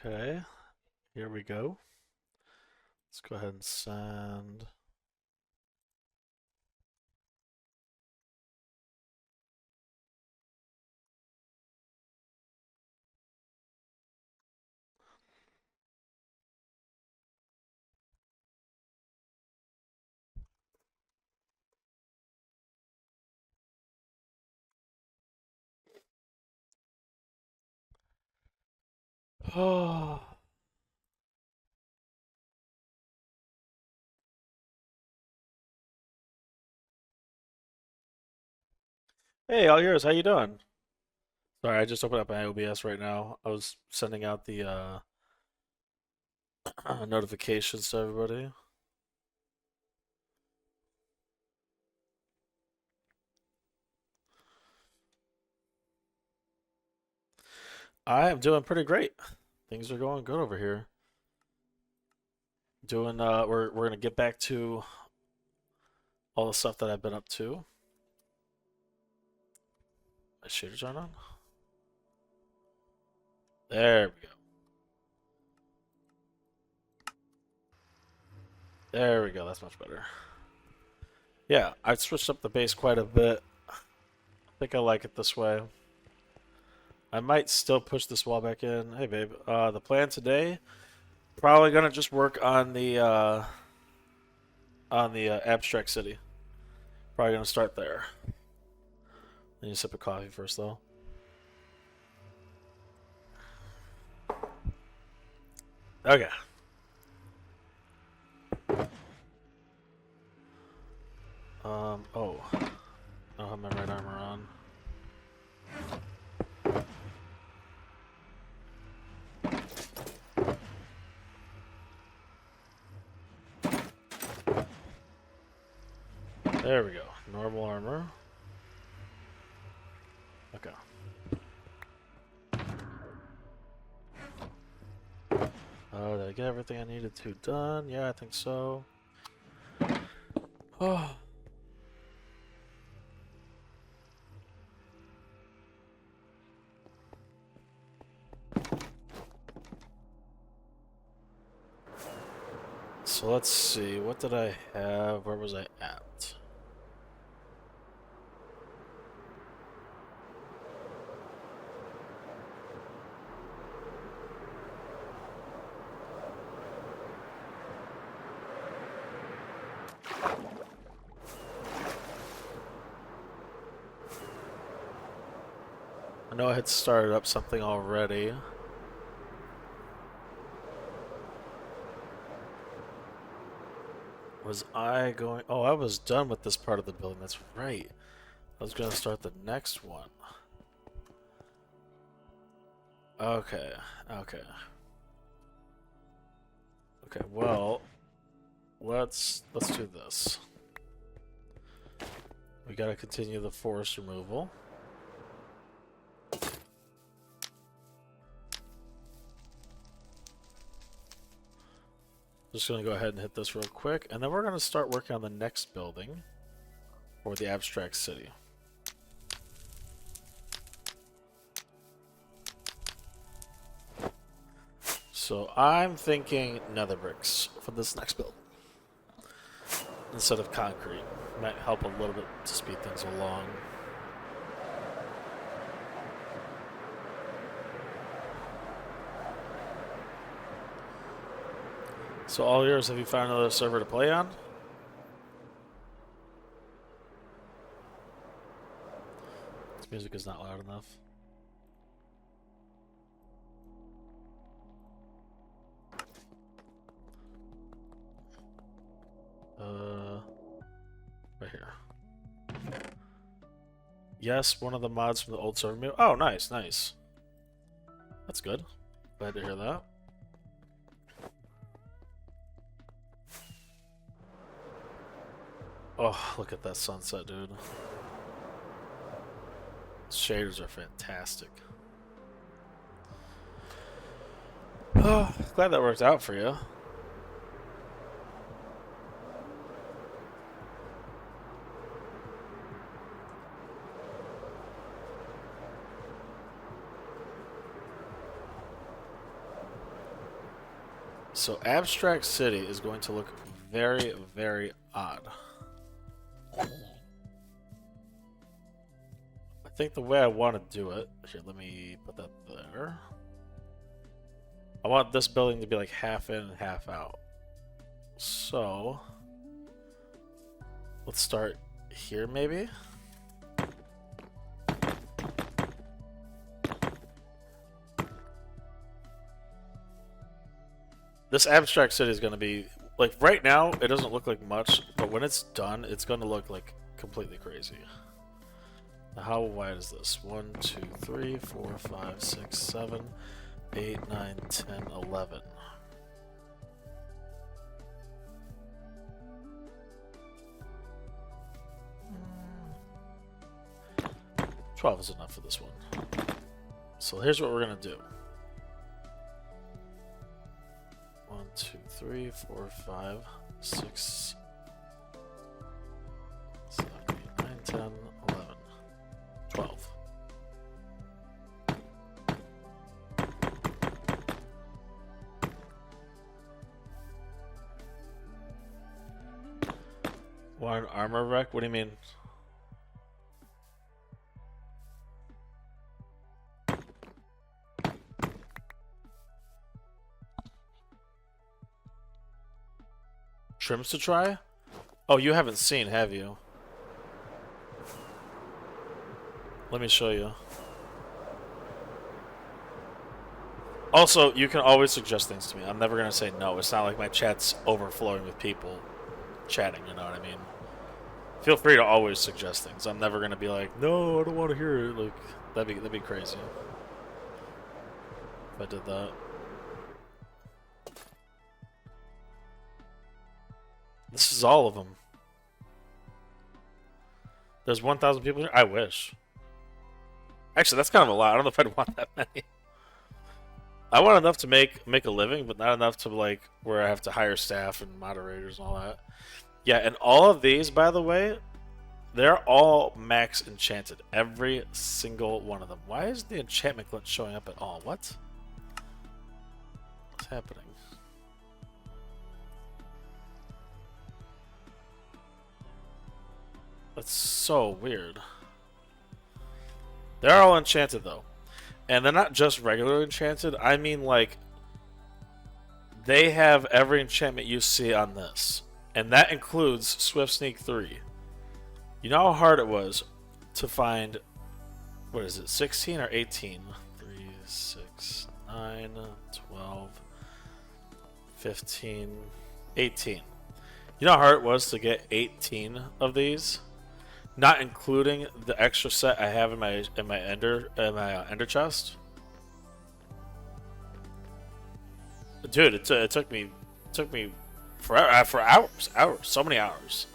Okay, here we go. Let's go ahead and send. Oh. Hey, all yours. How you doing? Sorry, I just opened up my OBS right now. I was sending out the notifications to everybody. I am doing pretty great. Things are going good over here. Doing we're gonna get back to all the stuff that I've been up to. My shaders aren't on. There we go. There we go. That's much better. Yeah, I've switched up the base quite a bit. I think I like it this way. I might still push this wall back in. Hey, babe. The plan today, probably gonna just work on the abstract city. Probably gonna start there. Need a sip of coffee first, though. Okay. Oh. I don't have my right armor on. There we go. Normal armor. Okay. Did I get everything I needed to done? Yeah, I think so. Oh. So let's see. What did I have? Where was I at? I know I had started up something already. Was I going... Oh, I was done with this part of the building. That's right. I was going to start the next one. Okay. Okay. Okay, well... Let's do this. We gotta continue the forest removal. Just gonna go ahead and hit this real quick, and then we're gonna start working on the next building for the abstract city. So I'm thinking nether bricks for this next build instead of concrete. Might help a little bit to speed things along. So all yours, have you found another server to play on? This music is not loud enough. Right here. Yes, one of the mods from the old server. Oh, nice, nice. That's good. Glad to hear that. Oh, look at that sunset, dude. Shaders are fantastic. Oh, glad that worked out for you. So Abstract City is going to look very, very odd. I think the way I want to do it... Here, let me put that there. I want this building to be like half in and half out. So... let's start here, maybe? This Abstract City is going to be... like, right now, it doesn't look like much, but when it's done, it's going to look, like, completely crazy. Now, how wide is this? 1, 2, 3, 4, 5, 6, 7, 8, 9, 10, 11. Hmm. 12 is enough for this one. So here's what we're going to do. 1, 2, 3, 4, 5, 6, 7, 8, 9, 10, 11, 12. Want an armor wreck? What do you mean? Trims to try? Oh, you haven't seen, have you? Let me show you. Also, you can always suggest things to me. I'm never going to say no. It's not like my chat's overflowing with people chatting, you know what I mean? Feel free to always suggest things. I'm never going to be like, no, I don't want to hear it. Like, that'd be crazy if I did that. This is all of them. There's 1,000 people here? I wish. Actually, that's kind of a lot. I don't know if I'd want that many. I want enough to make a living, but not enough to, like, where I have to hire staff and moderators and all that. Yeah, and all of these, by the way, they're all max enchanted. Every single one of them. Why is the enchantment glitch showing up at all? What? What's happening? That's so weird. They're all enchanted, though. And they're not just regular enchanted. I mean, like, they have every enchantment you see on this. And that includes Swift Sneak 3. You know how hard it was to find, what is it, 16 or 18? 3, 6, 9, 12, 15, 18. You know how hard it was to get 18 of these? Not including the extra set I have in my ender chest. Dude, it took me forever, for hours, so many hours.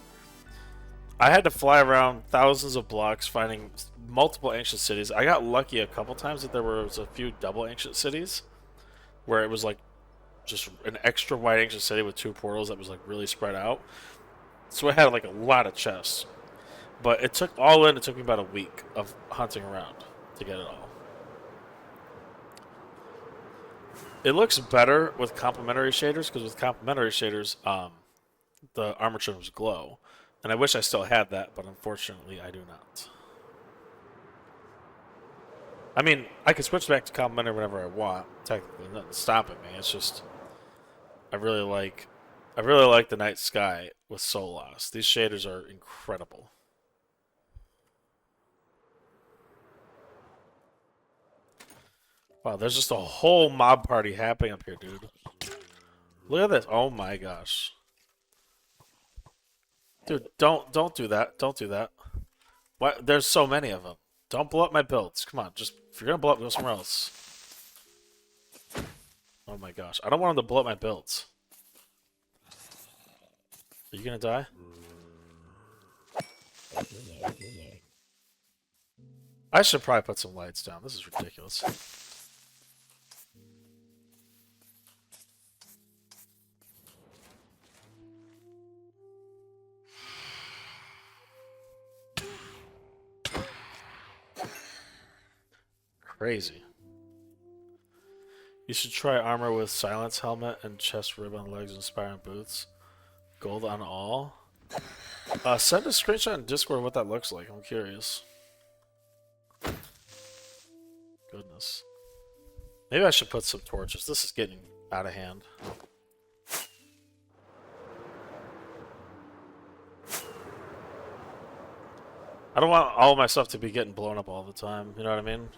I had to fly around thousands of blocks finding multiple ancient cities. I got lucky a couple times that there was a few double ancient cities where it was like just an extra wide ancient city with 2 portals that was like really spread out. So I had like a lot of chests. But it took it took me about a week of hunting around to get it all. It looks better with complementary shaders, because with complementary shaders, the armor trims glow. And I wish I still had that, but unfortunately I do not. I mean, I can switch back to complementary whenever I want. Technically, nothing's stopping me. It's just I really like the night sky with Soul Lost. These shaders are incredible. Wow, there's just a whole mob party happening up here, dude. Look at this. Oh my gosh. Dude, don't do that. Don't do that. Why? There's so many of them. Don't blow up my builds. Come on, just if you're gonna blow up, go somewhere else. Oh my gosh, I don't want them to blow up my builds. Are you gonna die? I should probably put some lights down. This is ridiculous. Crazy. You should try armor with silence helmet and chest rib on legs and spire and boots. Gold on all. Send a screenshot in Discord of what that looks like. I'm curious. Goodness. Maybe I should put some torches. This is getting out of hand. I don't want all of my stuff to be getting blown up all the time. You know what I mean?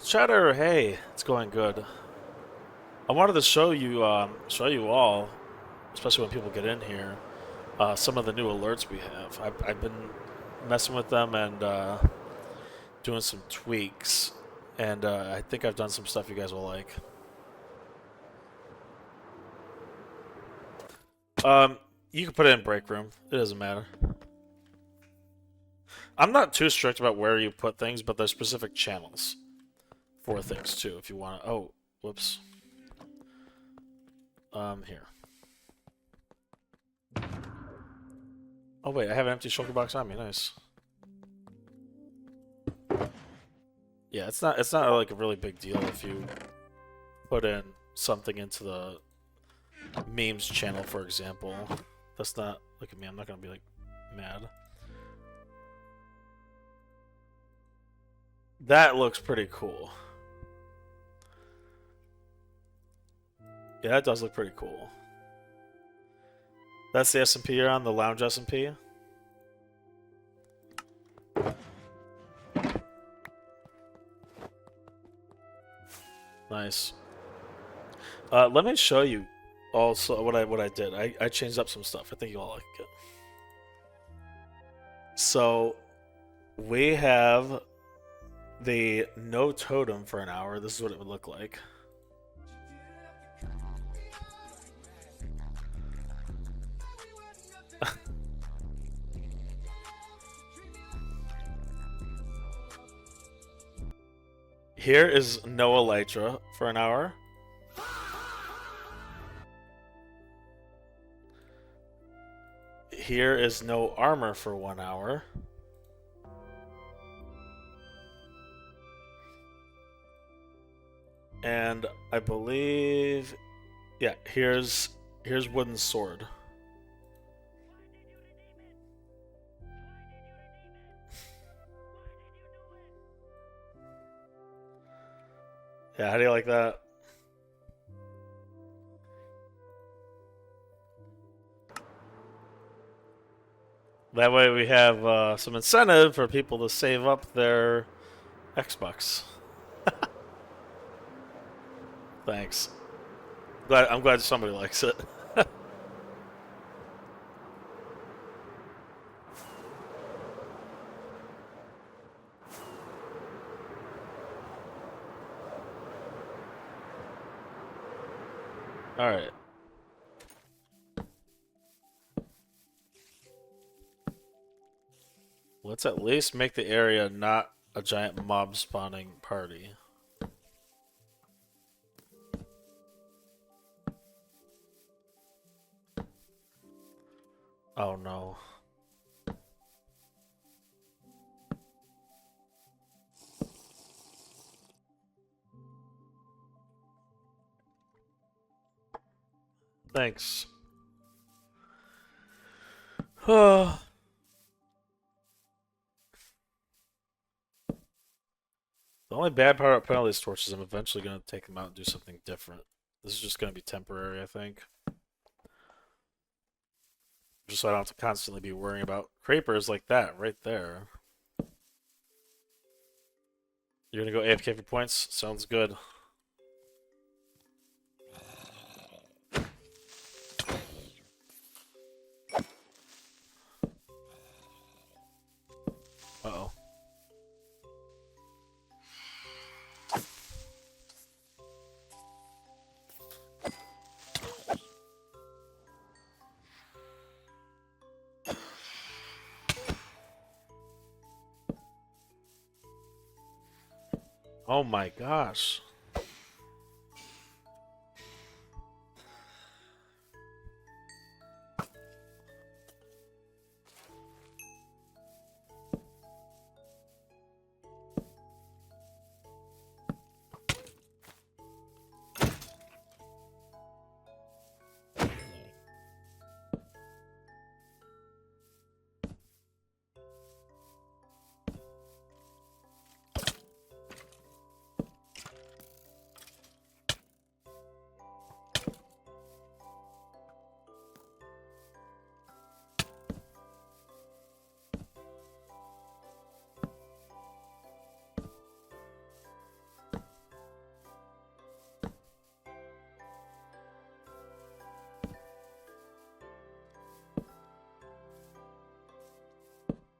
Chatter, hey, it's going good. I wanted to show you all, especially when people get in here, some of the new alerts we have. I've been messing with them and doing some tweaks, and I think I've done some stuff you guys will like. You can put it in break room. It doesn't matter. I'm not too strict about where you put things, but there's specific channels for things too. If you want to. Oh, whoops. Here. Oh wait, I have an empty shulker box on me. Nice. Yeah, it's not like a really big deal if you put in something into the memes channel, for example. That's not, look at me, I'm not gonna be like mad. That looks pretty cool. Yeah, that does look pretty cool. That's the SMP you're on, the lounge SMP. Nice. Let me show you also what I did. I changed up some stuff. I think you'll like it. So we have the no totem for an hour. This is what it would look like. Here is no elytra for an hour. Here is no armor for 1 hour. And I believe, yeah, here's wooden sword. Yeah, how do you like that? That way we have some incentive for people to save up their Xbox. Thanks. I'm glad somebody likes it. All right. Let's at least make the area not a giant mob spawning party. Oh no. Thanks. The only bad part about putting all these torches, I'm eventually going to take them out and do something different. This is just going to be temporary, I think. Just so I don't have to constantly be worrying about creepers like that right there. You're going to go AFK for points? Sounds good. Uh-oh. Oh my gosh.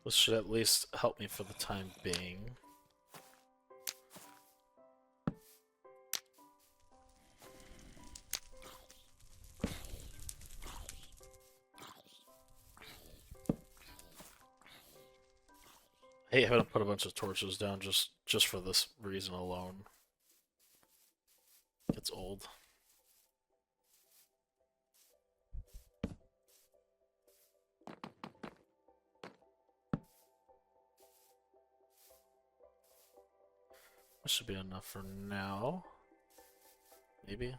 This should at least help me for the time being. I hate having to put a bunch of torches down just for this reason alone. It gets old. This should be enough for now. Maybe.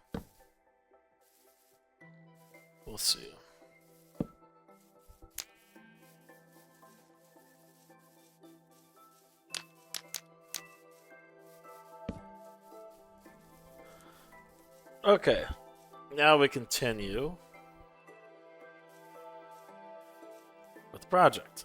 We'll see. Okay. Now we continue with the project.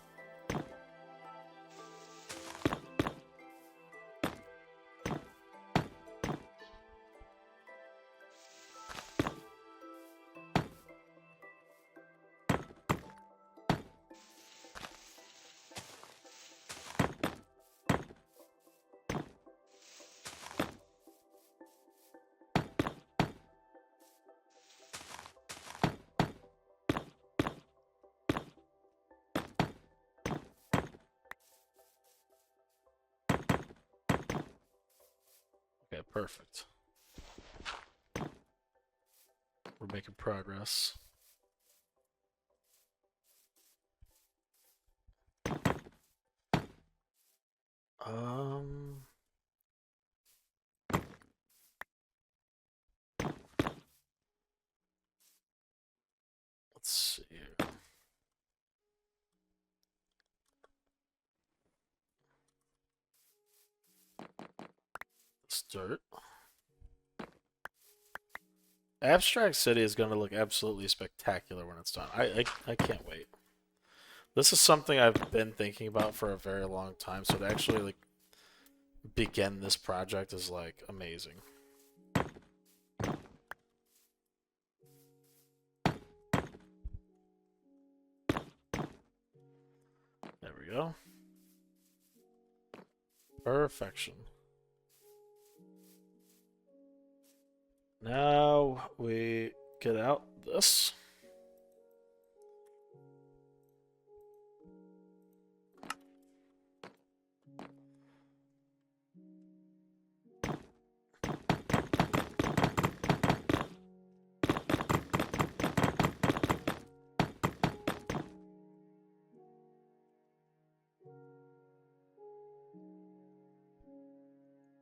Okay, perfect. We're making progress. Let's see here. This dirt. Abstract City is going to look absolutely spectacular when it's done. I can't wait. This is something I've been thinking about for a very long time, so to actually like begin this project is like amazing. There we go. Perfection. Now we get out this.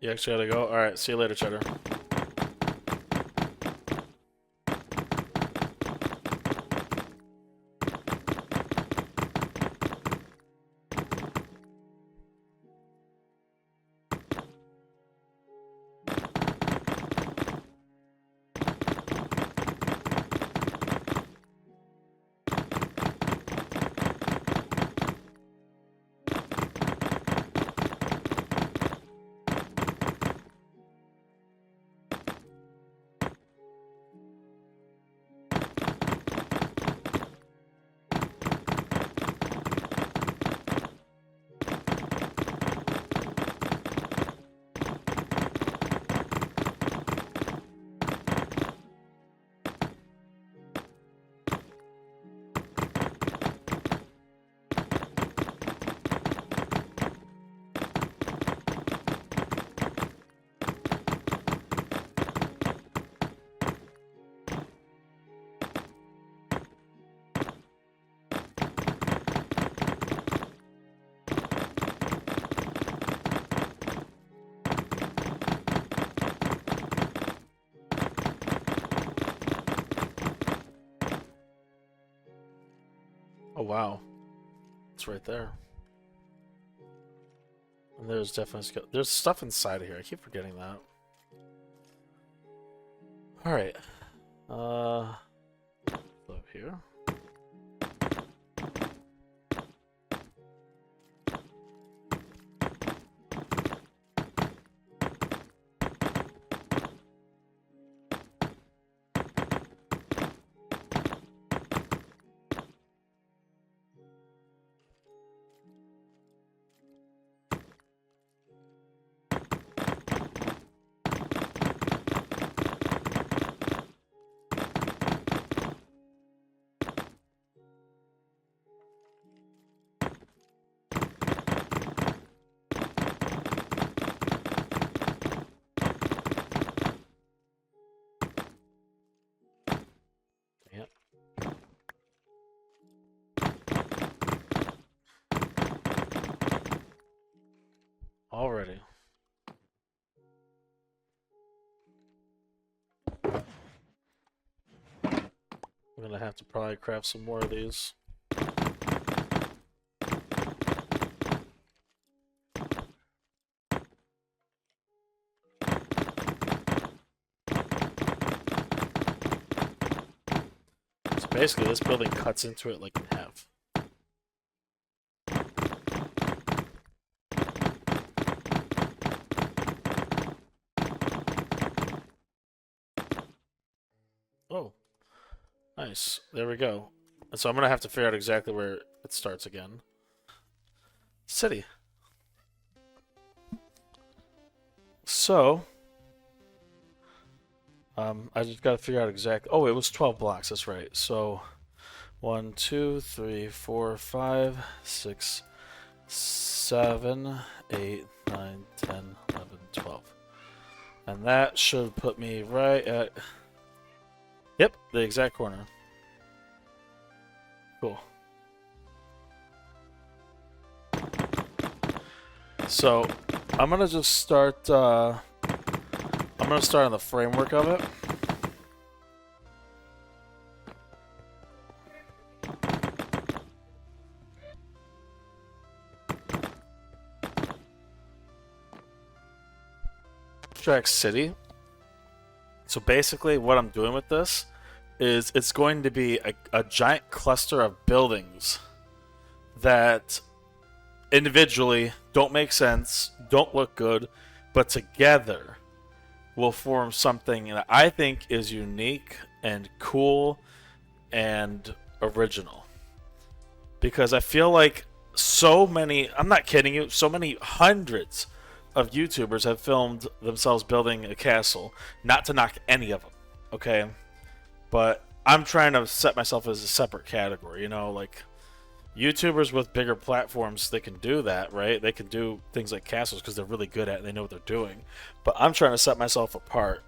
You actually gotta go? Alright, see you later, Cheddar. Oh wow, it's right there. And there's definitely there's stuff inside of here. I keep forgetting that. All right, up here. Already. I'm gonna have to probably craft some more of these. So basically, this building cuts into it like in half. Oh, nice. There we go. And so I'm gonna have to figure out exactly where it starts again. City. So, I just gotta figure out exactly. Oh, it was 12 blocks. That's right. So, 1, 2, 3, 4, 5, 6, 7, 8, 9, 10, 11, 12. And that should put me right at. Yep, the exact corner. Cool. So, I'm gonna just start. I'm gonna start on the framework of it. Abstract City. So basically, what I'm doing with this is it's going to be a giant cluster of buildings that individually don't make sense, don't look good, but together will form something that I think is unique and cool and original. Because I feel like so many, I'm not kidding you, so many hundreds of YouTubers have filmed themselves building a castle. Not to knock any of them, okay? But I'm trying to set myself as a separate category, you know, like YouTubers with bigger platforms, they can do that, right? They can do things like castles because they're really good at it and they know what they're doing. But I'm trying to set myself apart,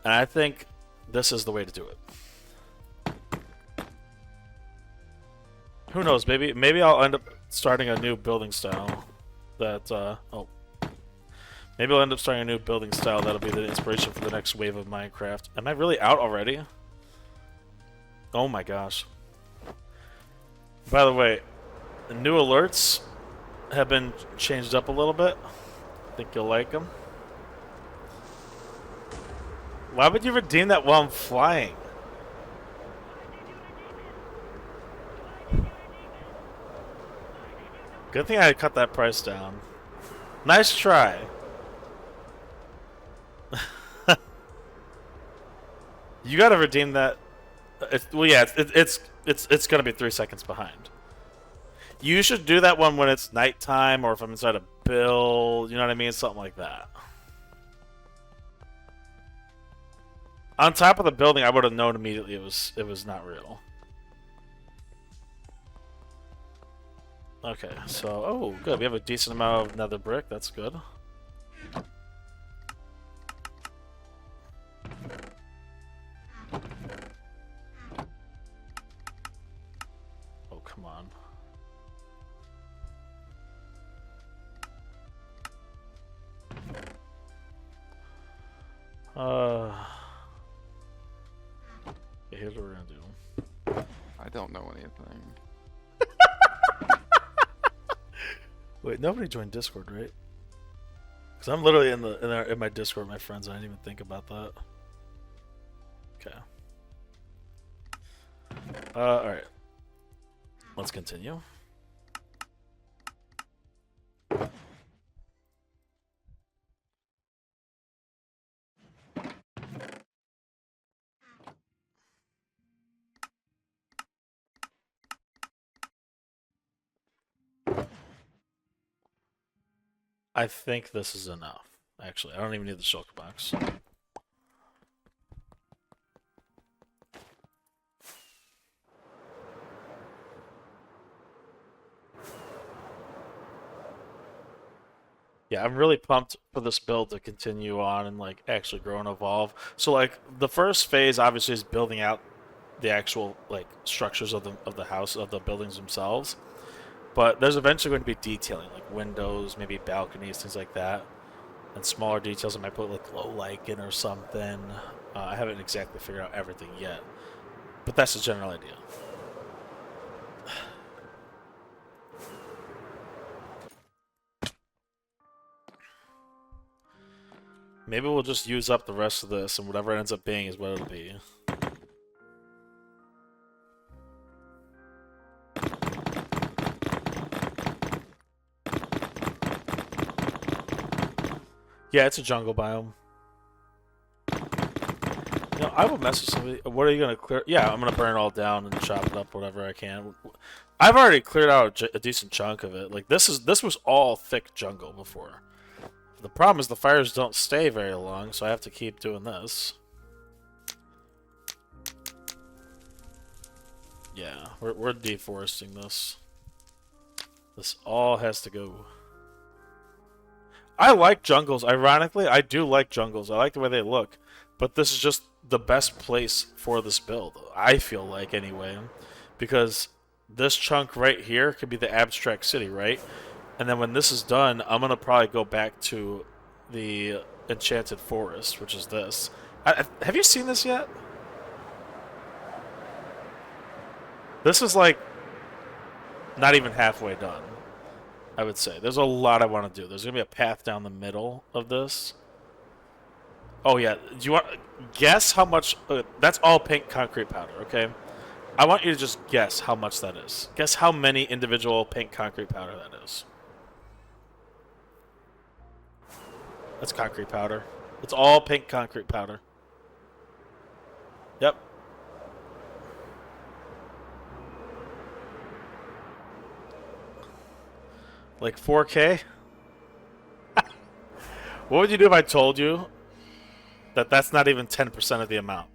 and I think this is the way to do it. Who knows? Maybe I'll end up starting a new building style that maybe I'll end up starting a new building style that'll be the inspiration for the next wave of Minecraft. Am I really out already? Oh my gosh. By the way, the new alerts have been changed up a little bit. I think you'll like them. Why would you redeem that while I'm flying? Good thing I cut that price down. Nice try. You gotta redeem that. Well, yeah, it's gonna be 3 seconds behind. You should do that one when it's nighttime, or if I'm inside a build. You know what I mean? Something like that. On top of the building, I would have known immediately it was not real. Okay, so oh, good. We have a decent amount of nether brick. That's good. Oh, come on. Here's what we're gonna do. I don't know anything. Wait, nobody joined Discord, right? Because I'm literally in my Discord with my friends. I didn't even think about that. Okay. All right. Let's continue. I think this is enough. Actually, I don't even need the shulker box. Yeah, I'm really pumped for this build to continue on and like actually grow and evolve. So like the first phase obviously is building out the actual like structures of the house of the buildings themselves. But there's eventually going to be detailing, like windows, maybe balconies, things like that. And smaller details, I might put like low lichen or something. I haven't exactly figured out everything yet. But that's the general idea. Maybe we'll just use up the rest of this, and whatever it ends up being is what it'll be. Yeah, it's a jungle biome. You know, I will mess with somebody. What are you gonna clear? Yeah, I'm gonna burn it all down and chop it up, whatever I can. I've already cleared out a decent chunk of it. Like this was all thick jungle before. The problem is the fires don't stay very long, so I have to keep doing this. Yeah, we're deforesting this. This all has to go. I like jungles. Ironically, I do like jungles. I like the way they look. But this is just the best place for this build. I feel like, anyway. Because this chunk right here could be the abstract city, right? And then when this is done, I'm going to probably go back to the enchanted forest, which is this. Have you seen this yet? This is like not even halfway done, I would say. There's a lot I want to do. There's going to be a path down the middle of this. Oh, yeah. Do you want guess how much? That's all pink concrete powder, okay? I want you to just guess how much that is. Guess how many individual pink concrete powder that is. That's concrete powder. It's all pink concrete powder. Yep. Like 4K? What would you do if I told you that that's not even 10% of the amount?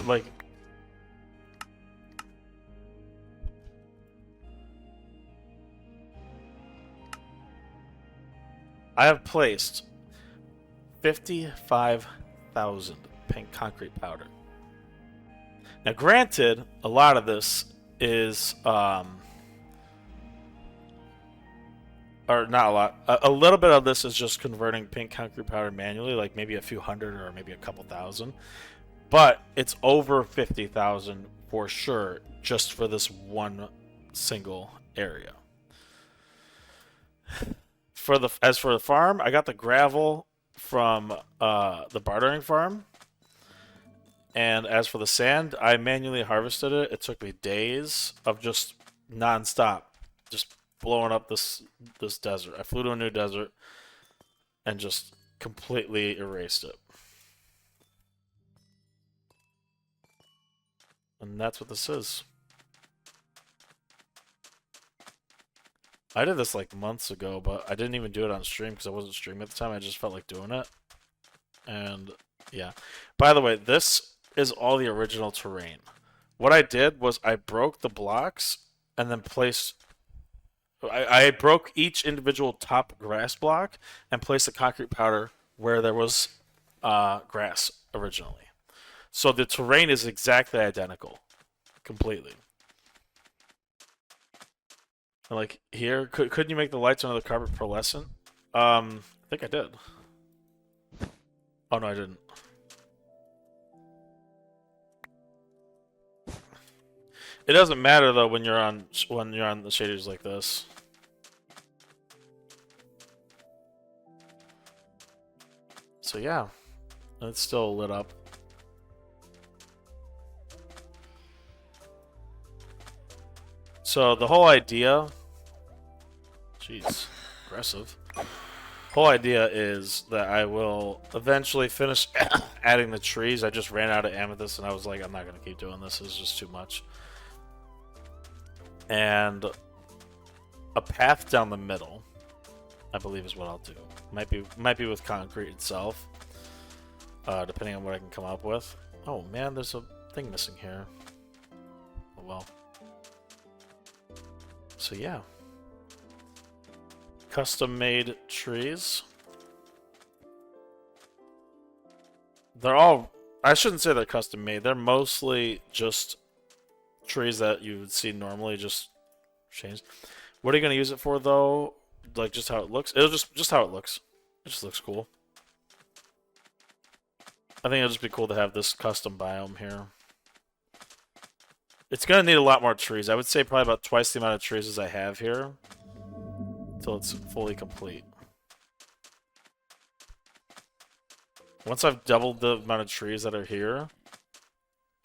Like, I have placed 55,000 pink concrete powder. Now, granted, a lot of this is, or not a lot, a little bit of this is just converting pink concrete powder manually, like maybe a few hundred or maybe a couple thousand. But it's over 50,000 for sure, just for this one single area. As for the farm, I got the gravel from the bartering farm. And as for the sand, I manually harvested it. It took me days of just non-stop, just blowing up this desert. I flew to a new desert and just completely erased it. And that's what this is. I did this like months ago, but I didn't even do it on stream because I wasn't streaming at the time. I just felt like doing it. And yeah. By the way, this is all the original terrain. What I did was I broke the blocks and then placed... I broke each individual top grass block and placed the concrete powder where there was grass originally. So the terrain is exactly identical. Completely. And like here, couldn't you make the lights under the carpet pearlescent? I think I did. Oh no, I didn't. It doesn't matter though when you're on the shaders like this. So yeah, it's still lit up. So the whole idea, jeez, aggressive. Whole idea is that I will eventually finish adding the trees. I just ran out of amethyst and I was like, I'm not gonna keep doing this. This is just too much. And a path down the middle, I believe, is what I'll do. Might be with concrete itself, depending on what I can come up with. Oh man, there's a thing missing here. Oh well. So yeah, custom made trees. They're all... I shouldn't say they're custom made. They're mostly just trees that you would see normally, just changed. What are you going to use it for, though? Like, just how it looks? It'll just how it looks. It just looks cool. I think it'll just be cool to have this custom biome here. It's going to need a lot more trees. I would say probably about twice the amount of trees as I have here until it's fully complete. Once I've doubled the amount of trees that are here,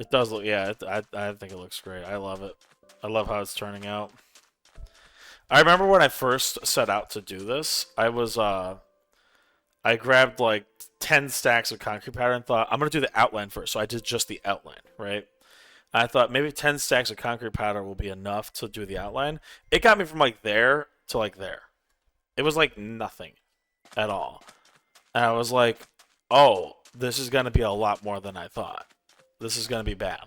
it does look... Yeah, I think it looks great. I love it. I love how it's turning out. I remember when I first set out to do this, I grabbed like 10 stacks of concrete powder and thought, I'm going to do the outline first. So I did just the outline, right? And I thought maybe 10 stacks of concrete powder will be enough to do the outline. It got me from like there to like there. It was like nothing at all. And I was like, oh, this is going to be a lot more than I thought. This is going to be bad.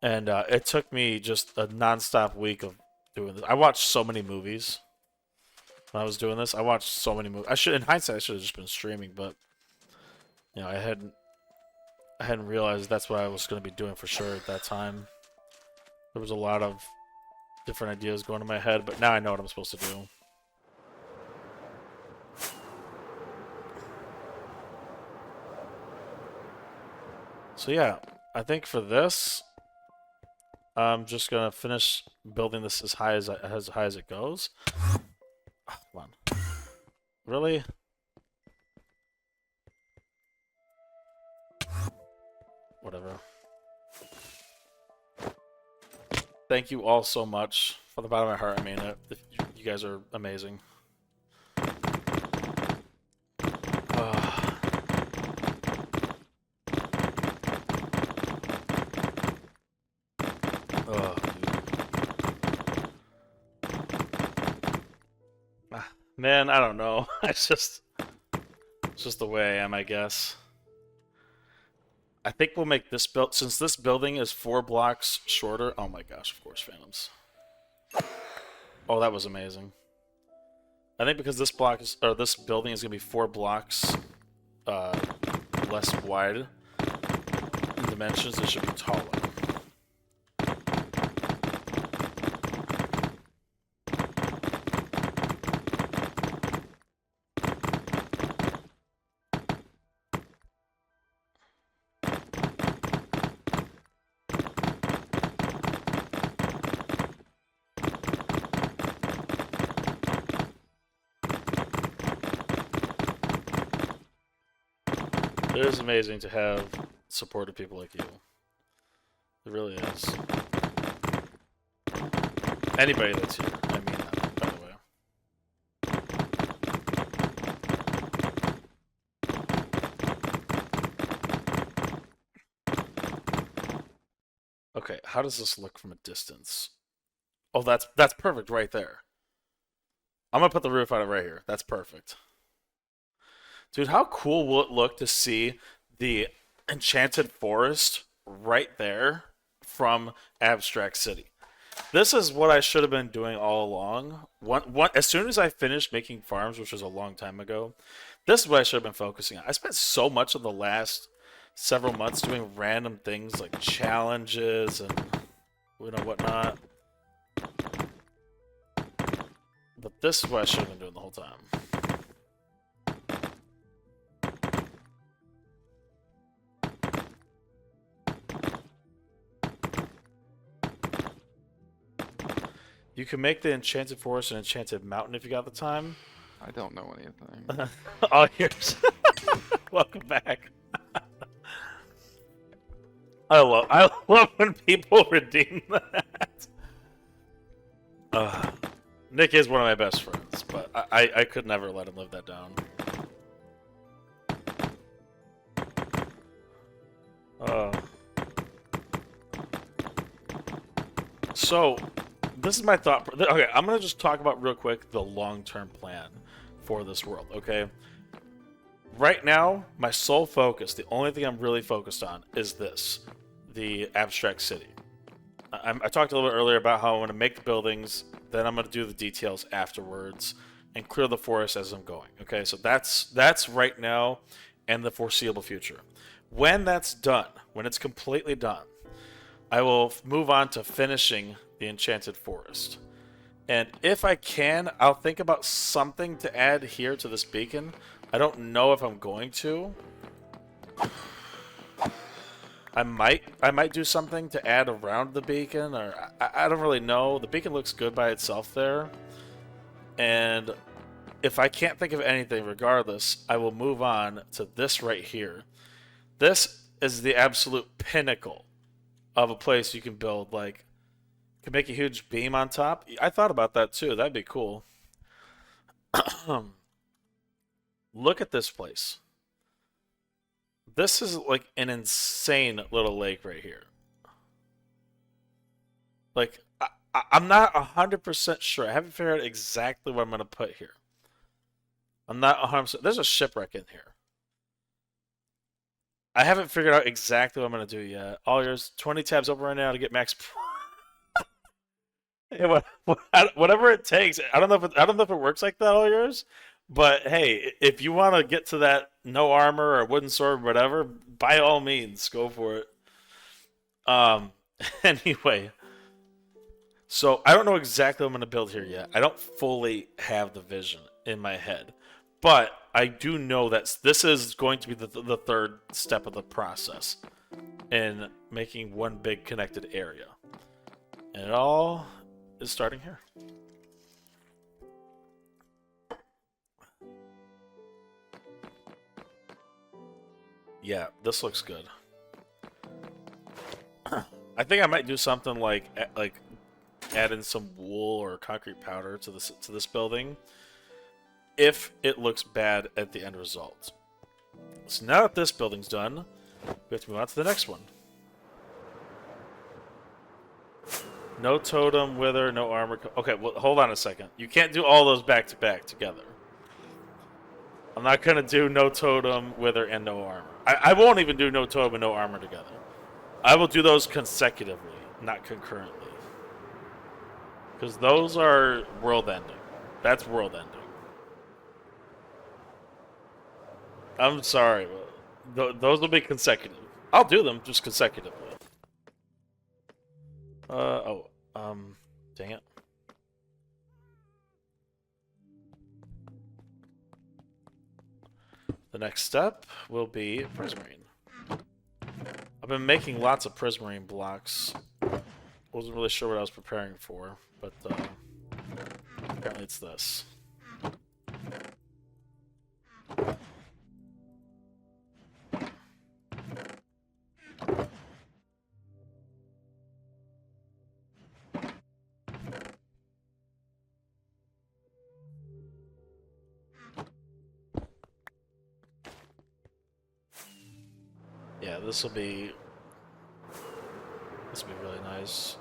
And it took me just a non-stop week of doing this. I watched so many movies when I was doing this. I watched so many movies. In hindsight, I should have just been streaming, but you know, I hadn't realized that's what I was going to be doing for sure at that time. There was a lot of different ideas going in my head, but now I know what I'm supposed to do. So yeah, I think for this, I'm just gonna finish building this as high as it goes. Oh, come on, really? Whatever. Thank you all so much. From the bottom of my heart, I mean it. You guys are amazing. Man, I don't know. It's just the way I am, I guess. I think we'll make this build, since this building is 4 blocks shorter. Oh my gosh, of course, phantoms. Oh, that was amazing. I think because this building is gonna be 4 blocks less wide in dimensions, it should be taller. It is amazing to have supportive people like you. It really is. Anybody that's here, I mean that, by the way. Okay, how does this look from a distance? Oh, that's perfect right there. I'm gonna put the roof on it right here. That's perfect. Dude, how cool will it look to see the enchanted forest right there from Abstract City? This is what I should have been doing all along. As soon as I finished making farms, which was a long time ago, this is what I should have been focusing on. I spent so much of the last several months doing random things like challenges and whatnot. But this is what I should have been doing the whole time. You can make the enchanted forest an enchanted mountain if you got the time. I don't know anything. Oh, here's. Welcome back. I love when people redeem that. Nick is one of my best friends, but I could never let him live that down. So, this is my thought. Okay, I'm going to just talk about real quick the long-term plan for this world, okay? Right now, my sole focus, the only thing I'm really focused on is this, the Abstract City. I talked a little bit earlier about how I want to make the buildings, then I'm going to do the details afterwards, and clear the forest as I'm going, okay? So that's right now, and the foreseeable future. When that's done, when it's completely done, I will move on to finishing the Enchanted Forest. And if I can, I'll think about something to add here to this beacon. I don't know if I'm going to. I might do something to add around the beacon, or I don't really know. The beacon looks good by itself there. And if I can't think of anything, regardless, I will move on to this right here. This is the absolute pinnacle of a place you can build. Like, you can make a huge beam on top. I thought about that too. That'd be cool. Look at this place. This is like an insane little lake right here. Like, I'm not 100% sure. I haven't figured out exactly what I'm going to put here. I'm not 100%. There's a shipwreck in here. I haven't figured out exactly what I'm going to do yet. All yours. 20 tabs open right now to get max. Hey, whatever it takes. I don't know if it works like that, all yours. But hey, if you want to get to that no armor or wooden sword or whatever, by all means, go for it. Anyway, so I don't know exactly what I'm going to build here yet. I don't fully have the vision in my head, but I do know that this is going to be the third step of the process in making one big connected area, and it all is starting here. Yeah, this looks good. I think I might do something like add in some wool or concrete powder to this building if it looks bad at the end result. So now that this building's done, we have to move on to the next one. No totem, wither, no armor. Okay, well, hold on a second. You can't do all those back to back together. I'm not gonna do no totem, wither, and no armor. I won't even do no totem and no armor together. I will do those consecutively, not concurrently. Because those are world-ending. That's world-ending. I'm sorry, but those will be consecutive. I'll do them just consecutively. Dang it. The next step will be prismarine. I've been making lots of prismarine blocks. Wasn't really sure what I was preparing for, but apparently it's this. Yeah, this will be really nice.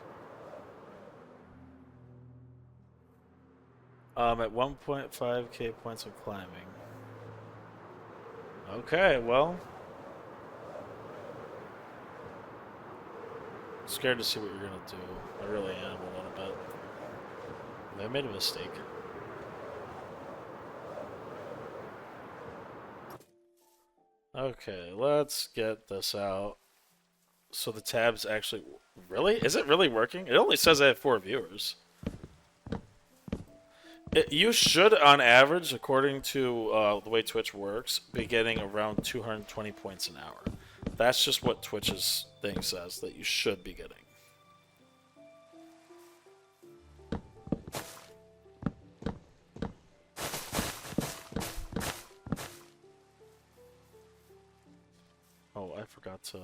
At 1.5k points of climbing. Okay, well, scared to see what you're gonna do. I really am a little bit. I made a mistake. Okay, let's get this out. So the tabs actually... Really? Is it really working? It only says I have 4 viewers. You should, on average, according to the way Twitch works, be getting around 220 points an hour. That's just what Twitch's thing says, that you should be getting. Oh, I forgot to...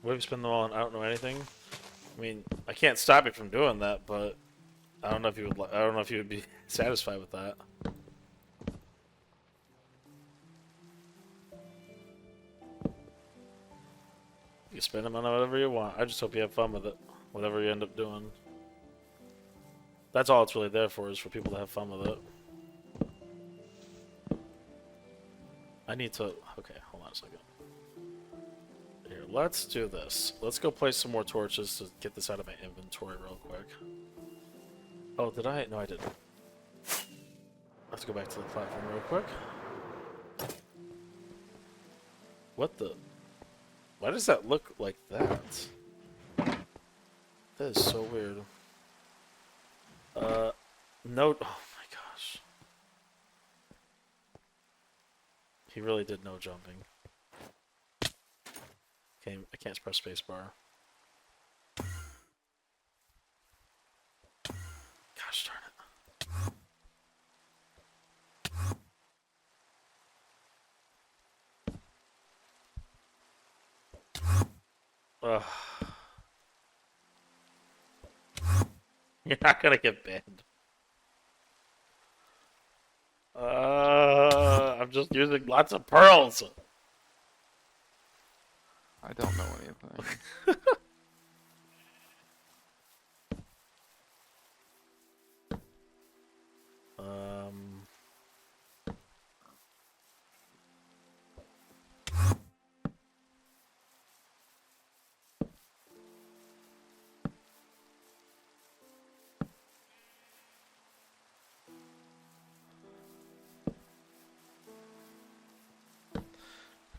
What have you spent them all on? I don't know anything. I mean, I can't stop you from doing that, but I don't know if you would. I don't know if you would be satisfied with that. You spend them on whatever you want. I just hope you have fun with it, whatever you end up doing. That's all it's really there for, is for people to have fun with it. I need to... Okay, hold on a second. Here, let's do this. Let's go place some more torches to get this out of my inventory real quick. Oh, did I? No, I didn't. Let's go back to the platform real quick. What the? Why does that look like that? That is so weird. No. Oh my gosh. He really did no jumping. Okay, I can't press spacebar. Gosh darn it. Ugh. You're not gonna get banned. I'm just using lots of pearls. I don't know anything. Um.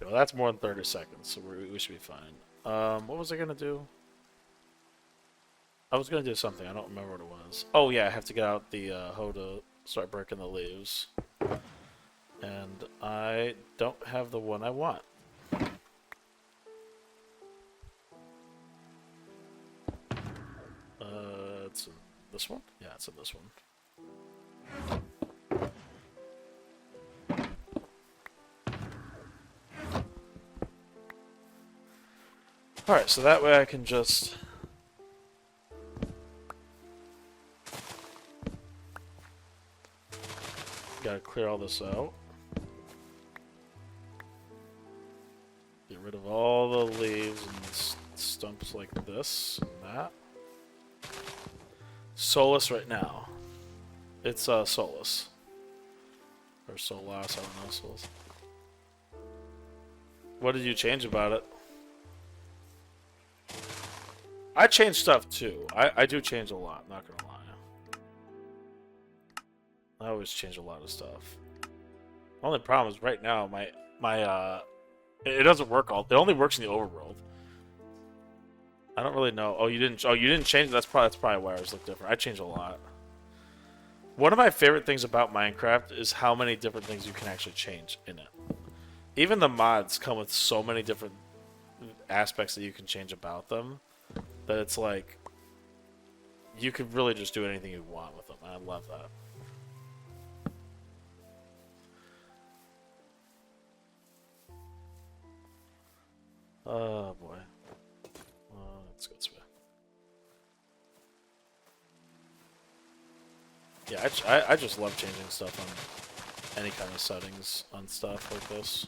Well, that's more than 30 seconds, so we should be fine. What was I gonna do? I was gonna do something. I don't remember what it was. Oh yeah, I have to get out the hoe to start breaking the leaves, and I don't have the one I want. It's in this one. Yeah, it's in this one. Alright, so that way I can just... Gotta clear all this out. Get rid of all the leaves and stumps like this and that. Solus right now. It's Solus. Or Solas, I don't know. Solus. What did you change about it? I change stuff too. I do change a lot, not gonna lie. I always change a lot of stuff. The only problem is right now my it doesn't work all. It only works in the overworld. I don't really know. Oh, you didn't change it? That's probably why ours look different. I change a lot. One of my favorite things about Minecraft is how many different things you can actually change in it. Even the mods come with so many different aspects that you can change about them that it's like you could really just do anything you want with them. And I love that. Oh boy. Let's go this way. Yeah, I just love changing stuff on any kind of settings on stuff like this.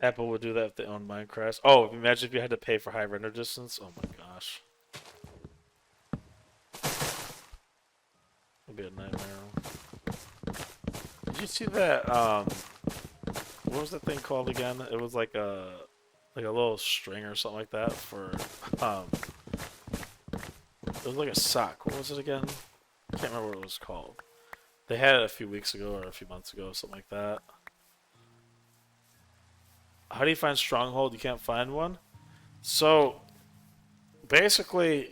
Apple would do that if they owned Minecraft. Oh, imagine if you had to pay for high render distance. Oh my gosh. It'd be a nightmare. Did you see that, what was that thing called again? It was like a little string or something like that for, it was like a sock. What was it again? I can't remember what it was called. They had it a few weeks ago or a few months ago, something like that. How do you find Stronghold? You can't find one? So, basically,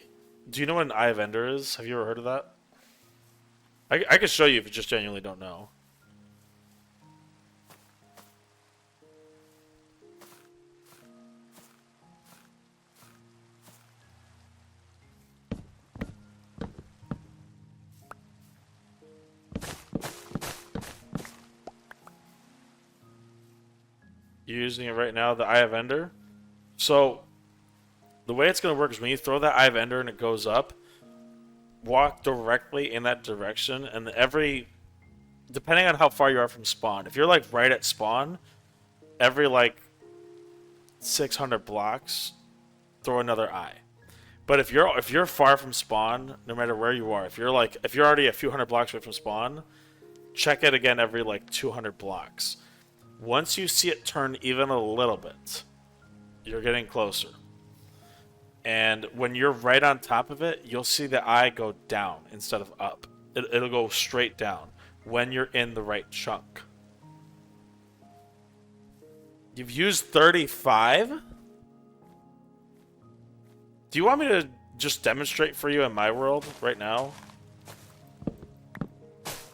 do you know what an Eye of Ender is? Have you ever heard of that? I can show you if you just genuinely don't know. You're using it right now, the Eye of Ender. So, the way it's going to work is when you throw that Eye of Ender and it goes up, walk directly in that direction, and depending on how far you are from spawn, if you're like right at spawn, every like 600 blocks, throw another eye. But if you're far from spawn, no matter where you are, if you're already a few hundred blocks away from spawn, check it again every like 200 blocks. Once you see it turn even a little bit, you're getting closer. And when you're right on top of it, you'll see the eye go down instead of up. It'll go straight down when you're in the right chunk. You've used 35? Do you want me to just demonstrate for you in my world right now?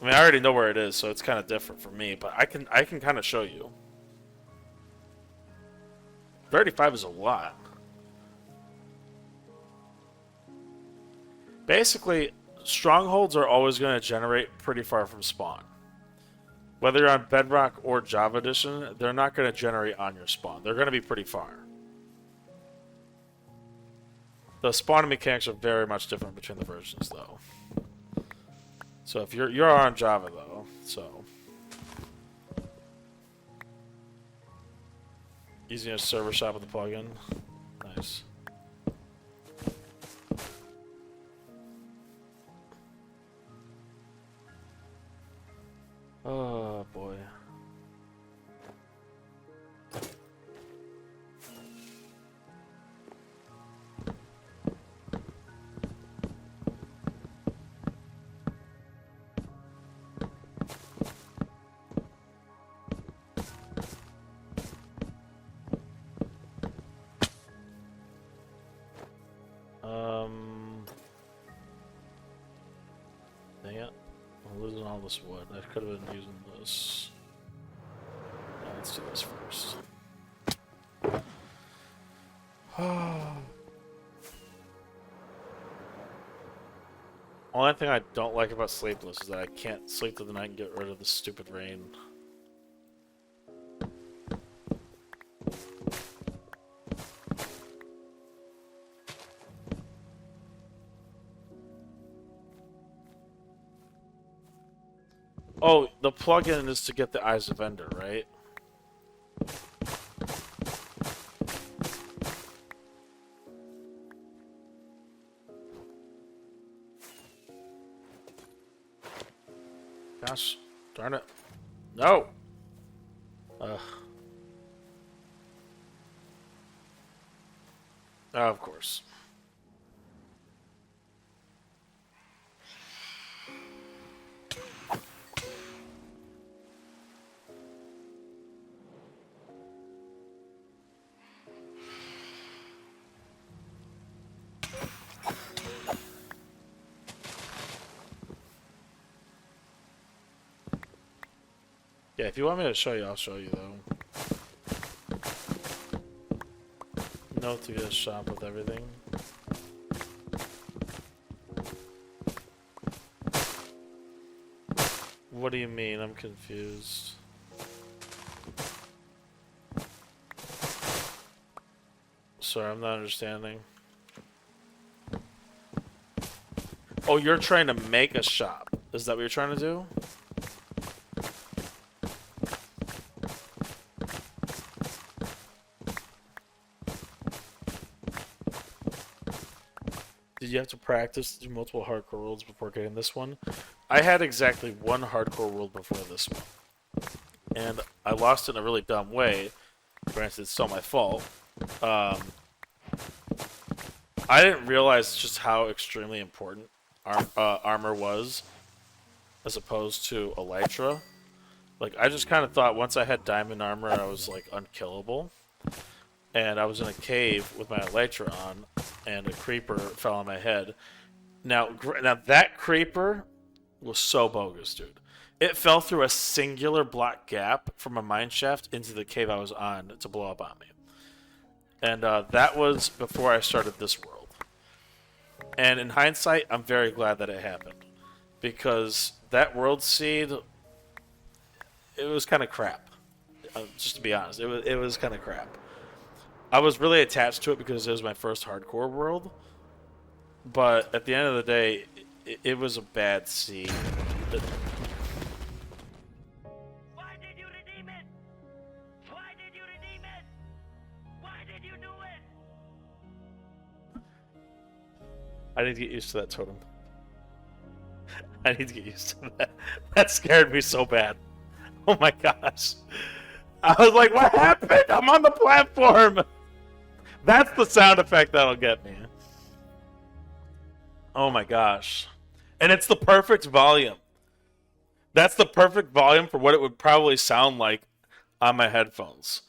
I mean, I already know where it is, so it's kind of different for me, but I can kind of show you. 35 is a lot. Basically, strongholds are always going to generate pretty far from spawn. Whether you're on Bedrock or Java Edition, they're not going to generate on your spawn. They're going to be pretty far. The spawning mechanics are very much different between the versions, though. So if you're on Java, though, so easy to server shop with the plugin. Nice. Oh boy. Dang it. I'm losing all this wood. I could have been using this. Let's do this first. Only thing I don't like about Sleepless is that I can't sleep through the night and get rid of the stupid rain. Oh, the plugin is to get the Eyes of Ender, right? Gosh, darn it. No! Ugh. Oh, of course. Yeah, if you want me to show you, I'll show you, though. Note to get a shop with everything. What do you mean? I'm confused. Sorry, I'm not understanding. Oh, you're trying to make a shop. Is that what you're trying to do? Did you have to practice do multiple hardcore worlds before getting this one? I had exactly one hardcore world before this one. And I lost it in a really dumb way. Granted, it's still my fault. I didn't realize just how extremely important armor was as opposed to elytra. Like, I just kind of thought once I had diamond armor, I was, like, unkillable. And I was in a cave with my elytra on, and a creeper fell on my head. Now that creeper was so bogus, dude. It fell through a singular block gap from a mine shaft into the cave I was on to blow up on me. And that was before I started this world. And in hindsight, I'm very glad that it happened. Because that world seed, it was kind of crap. Just to be honest, it was kind of crap. I was really attached to it because it was my first hardcore world. But at the end of the day, it was a bad seed. Why did you redeem it? Why did you redeem it? Why I need to get used to that totem. I need to get used to that. That scared me so bad. Oh my gosh. I was like, what happened? I'm on the platform. That's the sound effect that'll get me. Oh my gosh. And it's the perfect volume. That's the perfect volume for what it would probably sound like on my headphones.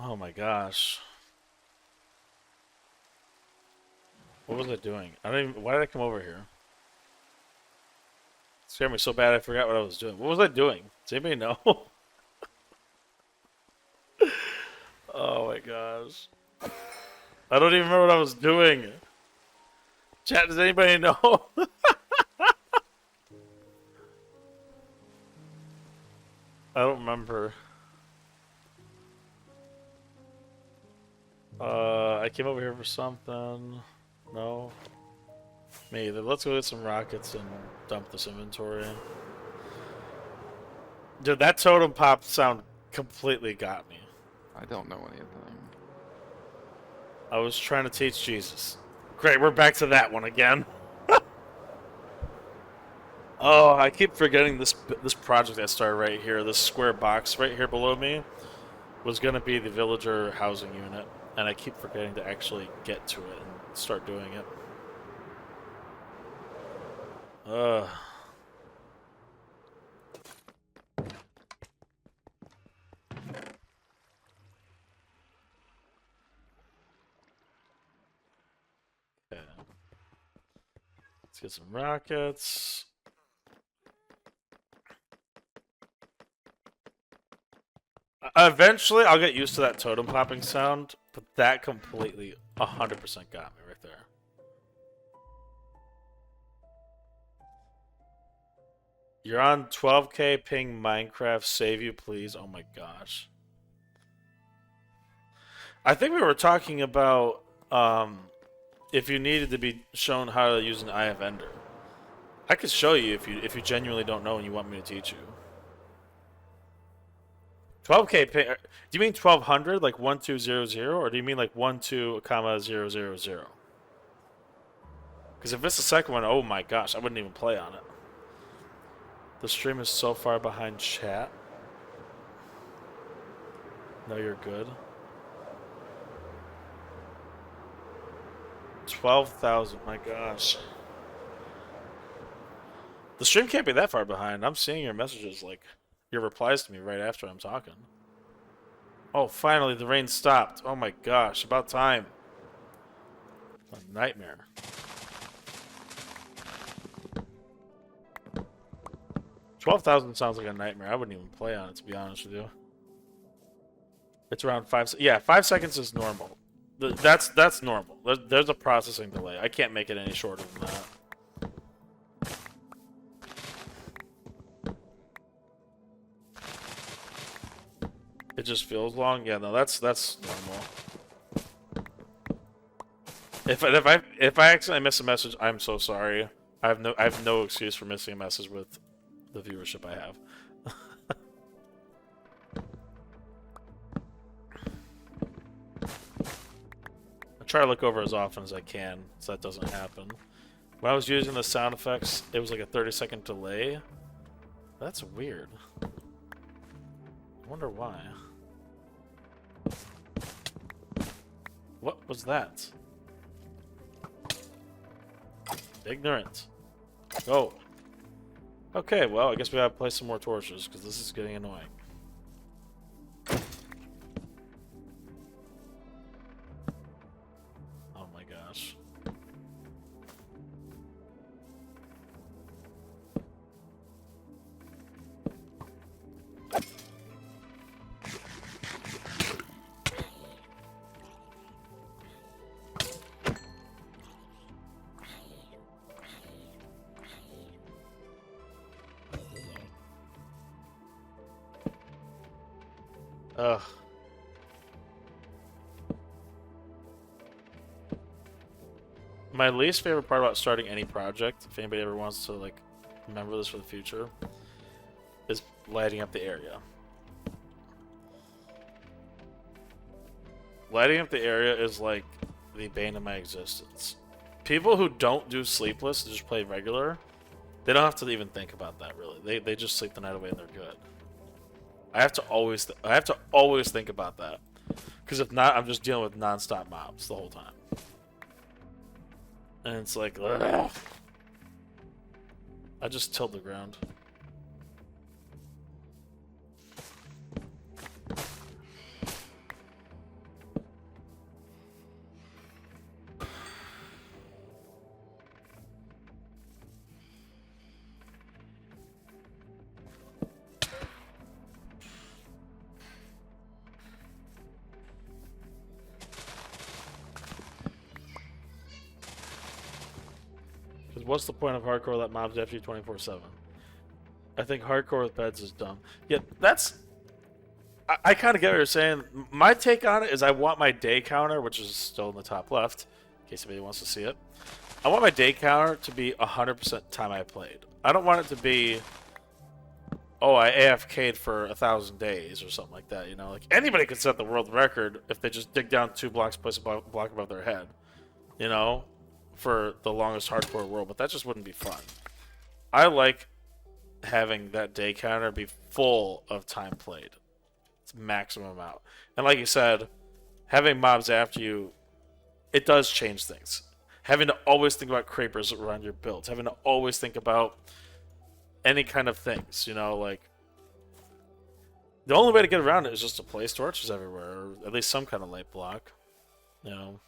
Oh my gosh. What was I doing? I don't even. Why did I come over here? It scared me so bad I forgot what I was doing. What was I doing? Does anybody know? Oh my gosh. I don't even remember what I was doing. Chat, does anybody know? I don't remember. I came over here for something. No. Me either. Let's go get some rockets and dump this inventory. Dude, that totem pop sound completely got me. I don't know anything. I was trying to teach Jesus. Great, we're back to that one again. Oh, I keep forgetting this project I started right here. This square box right here below me was going to be the villager housing unit. And I keep forgetting to actually get to it and start doing it. Okay. Let's get some rockets. Eventually, I'll get used to that totem popping sound, but that completely 100% got me right there. You're on 12K ping Minecraft. Save you, please. Oh my gosh. I think we were talking about if you needed to be shown how to use an Eye of Ender. I could show you if you genuinely don't know and you want me to teach you. 12K ping. Do you mean 1200 like 1200 or do you mean like 12,000? Because if it's the second one, oh my gosh, I wouldn't even play on it. The stream is so far behind chat. No, you're good. 12,000, my gosh. The stream can't be that far behind. I'm seeing your messages, like, your replies to me right after I'm talking. Oh, finally, the rain stopped. Oh my gosh, about time. A nightmare. $12,000 sounds like a nightmare. I wouldn't even play on it, to be honest with you. It's around 5. Yeah, 5 seconds is normal. That's normal. There's a processing delay. I can't make it any shorter than that. It just feels long. Yeah, no, that's normal. If I accidentally miss a message, I'm so sorry. I have no excuse for missing a message with the viewership I have. I try to look over as often as I can so that doesn't happen. When I was using the sound effects, it was like a 30-second delay. That's weird. I wonder why. What was that? Ignorant. Go. Okay, well, I guess we gotta place some more torches, because this is getting annoying. Oh my gosh. Ugh. My least favorite part about starting any project, if anybody ever wants to like remember this for the future, is lighting up the area. lighting up the area is like the bane of my existence. People who don't do sleepless, just play regular, they don't have to even think about that really. They just sleep the night away and they're good. I have to always think about that, because if not, I'm just dealing with non-stop mobs the whole time, and it's like, ugh. I just tilt the ground. What's the point of hardcore that mobs after you 24/7? I think hardcore with beds is dumb. Yeah, that's... I kind of get what you're saying. My take on it is I want my day counter, which is still in the top left, in case anybody wants to see it. I want my day counter to be 100% time I played. I don't want it to be, oh, I AFK'd for 1,000 days or something like that, you know? Like, anybody could set the world record if they just dig down 2 blocks, place a block above their head, you know? For the longest hardcore world, but that just wouldn't be fun. I like having that day counter be full of time played. It's maximum amount. And like you said, having mobs after you, it does change things. Having to always think about creepers around your builds, having to always think about any kind of things, you know, like the only way to get around it is just to place torches everywhere, or at least some kind of light block, you know.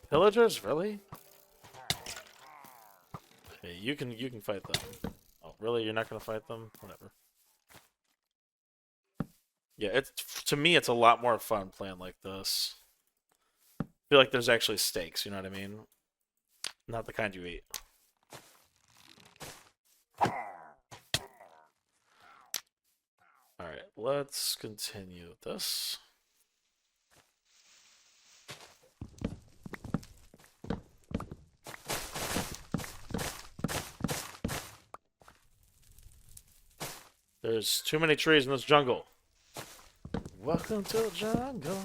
Pillagers, really? Hey, you can fight them. Oh, really? You're not gonna fight them? Whatever. Yeah, it's, to me, it's a lot more fun playing like this. I feel like there's actually stakes. You know what I mean? Not the kind you eat. All right, let's continue with this. There's too many trees in this jungle. Welcome to the jungle.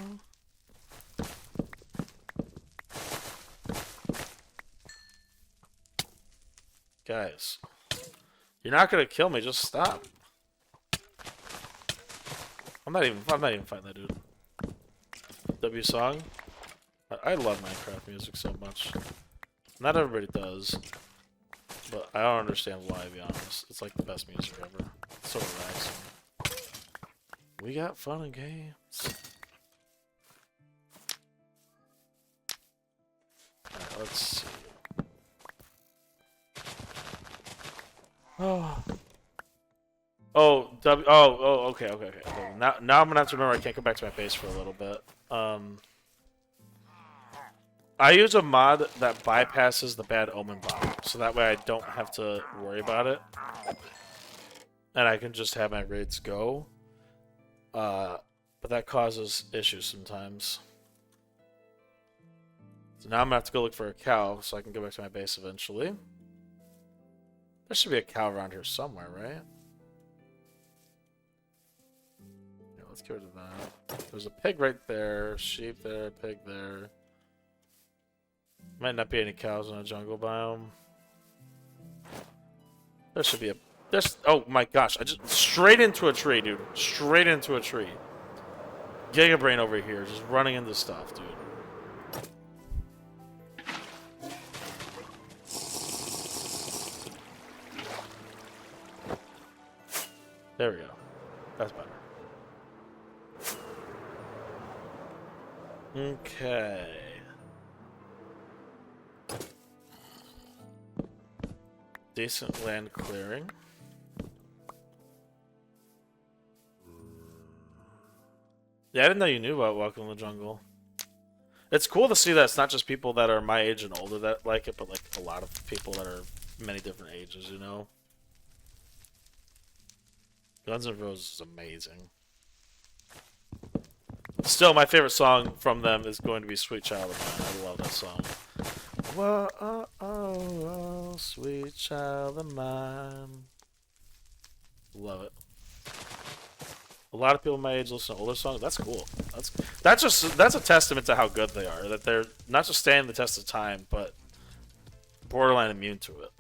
Guys, you're not gonna kill me. Just stop. I'm not even fighting that dude. W song. I love Minecraft music so much. Not everybody does, but I don't understand why. To be honest, it's like the best music ever. It's so relaxing. We got fun and games. Alright, let's see. Oh. Okay. Now I'm gonna have to remember I can't go back to my base for a little bit. I use a mod that bypasses the bad omen bomb, so that way I don't have to worry about it. And I can just have my raids go. But that causes issues sometimes. So now I'm gonna have to go look for a cow so I can go back to my base eventually. There should be a cow around here somewhere, right? Yeah, let's get rid of that. There's a pig right there, sheep there, pig there. Might not be any cows in a jungle biome. There should be a... oh my gosh, I just... straight into a tree, dude. Straight into a tree. Giga Brain over here, just running into stuff, dude. There we go. That's better. Okay. Decent land clearing. Yeah, I didn't know you knew about Welcome to the Jungle. It's cool to see that it's not just people that are my age and older that like it, but like a lot of people that are many different ages, you know? Guns N' Roses is amazing. Still, my favorite song from them is going to be Sweet Child of Mine. I love that song. Whoa, oh, oh, oh, sweet child of mine. Love it. A lot of people my age listen to older songs. That's cool. That's a testament to how good they are. That they're not just standing the test of time, but borderline immune to it.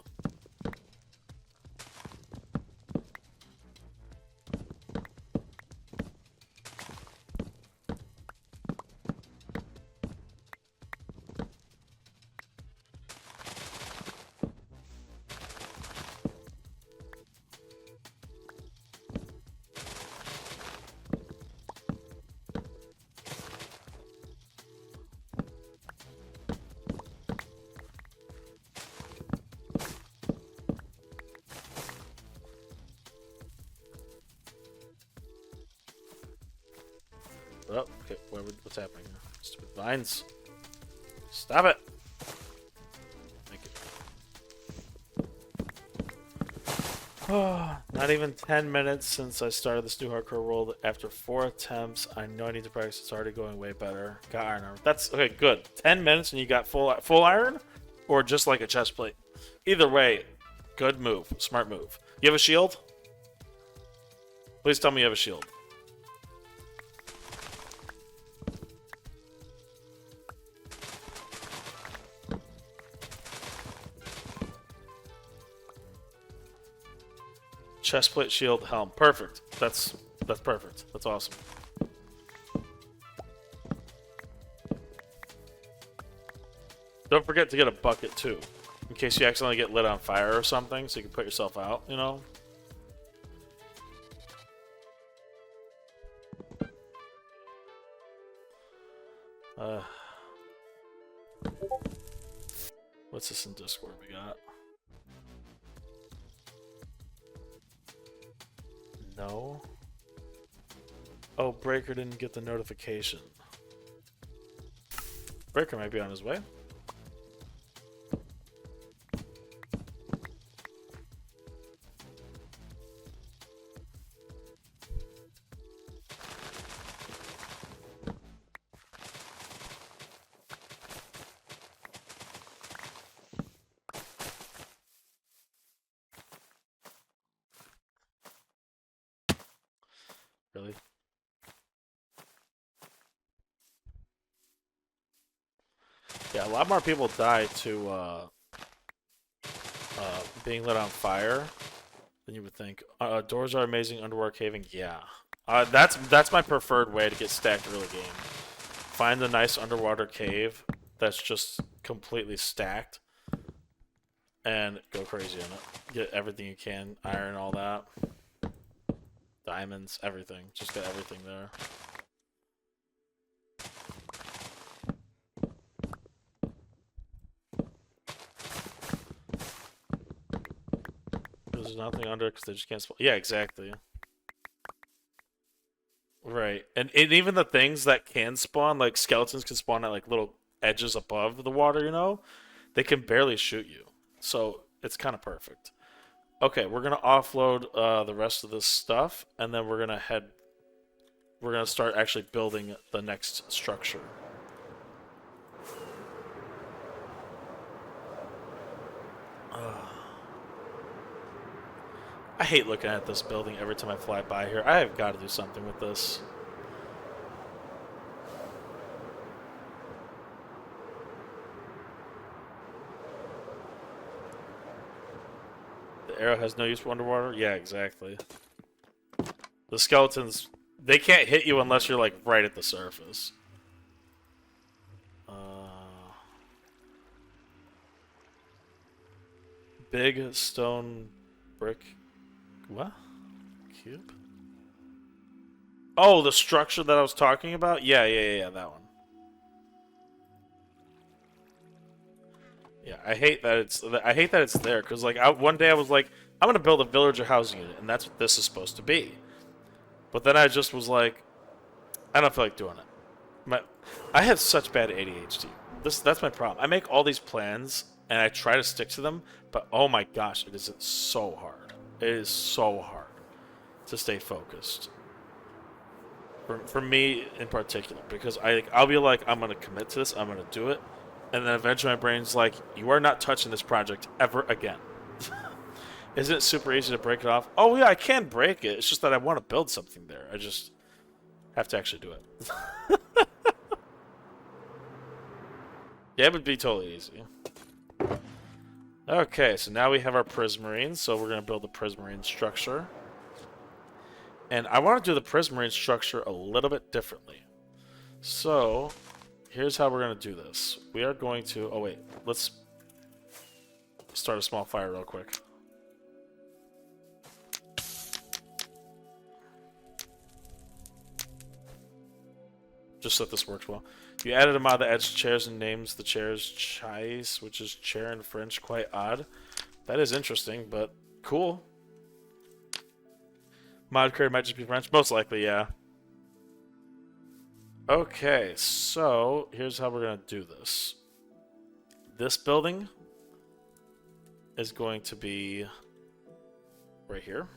Oh, okay. What's happening here? Stupid vines. Stop it. Thank you. Oh, not even 10 minutes since I started this new hardcore world. After 4 attempts, I know I need to practice. It's already going way better. Got iron armor. That's okay. Good. 10 minutes and you got full iron, or just like a chest plate. Either way, good move. Smart move. You have a shield? Please tell me you have a shield. Chestplate, shield, helm. Perfect. That's perfect. That's awesome. Don't forget to get a bucket too, in case you accidentally get lit on fire or something, so you can put yourself out. You know. What's this in Discord we got? No. Oh, Breaker didn't get the notification. Breaker might be on his way. Really? Yeah, a lot more people die to being lit on fire than you would think. Doors are amazing, underwater caving, yeah. That's my preferred way to get stacked early game. Find a nice underwater cave that's just completely stacked and go crazy in it. Get everything you can, iron, all that. Diamonds, everything. Just get everything there. There's nothing under because they just can't spawn. Yeah, exactly. Right. And even the things that can spawn, like skeletons can spawn at like little edges above the water, you know? They can barely shoot you. So it's kind of perfect. Okay, we're gonna offload the rest of this stuff, and then we're gonna start actually building the next structure. I hate looking at this building every time I fly by here. I have got to do something with this. The arrow has no use for underwater? Yeah, exactly. The skeletons, they can't hit you unless you're like right at the surface. Big stone brick. What? Cube? Oh, the structure that I was talking about? Yeah, that one. Yeah, I hate that it's there because like one day I was like, I'm gonna build a villager housing unit, and that's what this is supposed to be. But then I just was like, I don't feel like doing it. I have such bad ADHD. That's my problem. I make all these plans and I try to stick to them, but oh my gosh, it is so hard. It is so hard to stay focused. For me in particular, because I'll be like, I'm gonna commit to this, I'm gonna do it, and then eventually my brain's like, you are not touching this project ever again. Isn't it super easy to break it off? Oh yeah, I can break it. It's just that I want to build something there. I just have to actually do it. Yeah, it would be totally easy. Okay, so now we have our prismarine, so we're going to build the prismarine structure. And I want to do the prismarine structure a little bit differently. So, here's how we're going to do this. We are going to... Oh, wait. Let's start a small fire real quick. Just so that this works well. You added a mod that adds chairs and names the chairs chais, which is chair in French. Quite odd. That is interesting, but cool. Mod creator might just be French. Most likely, yeah. Okay, so here's how we're going to do this. This building is going to be right here.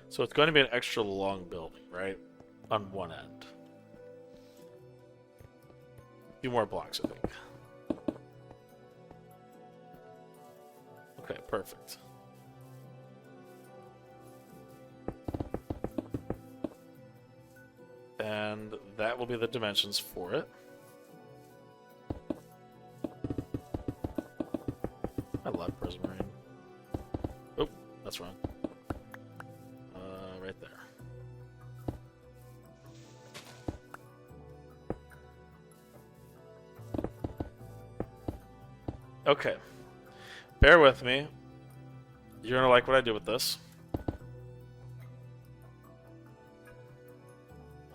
So it's going to be an extra long building, right? On one end. A few more blocks, I think. Okay, perfect. And that will be the dimensions for it. I love prismarine. Oh, that's wrong. Right there. Okay. Bear with me. You're gonna like what I do with this.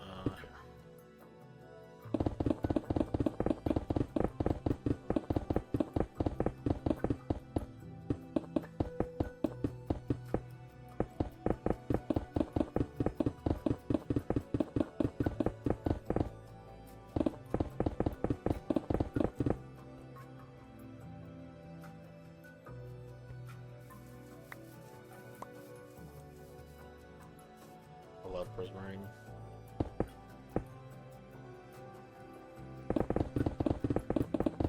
Here. I love prismarine.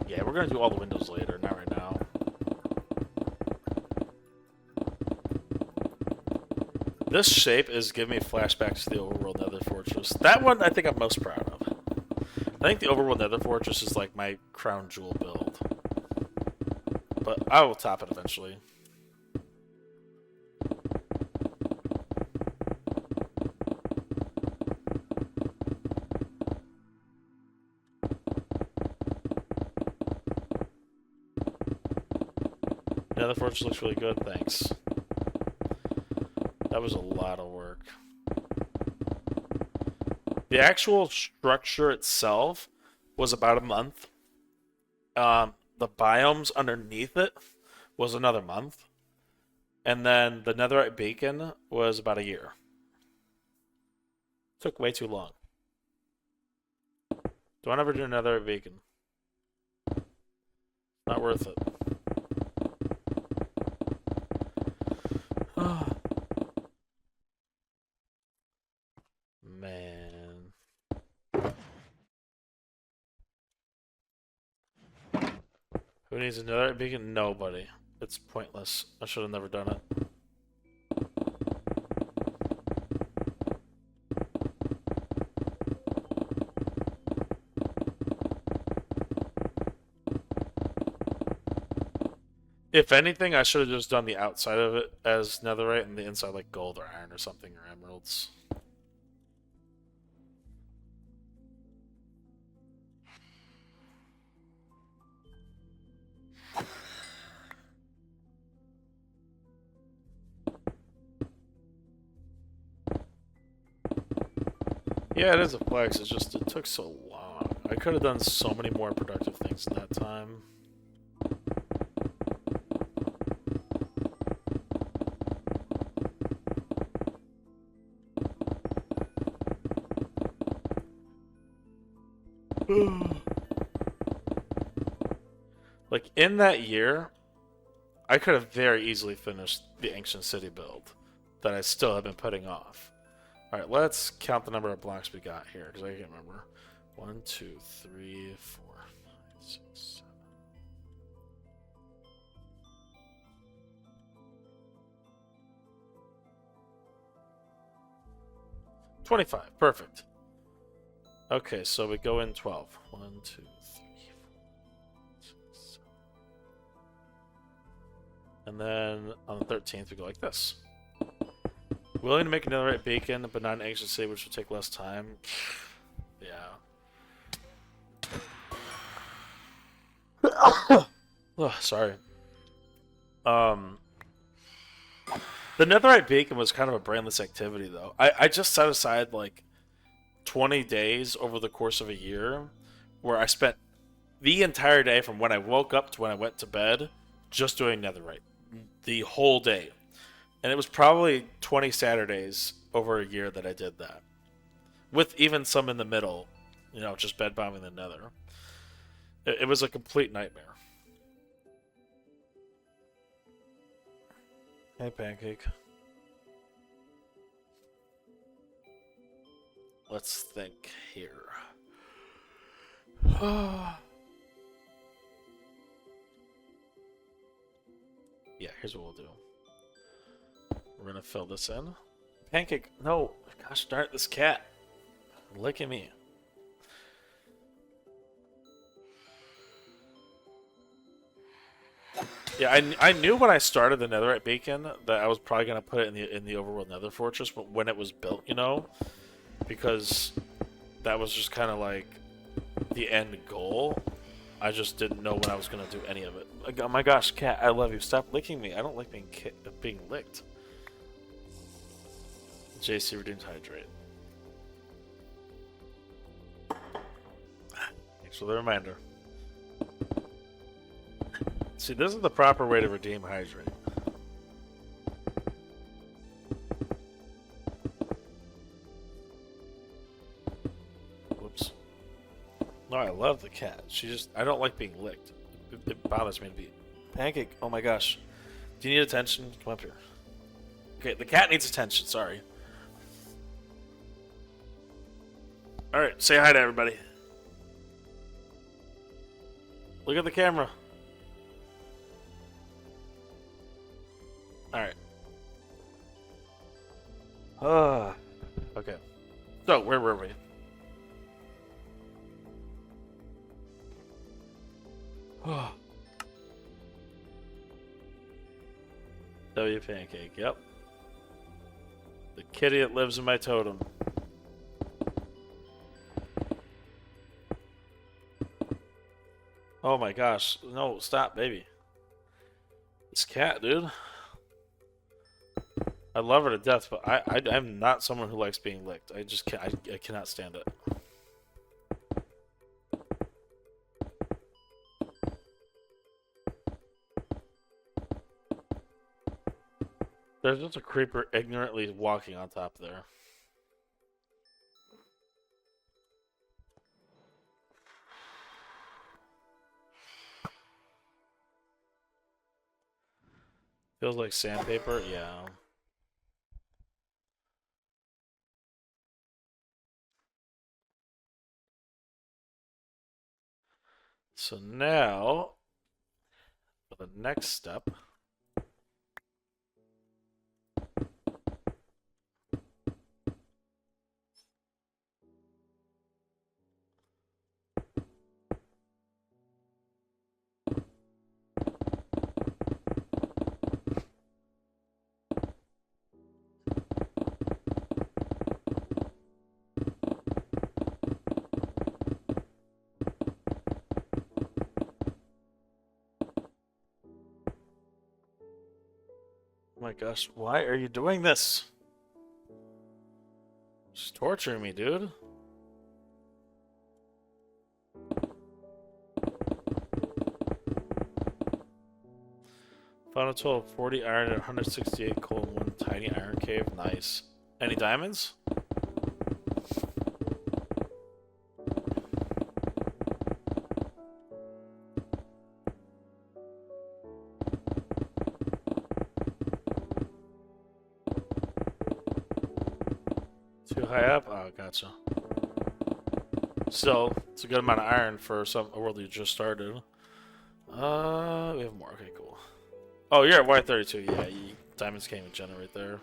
Yeah, we're gonna do all the windows later, not right now. This shape is giving me flashbacks to the Overworld Nether Fortress. That one I think I'm most proud of. I think the Overworld Nether Fortress is like my crown jewel build. But I will top it eventually. Nether Fortress looks really good, thanks. That was a lot of work. The actual structure itself was about a month. The biomes underneath it was another month. And then the netherite beacon was about a year. Took way too long. Don't ever do another beacon. Not worth it. Man. Who needs another beacon? Nobody. It's pointless. I should have never done it. If anything, I should have just done the outside of it as netherite and the inside like gold or iron or something or emeralds. Yeah, it is a flex. It's just, it took so long. I could have done so many more productive things in that time. Like, in that year, I could have very easily finished the Ancient City build. that I still have been putting off. All right, let's count the number of blocks we got here because I can't remember. 1, 2, 3, 4, 5, 6, 7. 25. Perfect. Okay, so we go in 12. 1, 2, 3, 4, 6, 7. And then on the 13th, we go like this. Willing to make another right beacon, but not an anxious city, which will take less time. Yeah. Oh, sorry. The netherite beacon was kind of a brainless activity, though. I just set aside like 20 days over the course of a year where I spent the entire day from when I woke up to when I went to bed just doing netherite. The whole day. And it was probably 20 Saturdays over a year that I did that. With even some in the middle, you know, just bed bombing the nether. It was a complete nightmare. Hey, Pancake. Let's think here. Yeah, here's what we'll do. We're gonna fill this in. Pancake, no, gosh darn it, this cat. Look at me. Yeah, I knew when I started the netherite beacon that I was probably gonna put it in the overworld nether fortress, but when it was built, you know, because that was just kind of like the end goal. I just didn't know when I was gonna do any of it. Like, oh my gosh, cat, I love you. Stop licking me. I don't like being licked. JC redeems hydrate. Thanks for the reminder. See, this is the proper way to redeem hydrate. Whoops. No, I love the cat. I don't like being licked. It bothers me to be. Pancake, oh my gosh. Do you need attention? Come up here. Okay, the cat needs attention, sorry. Alright, say hi to everybody. Look at the camera. Alright. Okay. So, where were we? W Pancake, yep. The kitty that lives in my totem. Oh my gosh. No, stop, baby. This cat, dude. I love her to death, but I'm not someone who likes being licked. I just can't. I cannot stand it. There's just a creeper ignorantly walking on top there. Feels like sandpaper, yeah. So now, for the next step, oh my gosh, why are you doing this? Just torturing me, dude. Found a total of 40 iron and 168 coal in one tiny iron cave. Nice. Any diamonds? high up? Oh, gotcha. Still, it's a good amount of iron for a world you just started. We have more. Okay, cool. Oh, you're at Y32. Yeah, diamonds can't even generate there.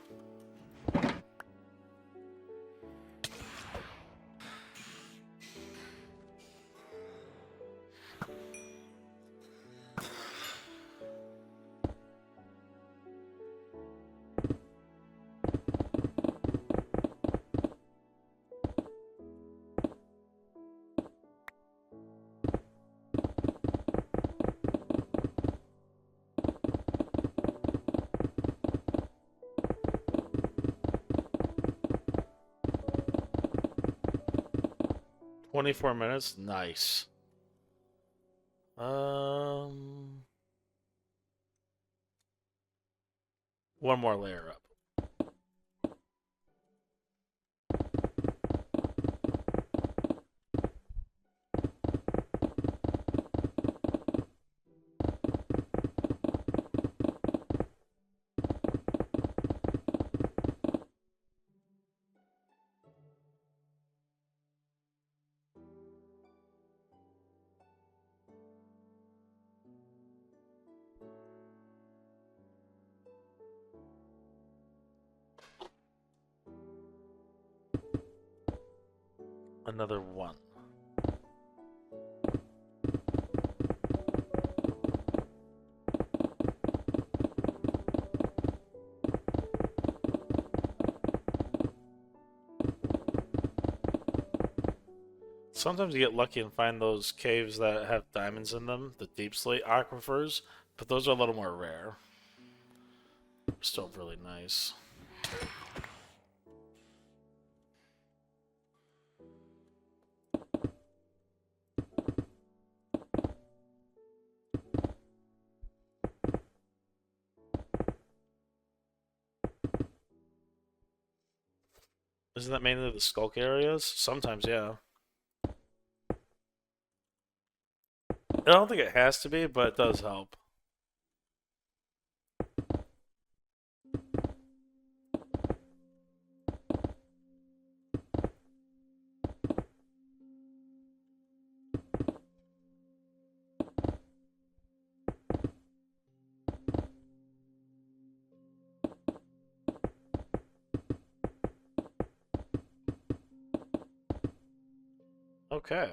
$24 minutes? Nice. One more layer up. Another one. Sometimes you get lucky and find those caves that have diamonds in them, the deep slate aquifers, but those are a little more rare. Still really nice. Isn't that mainly the skulk areas? Sometimes, yeah. I don't think it has to be, but it does help. Okay.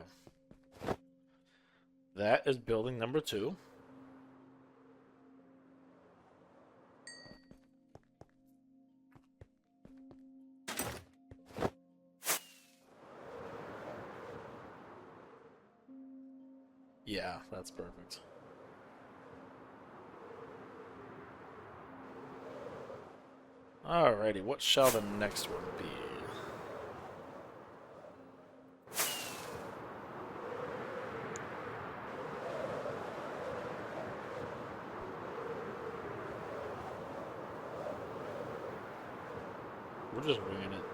That is building number 2. Yeah, that's perfect. Alrighty, what shall the next one be? We're just winging it.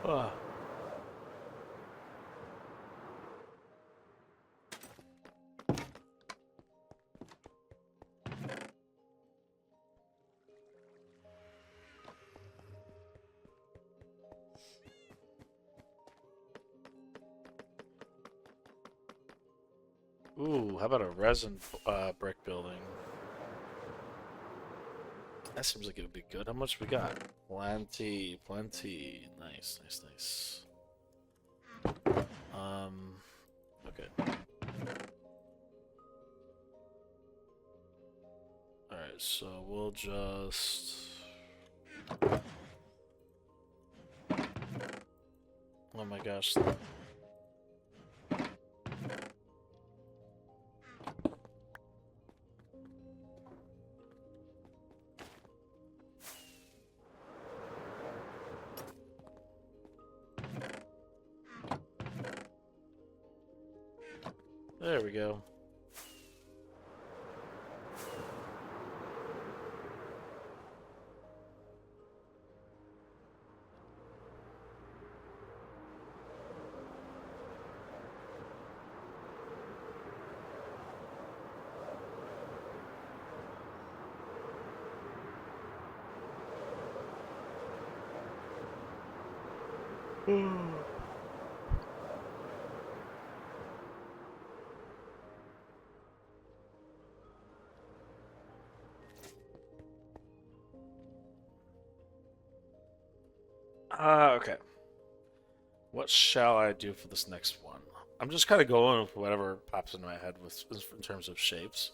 Ah. Ooh, how about a resin brick building? That seems like it would be good. How much we got? Plenty, plenty. Nice, nice, nice. Okay. Alright, so we'll just... Oh my gosh. There we go. Okay. What shall I do for this next one? I'm just kind of going with whatever pops into my head with in terms of shapes.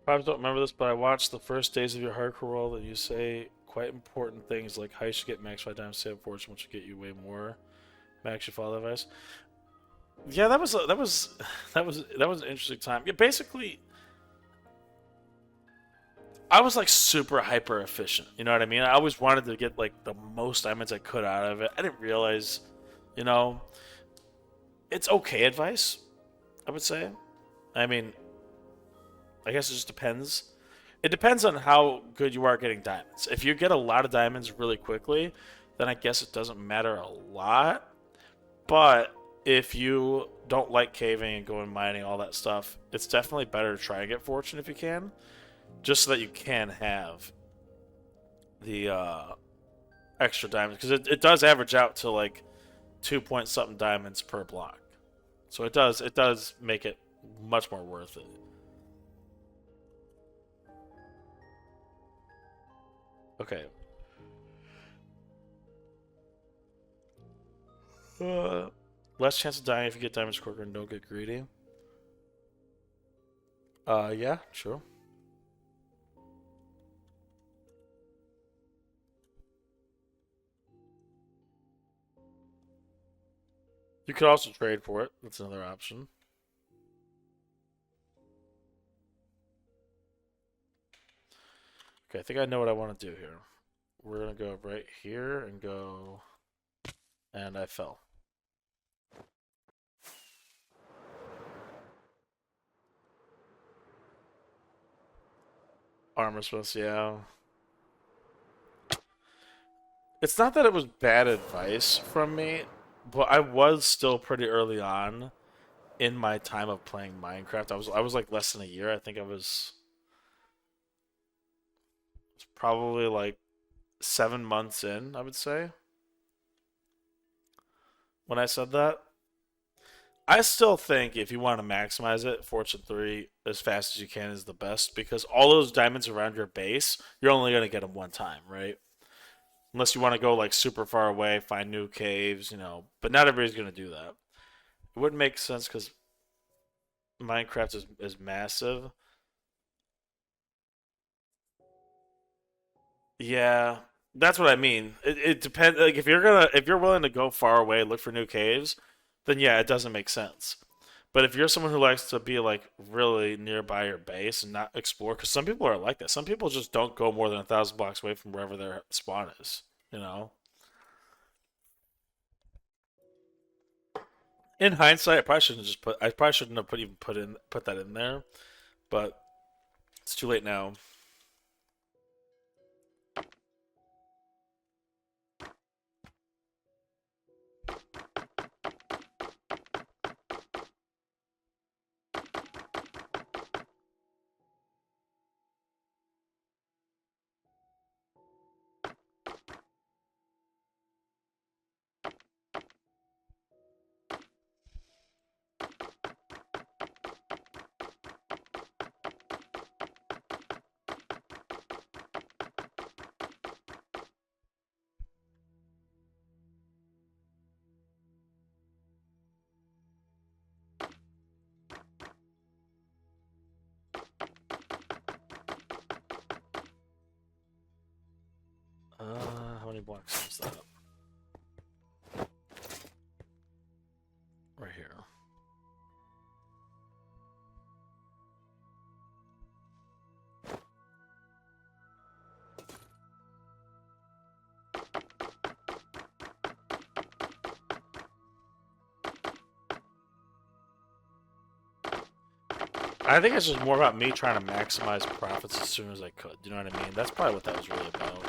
Probably don't remember this, but I watched the first days of your hardcore world, and you say quite important things like how you should get max 5 times save fortune, which will get you way more. Max, you follow that advice. Yeah, that was an interesting time. Yeah, basically, I was like super hyper efficient. You know what I mean? I always wanted to get like the most diamonds I could out of it. I didn't realize, you know, it's okay advice. I would say. I mean, I guess it just depends. It depends on how good you are getting diamonds. If you get a lot of diamonds really quickly, then I guess it doesn't matter a lot. But if you don't like caving and going mining, all that stuff, it's definitely better to try and get fortune if you can, just so that you can have the extra diamonds. Because it does average out to like 2 point something diamonds per block. So it does make it much more worth it. Okay. Less chance of dying if you get diamonds quicker and don't get greedy. Yeah, sure. You could also trade for it. That's another option. Okay, I think I know what I want to do here. We're gonna go right here and go... And I fell. Armor Smiths, yeah. It's not that it was bad advice from me, but I was still pretty early on in my time of playing Minecraft. I was like less than a year. I think I was probably like 7 months in, I would say, when I said that. I still think if you want to maximize it, Fortune 3 as fast as you can is the best because all those diamonds around your base, you're only going to get them one time, right? Unless you want to go like super far away, find new caves, but not everybody's going to do that. It wouldn't make sense because Minecraft is massive. Yeah, that's what I mean. It depends. Like if you're willing to go far away, look for new caves, then yeah, it doesn't make sense. But if you're someone who likes to be like really nearby your base and not explore, because some people are like that. Some people just don't go more than 1,000 blocks away from wherever their spawn is. You know. In hindsight, I probably shouldn't have put that in there, but it's too late now. How many blocks is that? Right here. I think it's just more about me trying to maximize profits as soon as I could. You know what I mean? That's probably what that was really about.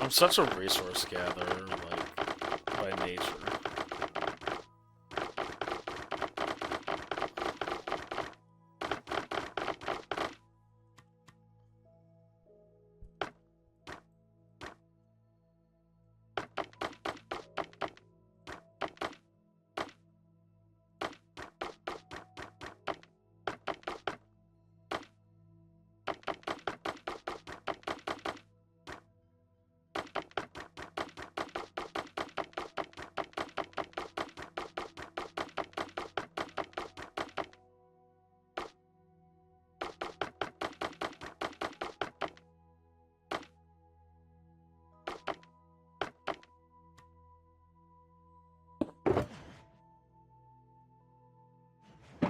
I'm such a resource gatherer, like, by nature.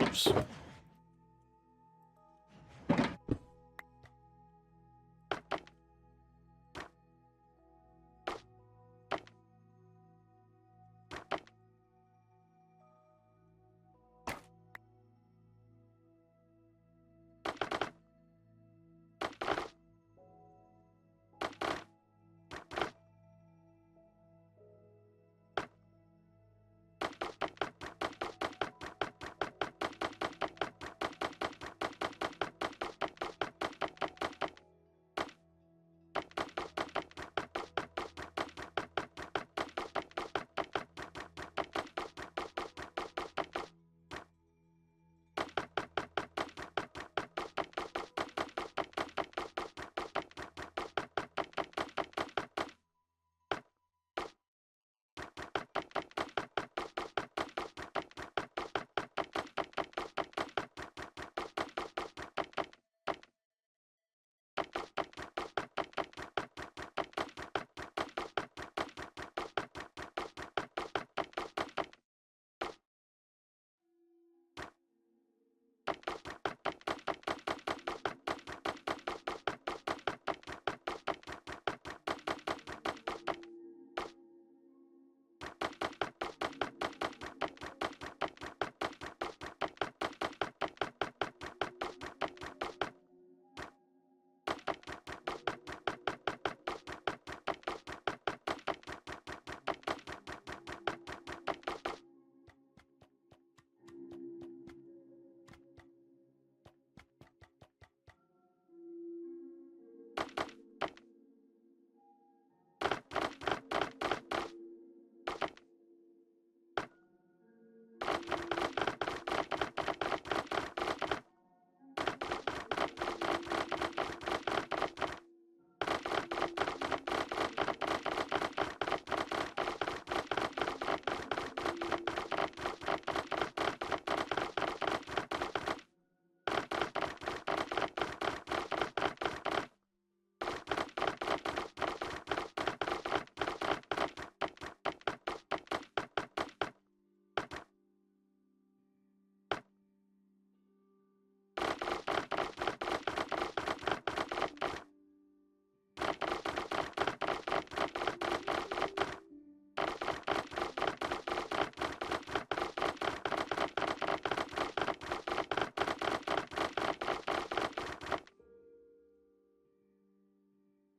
Oops.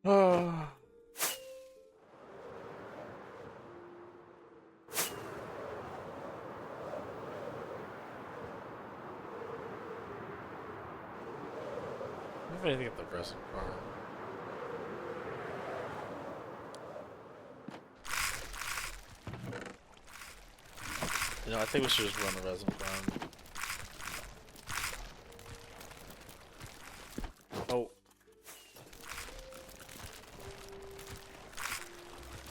Oh. I don't have anything at the resin farm. You know, I think we should just run the resin farm. Oh.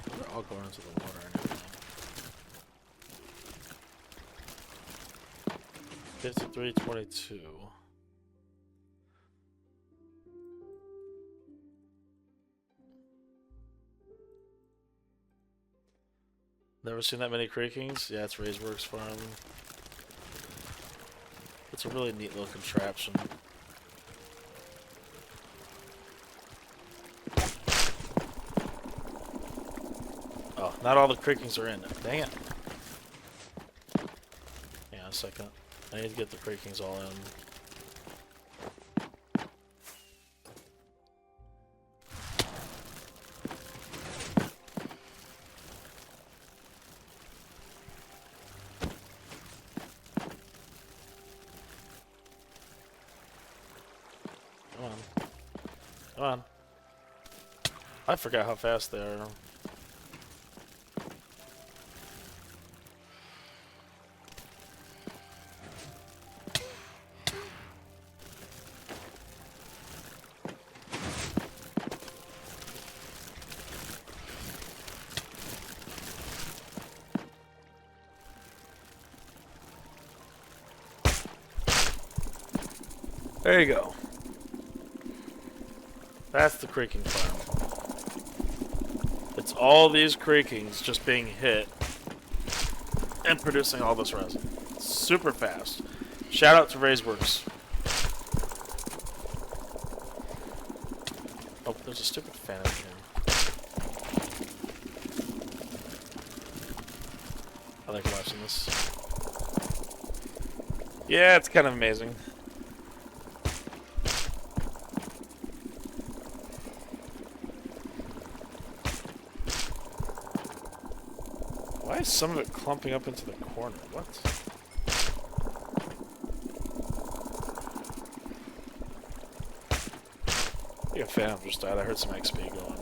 They're all going into the water and everything. 5322. Never seen that many creakings? Yeah, it's Ray's farm. It's a really neat little contraption. Oh, not all the creakings are in it. Dang it. Hang on a second. I need to get the creakings all in. Come on. Come on. I forgot how fast they are. There you go. That's the creaking farm. It's all these creakings just being hit and producing all this resin. Super fast. Shout out to Razeworks. Oh, there's a stupid fan in here. I like watching this. Yeah, it's kind of amazing. Why is some of it clumping up into the corner? What? I think a phantom just died. I heard some XP going.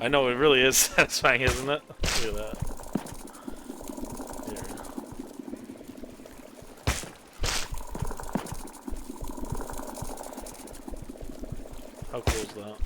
I know, it really is satisfying, isn't it? Look at that. Here. How cool is that?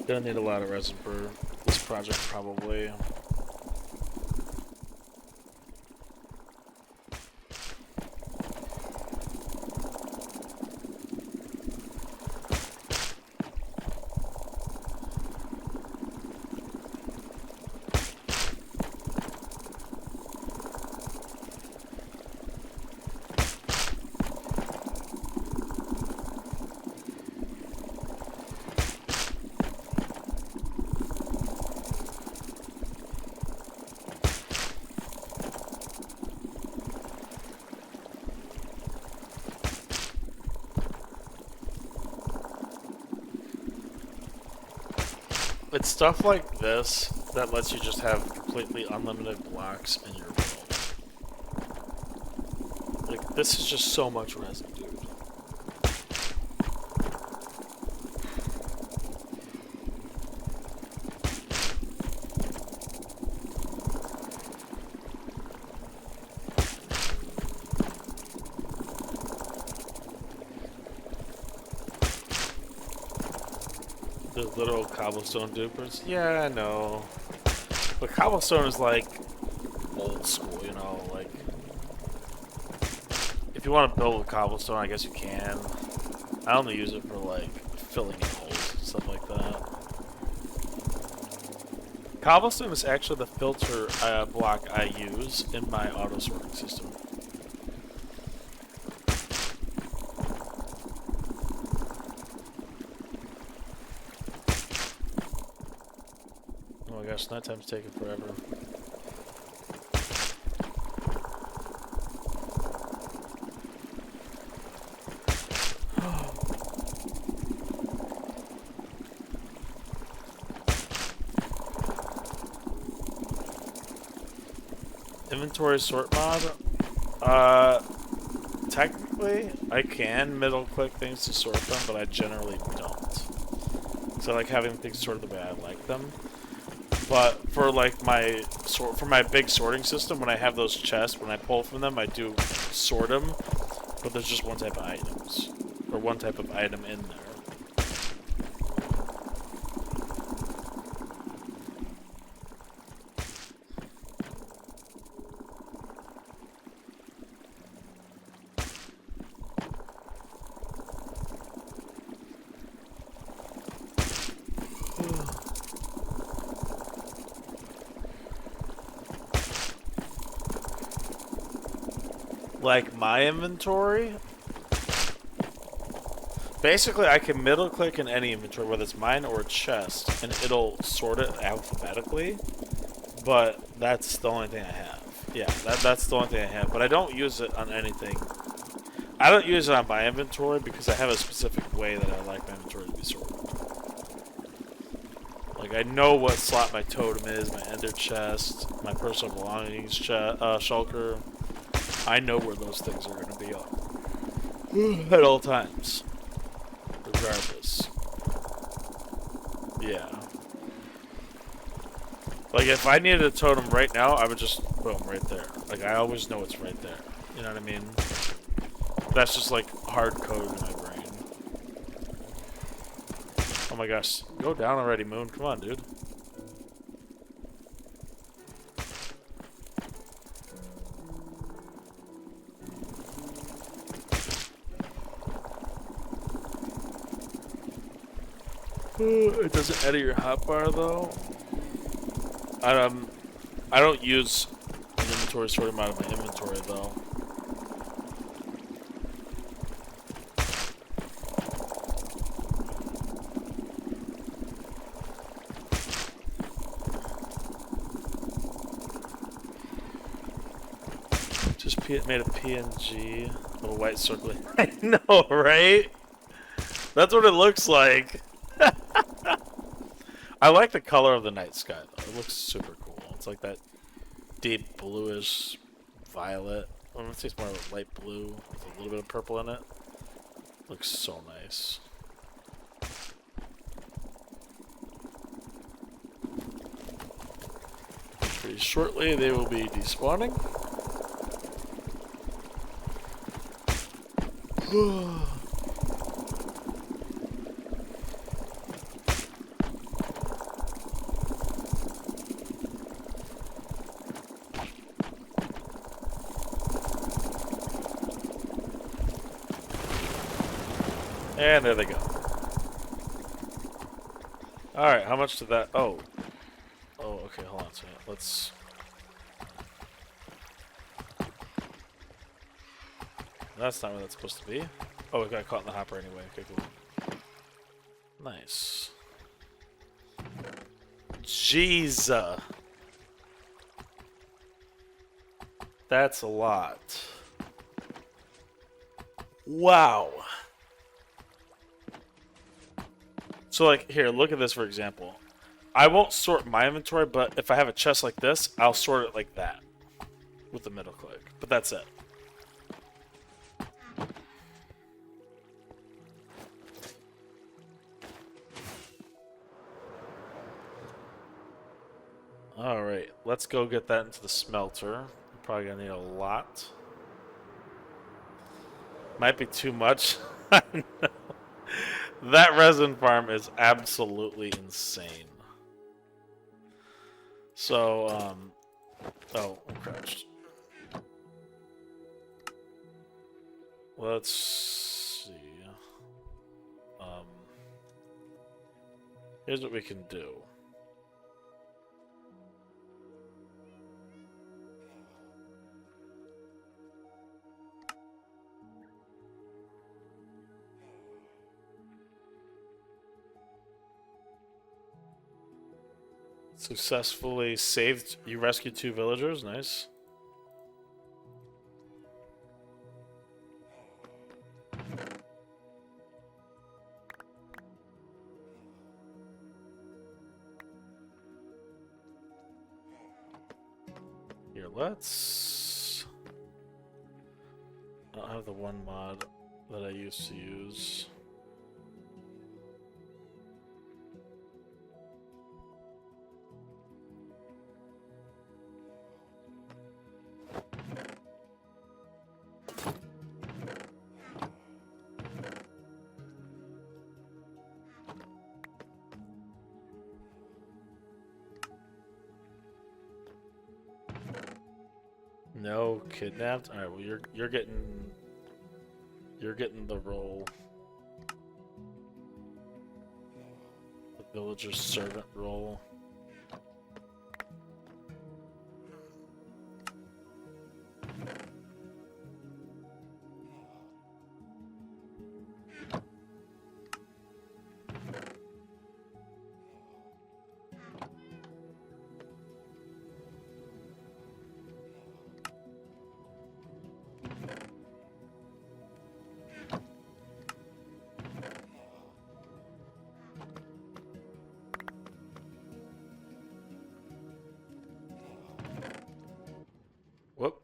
Gonna need a lot of resin for this project, probably. It's stuff like this that lets you just have completely unlimited blocks in your world. Like, this is just so much resin, dude. The little cobblestone dupers. Yeah, I know. But cobblestone is like old school, you know, like if you want to build with cobblestone, I guess you can. I only use it for like filling in holes and stuff like that. Cobblestone is actually the filter block I use in my auto sorting system. Oh my gosh, nighttime's taking forever. Inventory sort mod? Technically, I can middle click things to sort them, but I generally don't. So I like having things sorted the way I like them. But for like my big sorting system, when I have those chests, when I pull from them, I do sort them But there's just one type of items. Or one type of item in there. Like my inventory, basically I can middle click in any inventory, whether it's mine or a chest, and it'll sort it alphabetically, but that's the only thing I have. Yeah, that's the only thing I have, but I don't use it on anything. I don't use it on my inventory because I have a specific way that I like my inventory to be sorted. Like, I know what slot my totem is, my ender chest, my personal belongings shulker. I know where those things are going to be on at all times, regardless. Yeah. Like, if I needed a totem right now, I would just, boom, right there. Like, I always know it's right there. You know what I mean? That's just, like, hard code in my brain. Oh my gosh. Go down already, Moon. Come on, dude. It doesn't edit your hotbar though. I don't use an inventory sorting out of my inventory though. Just made a PNG of a white circle. I know, right? That's what it looks like. I like the color of the night sky though. It looks super cool. It's like that deep bluish violet. I don't know if it's more of a light blue with a little bit of purple in it. Looks so nice. Pretty shortly they will be despawning. And there they go. Alright, how much did that... Oh. Oh, okay, hold on a second. Let's... That's not where that's supposed to be. Oh, it got caught in the hopper anyway. Okay, cool. Nice. Jeez. That's a lot. Wow. So, like, here, look at this for example. I won't sort my inventory, but if I have a chest like this, I'll sort it like that. With the middle click. But that's it. Alright, let's go get that into the smelter. We're probably gonna need a lot. Might be too much. I know. That resin farm is absolutely insane. So, oh, I'm crouched. Let's see. Here's what we can do. Successfully saved. You rescued 2 villagers. Nice. Here, let's... I don't have the one mod that I used to use. No kidnapped. All right. Well, you're getting the role, the villager's servant role. Whoop.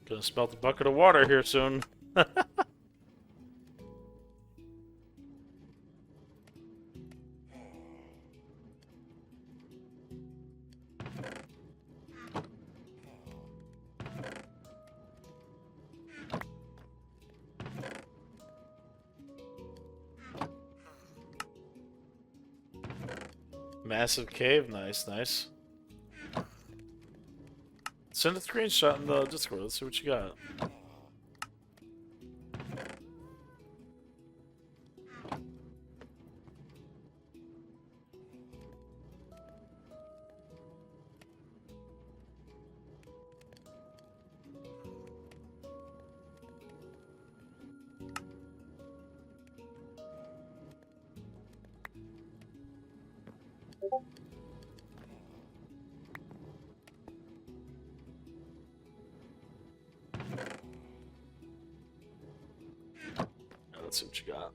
Gonna smelt a bucket of water here soon. Massive cave. Nice, nice. Send a screenshot in the Discord. Let's see what you got. Let's see what you got.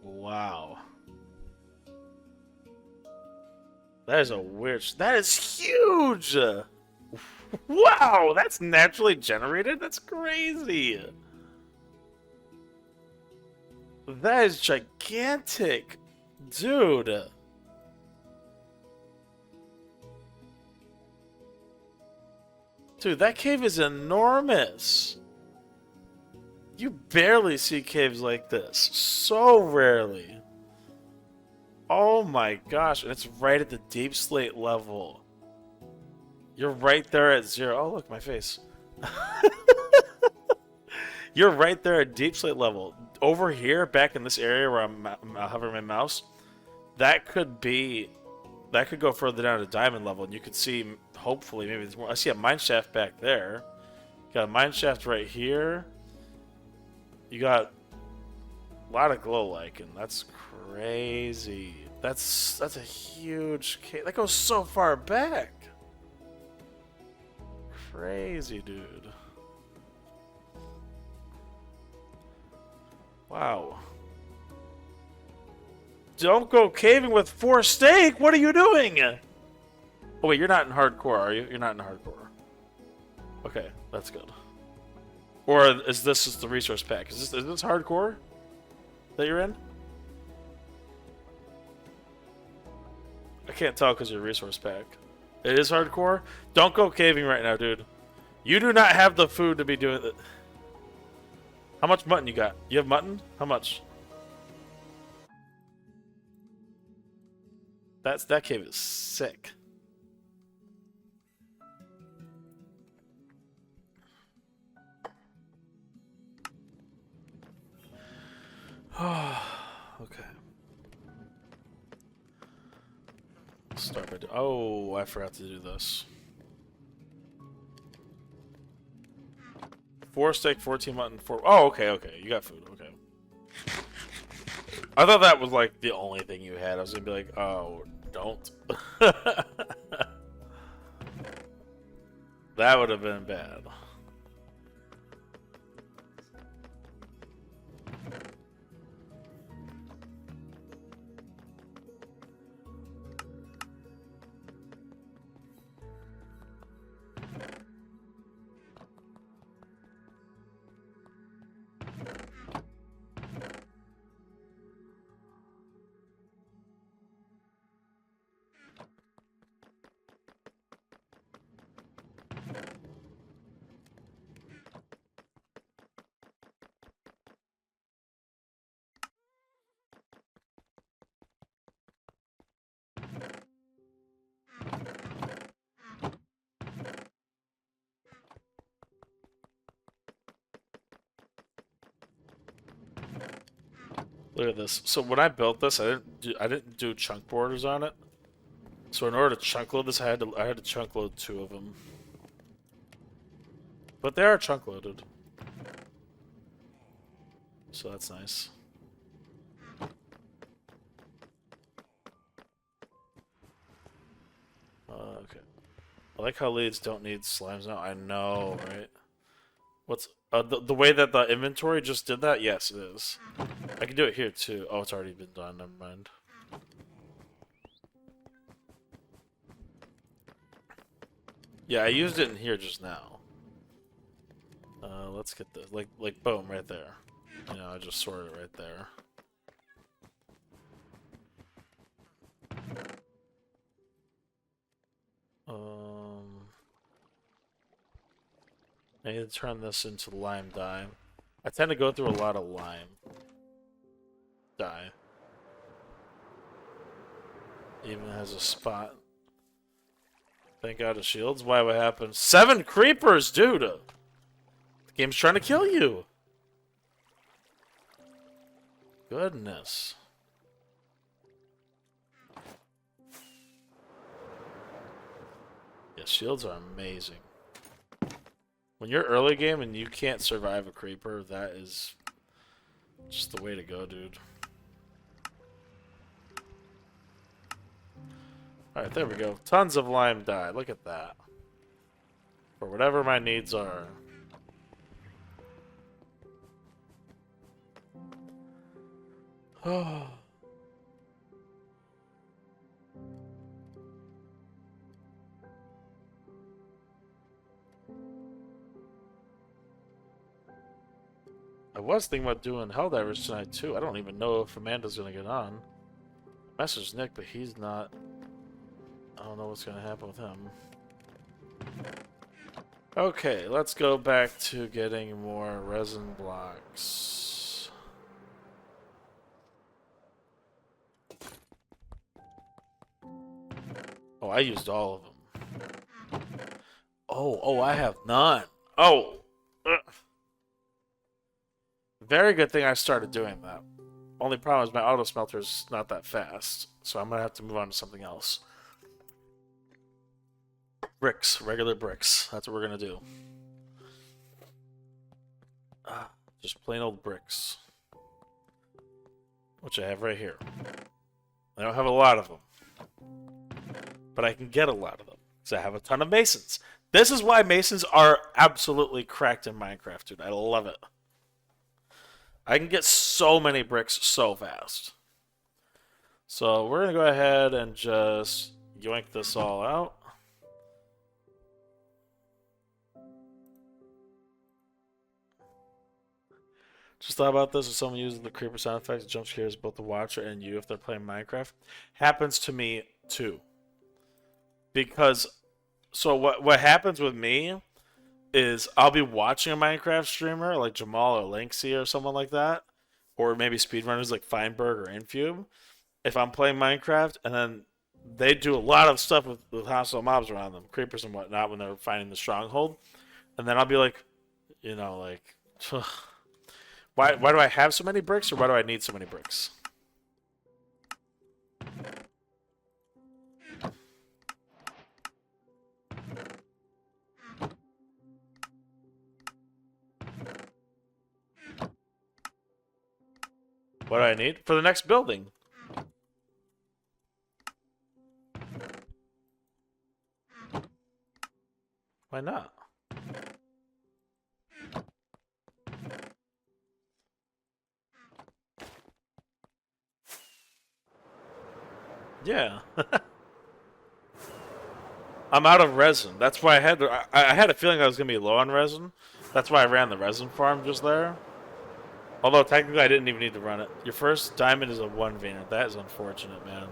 Wow. That is a witch. That is huge! Wow, that's naturally generated? That's crazy! That is gigantic! Dude! Dude, that cave is enormous! You barely see caves like this. So rarely. Oh my gosh, and it's right at the deep slate level. You're right there at 0. Oh, look, my face. You're right there at deep slate level. Over here, back in this area where I'm hovering my mouse, that could go further down to diamond level, and you could see, hopefully, maybe there's more. I see a mine shaft back there. Got a mine shaft right here. You got a lot of glow lichen. That's crazy. That's a huge cave. That goes so far back. Crazy, dude. Wow. Don't go caving with 4 steak. What are you doing? Oh wait, you're not in hardcore, are you? You're not in hardcore. Okay, that's good. Or is this just the resource pack? Is this hardcore that you're in? I can't tell because you're resource pack. It is hardcore? Don't go caving right now, dude. You do not have the food to be doing it. How much mutton you got? You have mutton? How much? That cave is sick. Okay. Start by oh, I forgot to do this. 4 steak, 14 mutton, 4. Oh, okay, okay. You got food. Okay. I thought that was like the only thing you had. I was gonna be like, oh, don't. That would have been bad. Look at this. So when I built this, I didn't do chunk borders on it. So in order to chunk load this, I had to chunk load 2 of them. But they are chunk loaded. So that's nice. Okay. I like how leads don't need slimes now. I know, right? What's the way that the inventory just did that? Yes, it is. I can do it here too. Oh, it's already been done. Never mind. Yeah, I used it in here just now. Let's get this. Like boom, right there. You know, I just sorted it right there. I need to turn this into lime dye. I tend to go through a lot of lime dye. Even has a spot. Thank God the shields. Why? What happened? 7 creepers, dude! The game's trying to kill you! Goodness. Yeah, shields are amazing. When you're early game and you can't survive a creeper, that is just the way to go, dude. Alright, there we go. Tons of lime dye. Look at that. For whatever my needs are. Oh. I was thinking about doing Helldivers tonight too. I don't even know if Amanda's gonna get on. Message Nick, but he's not. I don't know what's gonna happen with him. Okay, let's go back to getting more resin blocks. Oh, I used all of them. Oh, I have none. Oh! Ugh. Very good thing I started doing that. Only problem is my auto smelter's not that fast, so I'm gonna have to move on to something else. Bricks, regular bricks. That's what we're gonna do. Just plain old bricks. Which I have right here. I don't have a lot of them. But I can get a lot of them. Because I have a ton of masons. This is why masons are absolutely cracked in Minecraft, dude. I love it. I can get so many bricks so fast. So we're going to go ahead and just yoink this all out. Just thought about this. If someone uses the creeper sound effects, jump scares both the watcher and you if they're playing Minecraft. Happens to me too. Because, so what happens with me is I'll be watching a Minecraft streamer like Jamal or Lanksy or someone like that, or maybe speedrunners like Feinberg or Infube. If I'm playing Minecraft and then they do a lot of stuff with hostile mobs around them, creepers and whatnot, when they're finding the stronghold, and then I'll be like, you know, like, why do I have so many bricks, or why do I need so many bricks? What do I need? For the next building. Why not? Yeah. I'm out of resin. That's why I had a feeling I was going to be low on resin. That's why I ran the resin farm just there. Although technically I didn't even need to run it. Your first diamond is a 1 veiner. That is unfortunate, man.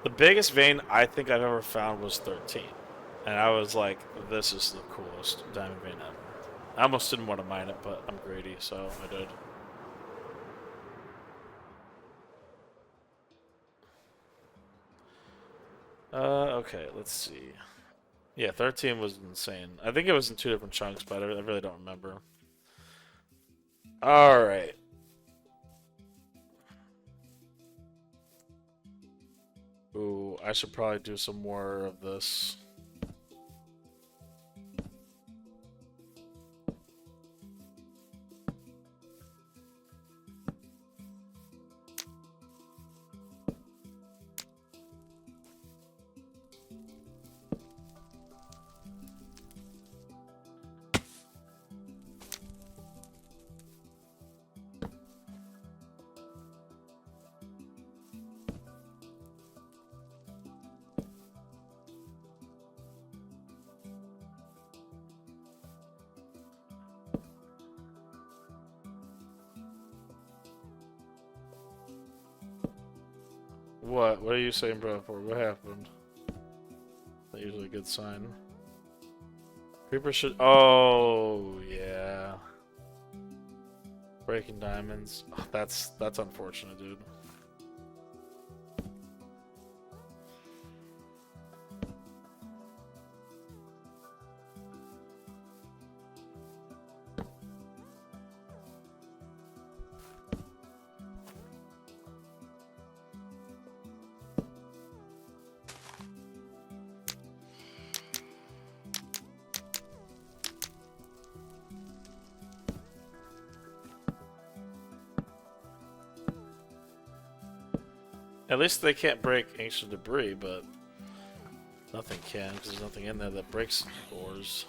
The biggest vein I think I've ever found was 13. And I was like, this is the coolest diamond vein ever. I almost didn't want to mine it, but I'm greedy, so I did. Okay, let's see. Yeah, 13 was insane. I think it was in 2 different chunks, but I really don't remember. Alright. Ooh, I should probably do some more of this. What? What are you saying, bro? For what happened? That's usually a good sign. Creeper should. Oh yeah. Breaking diamonds. Oh, that's unfortunate, dude. At least they can't break ancient debris, but nothing can because there's nothing in there that breaks ores.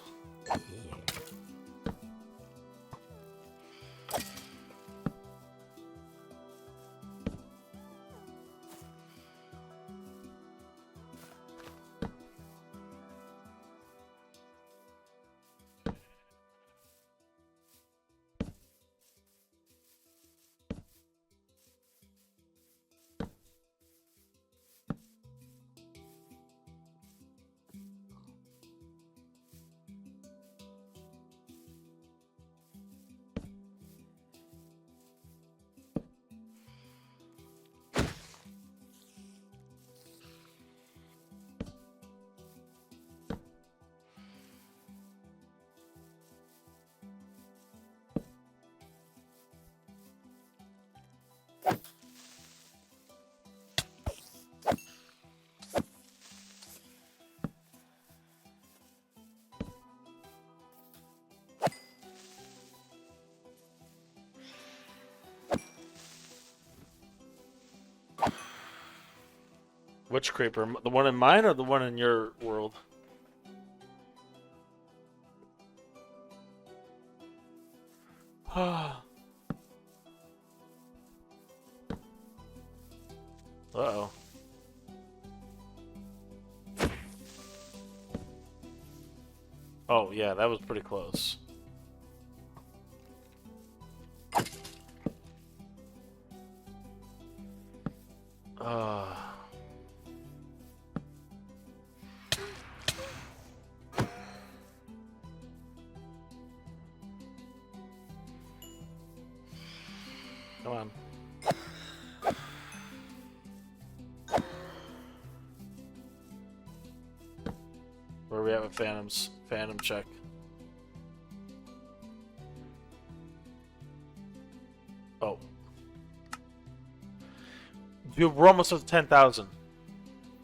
Which creeper? The one in mine or the one in your world? Uh-oh. Oh, yeah, that was pretty close. Uh... Come on. Where are we at with phantoms? Phantom check. Oh. Dude, we're almost at 10,000.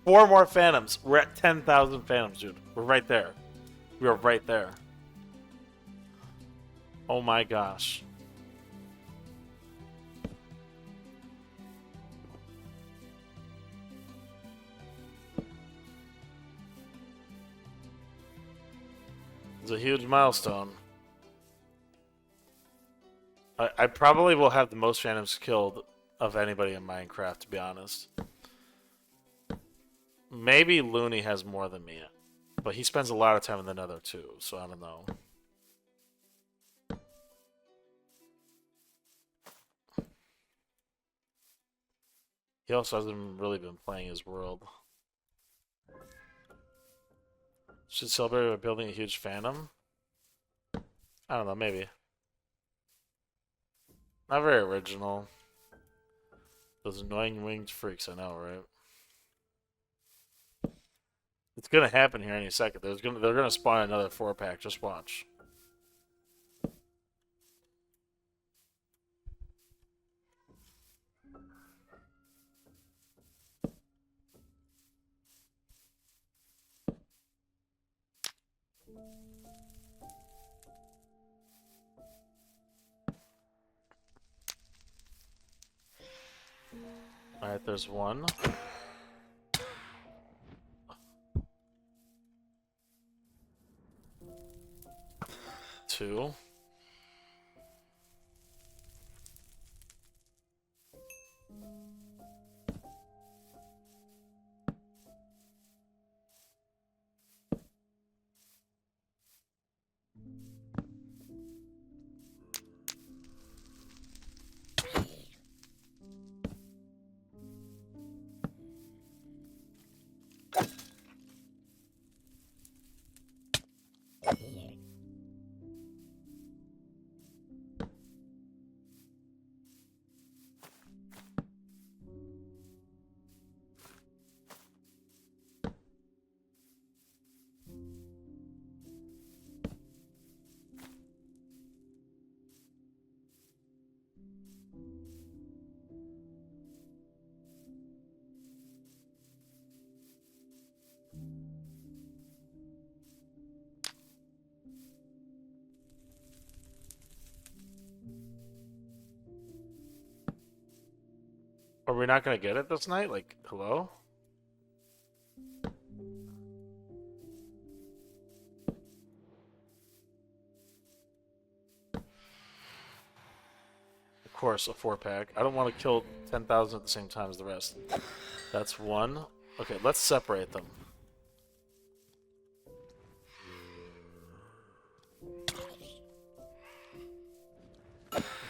4 more phantoms. We're at 10,000 phantoms, dude. We're right there. We are right there. Oh my gosh. It's a huge milestone. I probably will have the most phantoms killed of anybody in Minecraft, to be honest. Maybe Looney has more than me, but he spends a lot of time in the Nether too, so I don't know. He also hasn't really been playing his world. Should celebrate by building a huge phantom? I don't know, maybe. Not very original. Those annoying winged freaks, I know, right? It's gonna happen here any second. They're gonna spawn another 4-pack. Just watch. Alright, there's one. Two. Are we not gonna get it this night? Like, hello? Of course, a 4-pack. I don't want to kill 10,000 at the same time as the rest. That's one. Okay, let's separate them.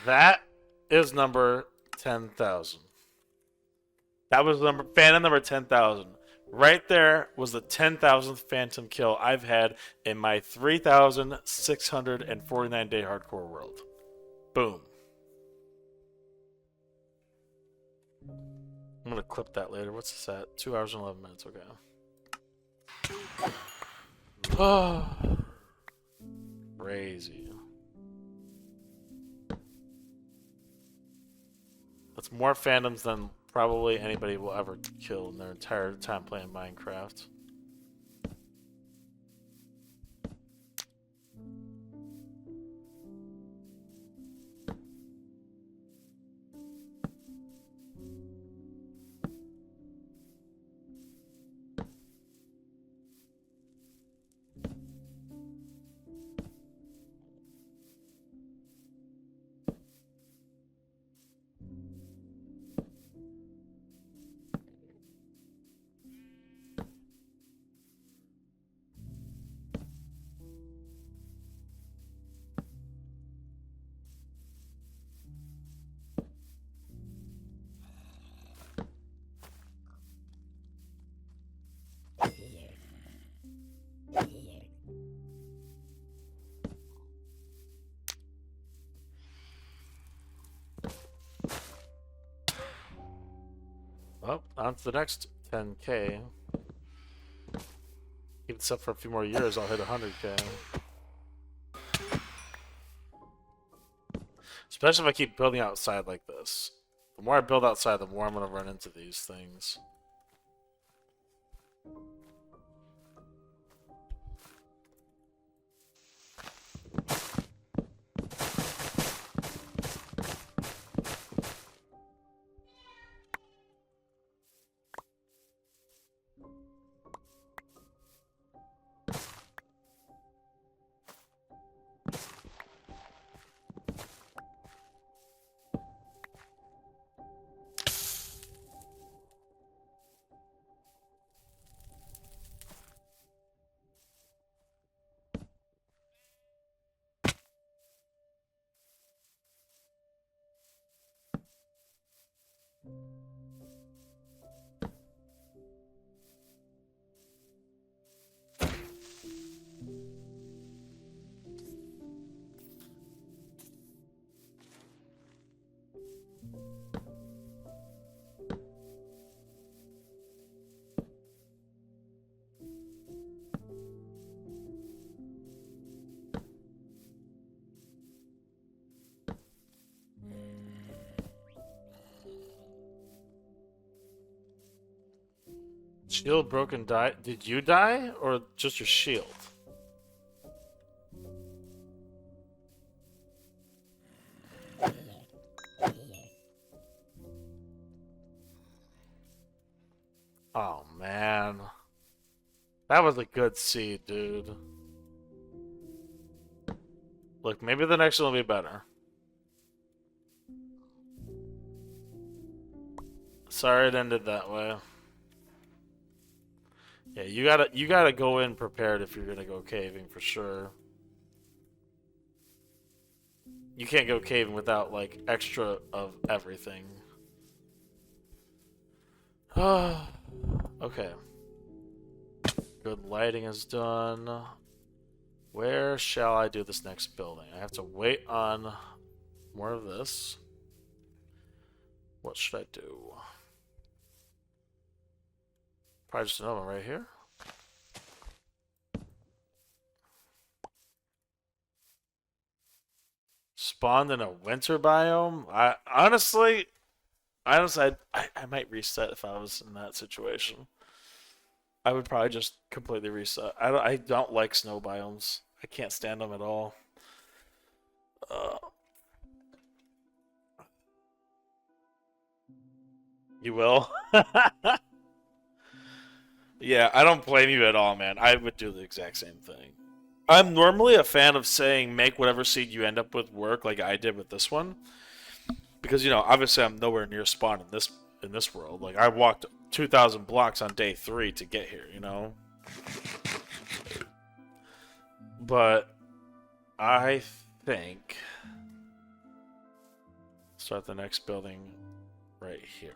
That is number 10,000. That was Phantom number 10,000. Right there was the 10,000th Phantom kill I've had in my 3,649 day hardcore world. Boom. I'm gonna clip that later. What's this at? 2 hours and 11 minutes. Okay. Oh, crazy. That's more Phantoms than probably anybody will ever kill in their entire time playing Minecraft. Well, on to the next 10K. Keep this up for a few more years, I'll hit 100K. Especially if I keep building outside like this. The more I build outside, the more I'm going to run into these things. Shield broken, die. Did you die or just your shield? Oh, man. That was a good seed, dude. Look, maybe the next one will be better. Sorry it ended that way. Yeah, you gotta go in prepared if you're gonna go caving for sure. You can't go caving without like extra of everything. Okay. Good lighting is done. Where shall I do this next building? I have to wait on more of this. What should I do? Probably just another one right here. Spawned in a winter biome? Honestly, I might reset if I was in that situation. I would probably just completely reset. I don't like snow biomes. I can't stand them at all. Uh, you will? Yeah, I don't blame you at all, man. I would do the exact same thing. I'm normally a fan of saying make whatever seed you end up with work, like I did with this one, because obviously I'm nowhere near spawn in this world. Like I walked 2,000 blocks on day 3 to get here. But I think start the next building right here.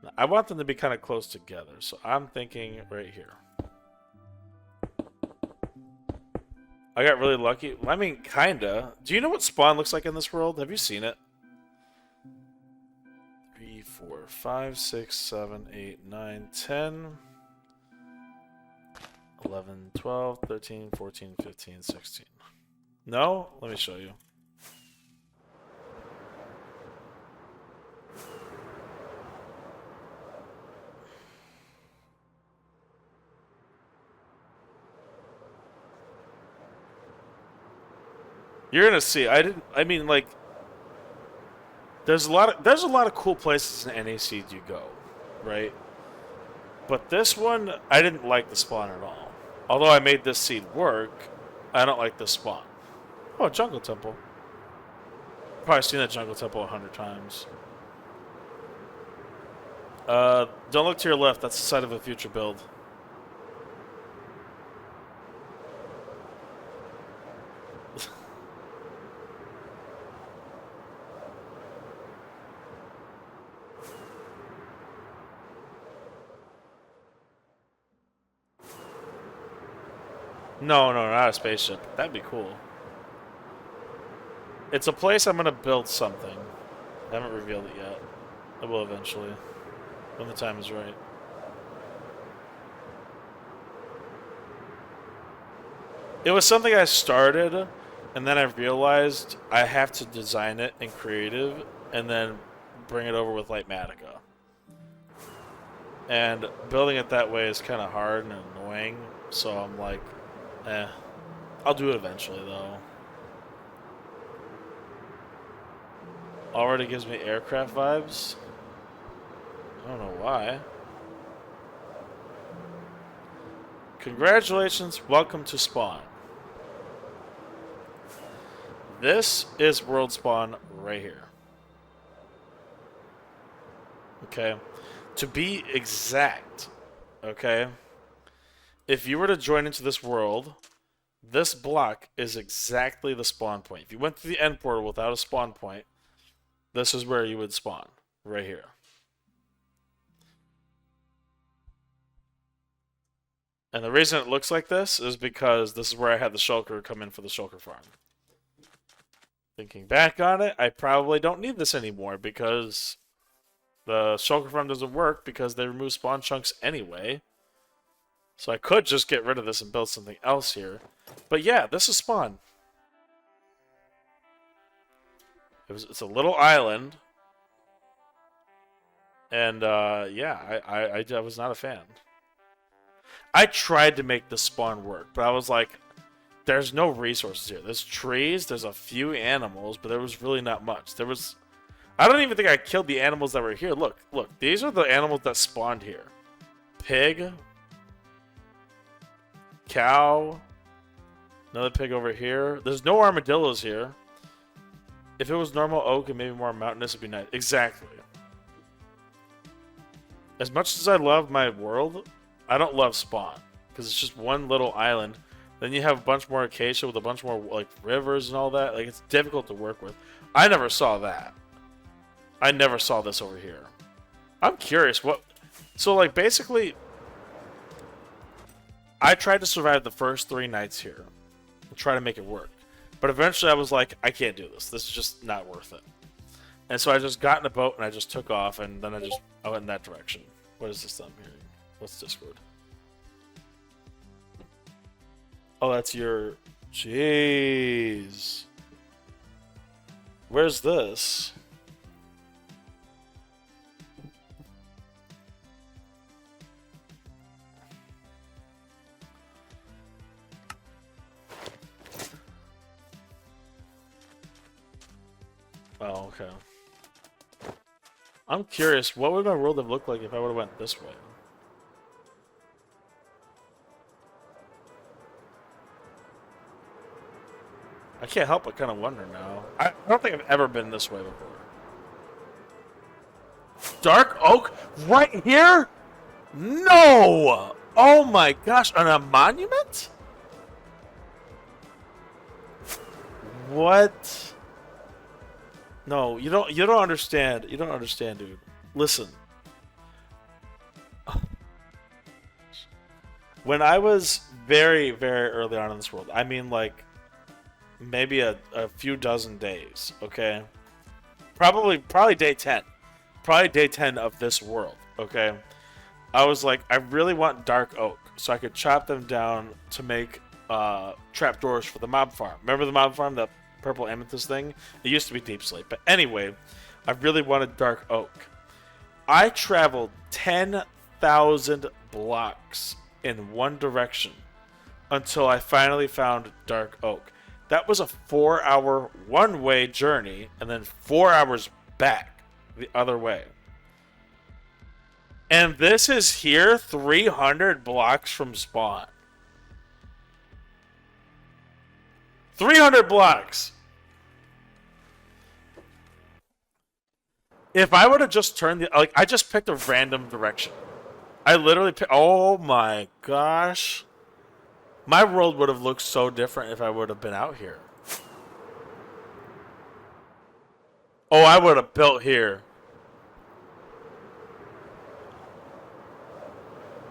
Now, I want them to be kind of close together, so I'm thinking right here. I got really lucky. I mean, kinda. Do you know what spawn looks like in this world? Have you seen it? 3, 4, 5, 6, 7, 8, 9, 10, 11, 12, 13, 14, 15, 16. No? Let me show you. You're gonna see. I mean, like, there's a lot of cool places in any seed you go, right? But this one, I didn't like the spawn at all. Although I made this seed work, I don't like the spawn. Oh, jungle temple. Probably seen that jungle temple 100 times. Don't look to your left. That's the site of a future build. No, not a spaceship. That'd be cool. It's a place I'm gonna build something. I haven't revealed it yet. I will eventually, when the time is right. It was something I started, and then I realized I have to design it in creative, and then bring it over with Lightmatica. And building it that way is kind of hard and annoying, so I'm like, I'll do it eventually, though. Already gives me aircraft vibes. I don't know why. Congratulations, welcome to Spawn. This is World Spawn right here. Okay. To be exact, okay, if you were to join into this world, this block is exactly the spawn point. If you went to the end portal without a spawn point, this is where you would spawn, right here. And the reason it looks like this is because this is where I had the shulker come in for the shulker farm. Thinking back on it, I probably don't need this anymore because the shulker farm doesn't work because they remove spawn chunks anyway. So I could just get rid of this and build something else here. But yeah, this is spawn. It's a little island. And yeah, I was not a fan. I tried to make the spawn work, but I was like, there's no resources here. There's trees, there's a few animals, but there was really not much. I don't even think I killed the animals that were here. Look, look. These are the animals that spawned here. Pig. Cow. Another pig over here. There's no armadillos here. If it was normal oak and maybe more mountainous, it'd be nice. Exactly. As much as I love my world, I don't love spawn. Because it's just one little island. Then you have a bunch more acacia with a bunch more like rivers and all that. Like, it's difficult to work with. I never saw that. I never saw this over here. I'm curious what... So, like, basically... I tried to survive the first 3 nights here. And try to make it work. But eventually I was like, I can't do this. This is just not worth it. And so I just got in a boat and I just took off. And then I went in that direction. What is this I'm hearing? What's Discord? Oh, that's your... Jeez. Where's this? Oh, okay. I'm curious, what would my world have looked like if I would have went this way? I can't help but kind of wonder now. I don't think I've ever been this way before. Dark oak? Right here? No! Oh my gosh, on a monument? What? No, you don't understand. You don't understand, dude. Listen. When I was very, very early on in this world, I mean like maybe a few dozen days, okay? Probably day 10. Probably day 10 of this world, okay? I was like, I really want dark oak so I could chop them down to make trapdoors for the mob farm. Remember the mob farm, that purple amethyst thing? It used to be deep slate, but anyway, I really wanted dark oak. I traveled 10,000 blocks in one direction until I finally found dark oak. That was a 4-hour one-way journey and then 4 hours back the other way. And this is here 300 blocks from spawn. 300 blocks! If I would have just turned the... Like, I just picked a random direction. I literally picked... Oh my gosh. My world would have looked so different if I would have been out here. Oh, I would have built here.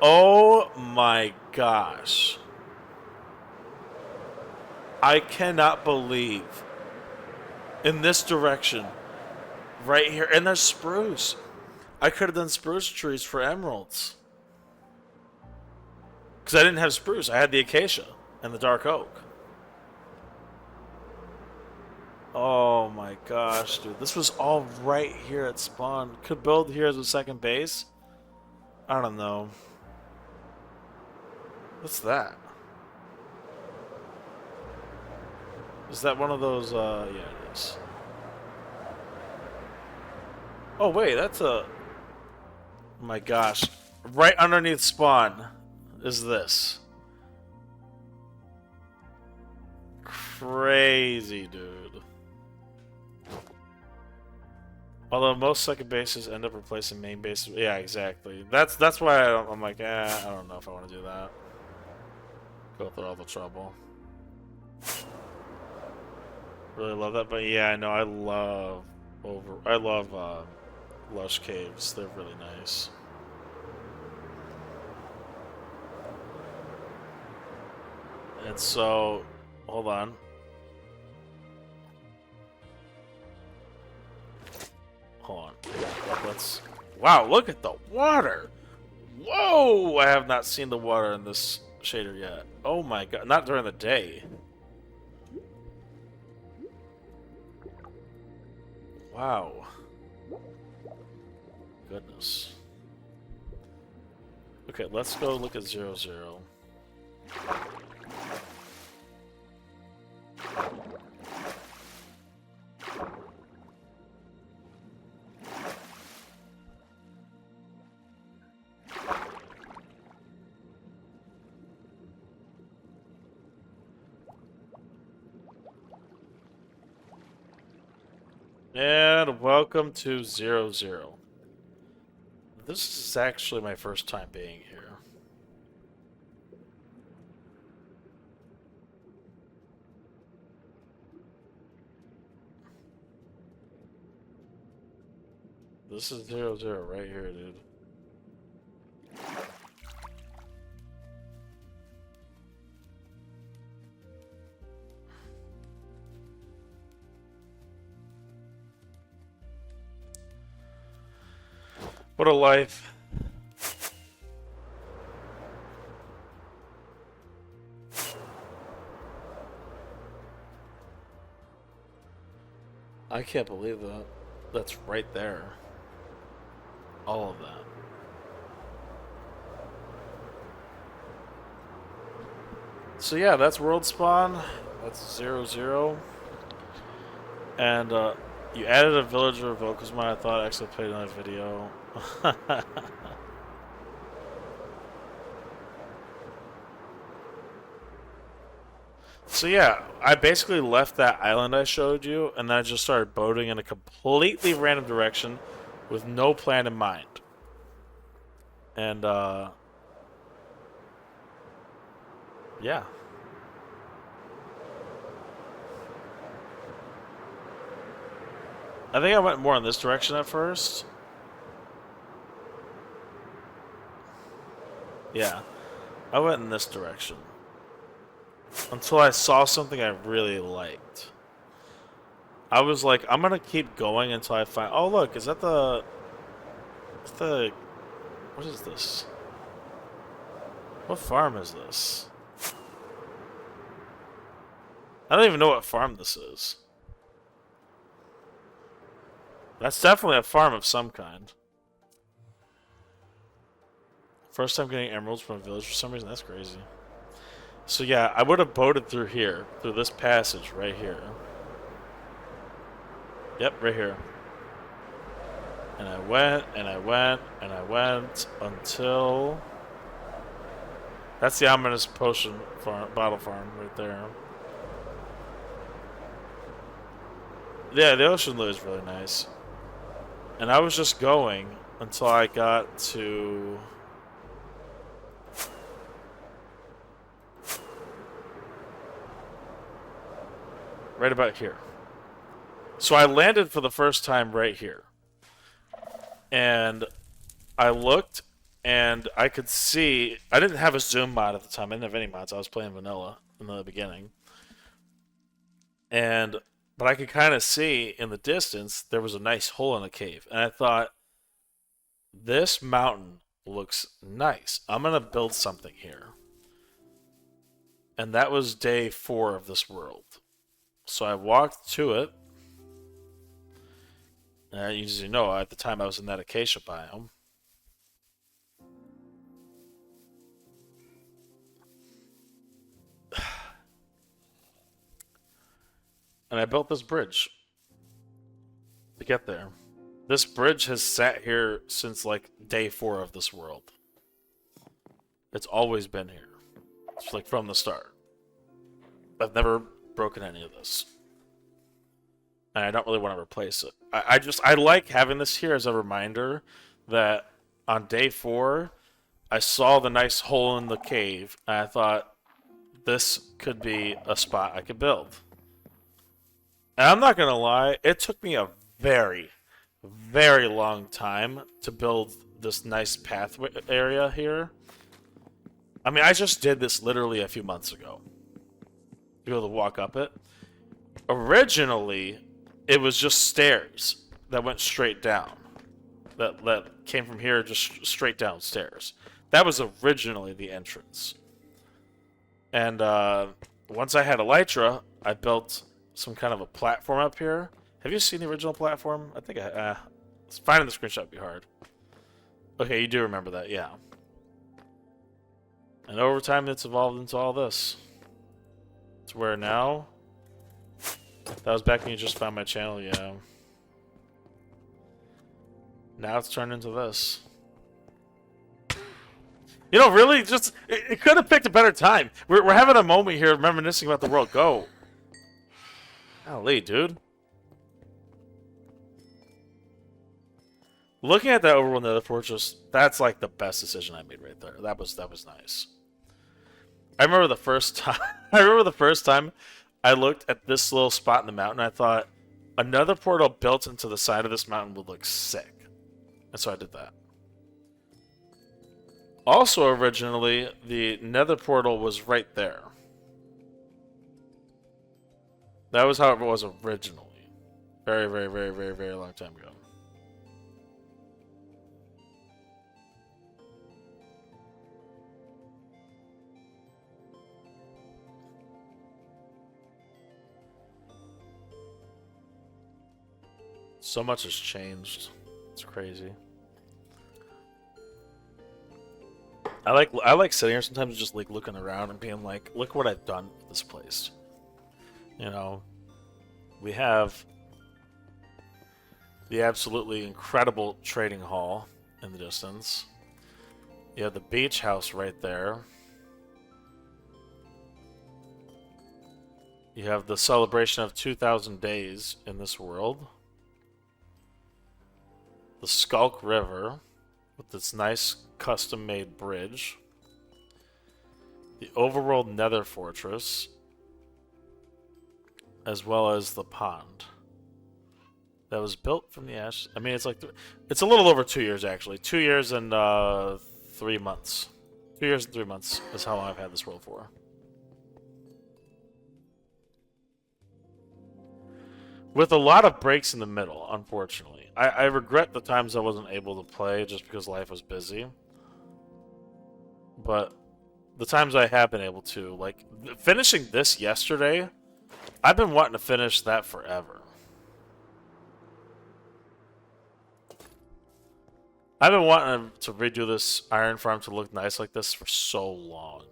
Oh my gosh. I cannot believe. In this direction. Right here. And there's spruce. I could have done spruce trees for emeralds. Because I didn't have spruce. I had the acacia and the dark oak. Oh my gosh, dude. This was all right here at spawn. Could build here as a second base. I don't know. What's that? Is that one of those, yeah, it is. Oh, wait, that's a... Oh my gosh. Right underneath spawn is this. Crazy, dude. Although most second bases end up replacing main bases. Yeah, exactly. That's why I'm like, I don't know if I want to do that. Go through all the trouble. Really love that, but yeah, I know I love lush caves. They're really nice. And so, hold on. Hold on. Let's. Wow, look at the water. Whoa! I have not seen the water in this shader yet. Oh my god! Not during the day. Wow. Goodness. Okay, let's go look at 0-0. And welcome to 00. This is actually my first time being here. This is 00 right here, dude. What a life. I can't believe that. That's right there. All of that. So yeah, that's World Spawn. That's 00. And you added a villager of Volkasmine. I thought I actually played another video. So yeah, I basically left that island I showed you, and then I just started boating in a completely random direction with no plan in mind. And yeah. I think I went more in this direction at first. Yeah, I went in this direction. Until I saw something I really liked. I was like, I'm gonna keep going until I find... Oh look, is that the... What is this? What farm is this? I don't even know what farm this is. That's definitely a farm of some kind. First time getting emeralds from a village for some reason, that's crazy. So yeah, I would have boated through here, through this passage right here. Yep, right here. And I went, and I went, and I went until... That's the ominous potion farm, bottle farm right there. Yeah, the ocean lily is really nice. And I was just going until I got to... right about here. So I landed for the first time right here. And I looked, and I could see... I didn't have a zoom mod at the time. I didn't have any mods. I was playing vanilla in the beginning. But I could kind of see in the distance there was a nice hole in the cave. And I thought, this mountain looks nice. I'm going to build something here. And that was day 4 of this world. So I walked to it. And as you know, at the time I was in that acacia biome. And I built this bridge to get there. This bridge has sat here since like day 4 of this world. It's always been here. It's like from the start. I've never broken any of this. And I don't really want to replace it. I like having this here as a reminder that on day 4, I saw the nice hole in the cave, and I thought, this could be a spot I could build. And I'm not going to lie, it took me a very, very long time to build this nice pathway area here. I mean, I just did this literally a few months ago. To be able to walk up it. Originally, it was just stairs that went straight down. That came from here just straight downstairs. That was originally the entrance. And once I had Elytra, I built some kind of a platform up here. Have you seen the original platform? I think finding the screenshot would be hard. Okay, you do remember that, yeah. And over time, it's evolved into all this. To where now... That was back when you just found my channel, yeah. Now it's turned into this. You know, really, just... It could have picked a better time. We're having a moment here reminiscing about the world. Go. Golly, dude. Looking at that overworld nether fortress, that's like the best decision I made right there. That was nice. I remember the first time. I remember the first time I looked at this little spot in the mountain. I thought another portal built into the side of this mountain would look sick, and so I did that. Also, originally the nether portal was right there. That was how it was originally. Very, very, very, very, very long time ago. So much has changed. It's crazy. I like sitting here sometimes just like looking around and being like, look what I've done with this place. You know, we have the absolutely incredible trading hall in the distance. You have the beach house right there. You have the celebration of 2,000 days in this world. The Skulk River with its nice custom-made bridge. The overworld nether fortress. As well as the pond. That was built from the ash. I mean, it's like... It's a little over 2 years, actually. 2 years and 3 months. 2 years and 3 months is how long I've had this world for. With a lot of breaks in the middle, unfortunately. I regret the times I wasn't able to play just because life was busy. But the times I have been able to, like, finishing this yesterday, I've been wanting to finish that forever. I've been wanting to redo this iron farm to look nice like this for so long.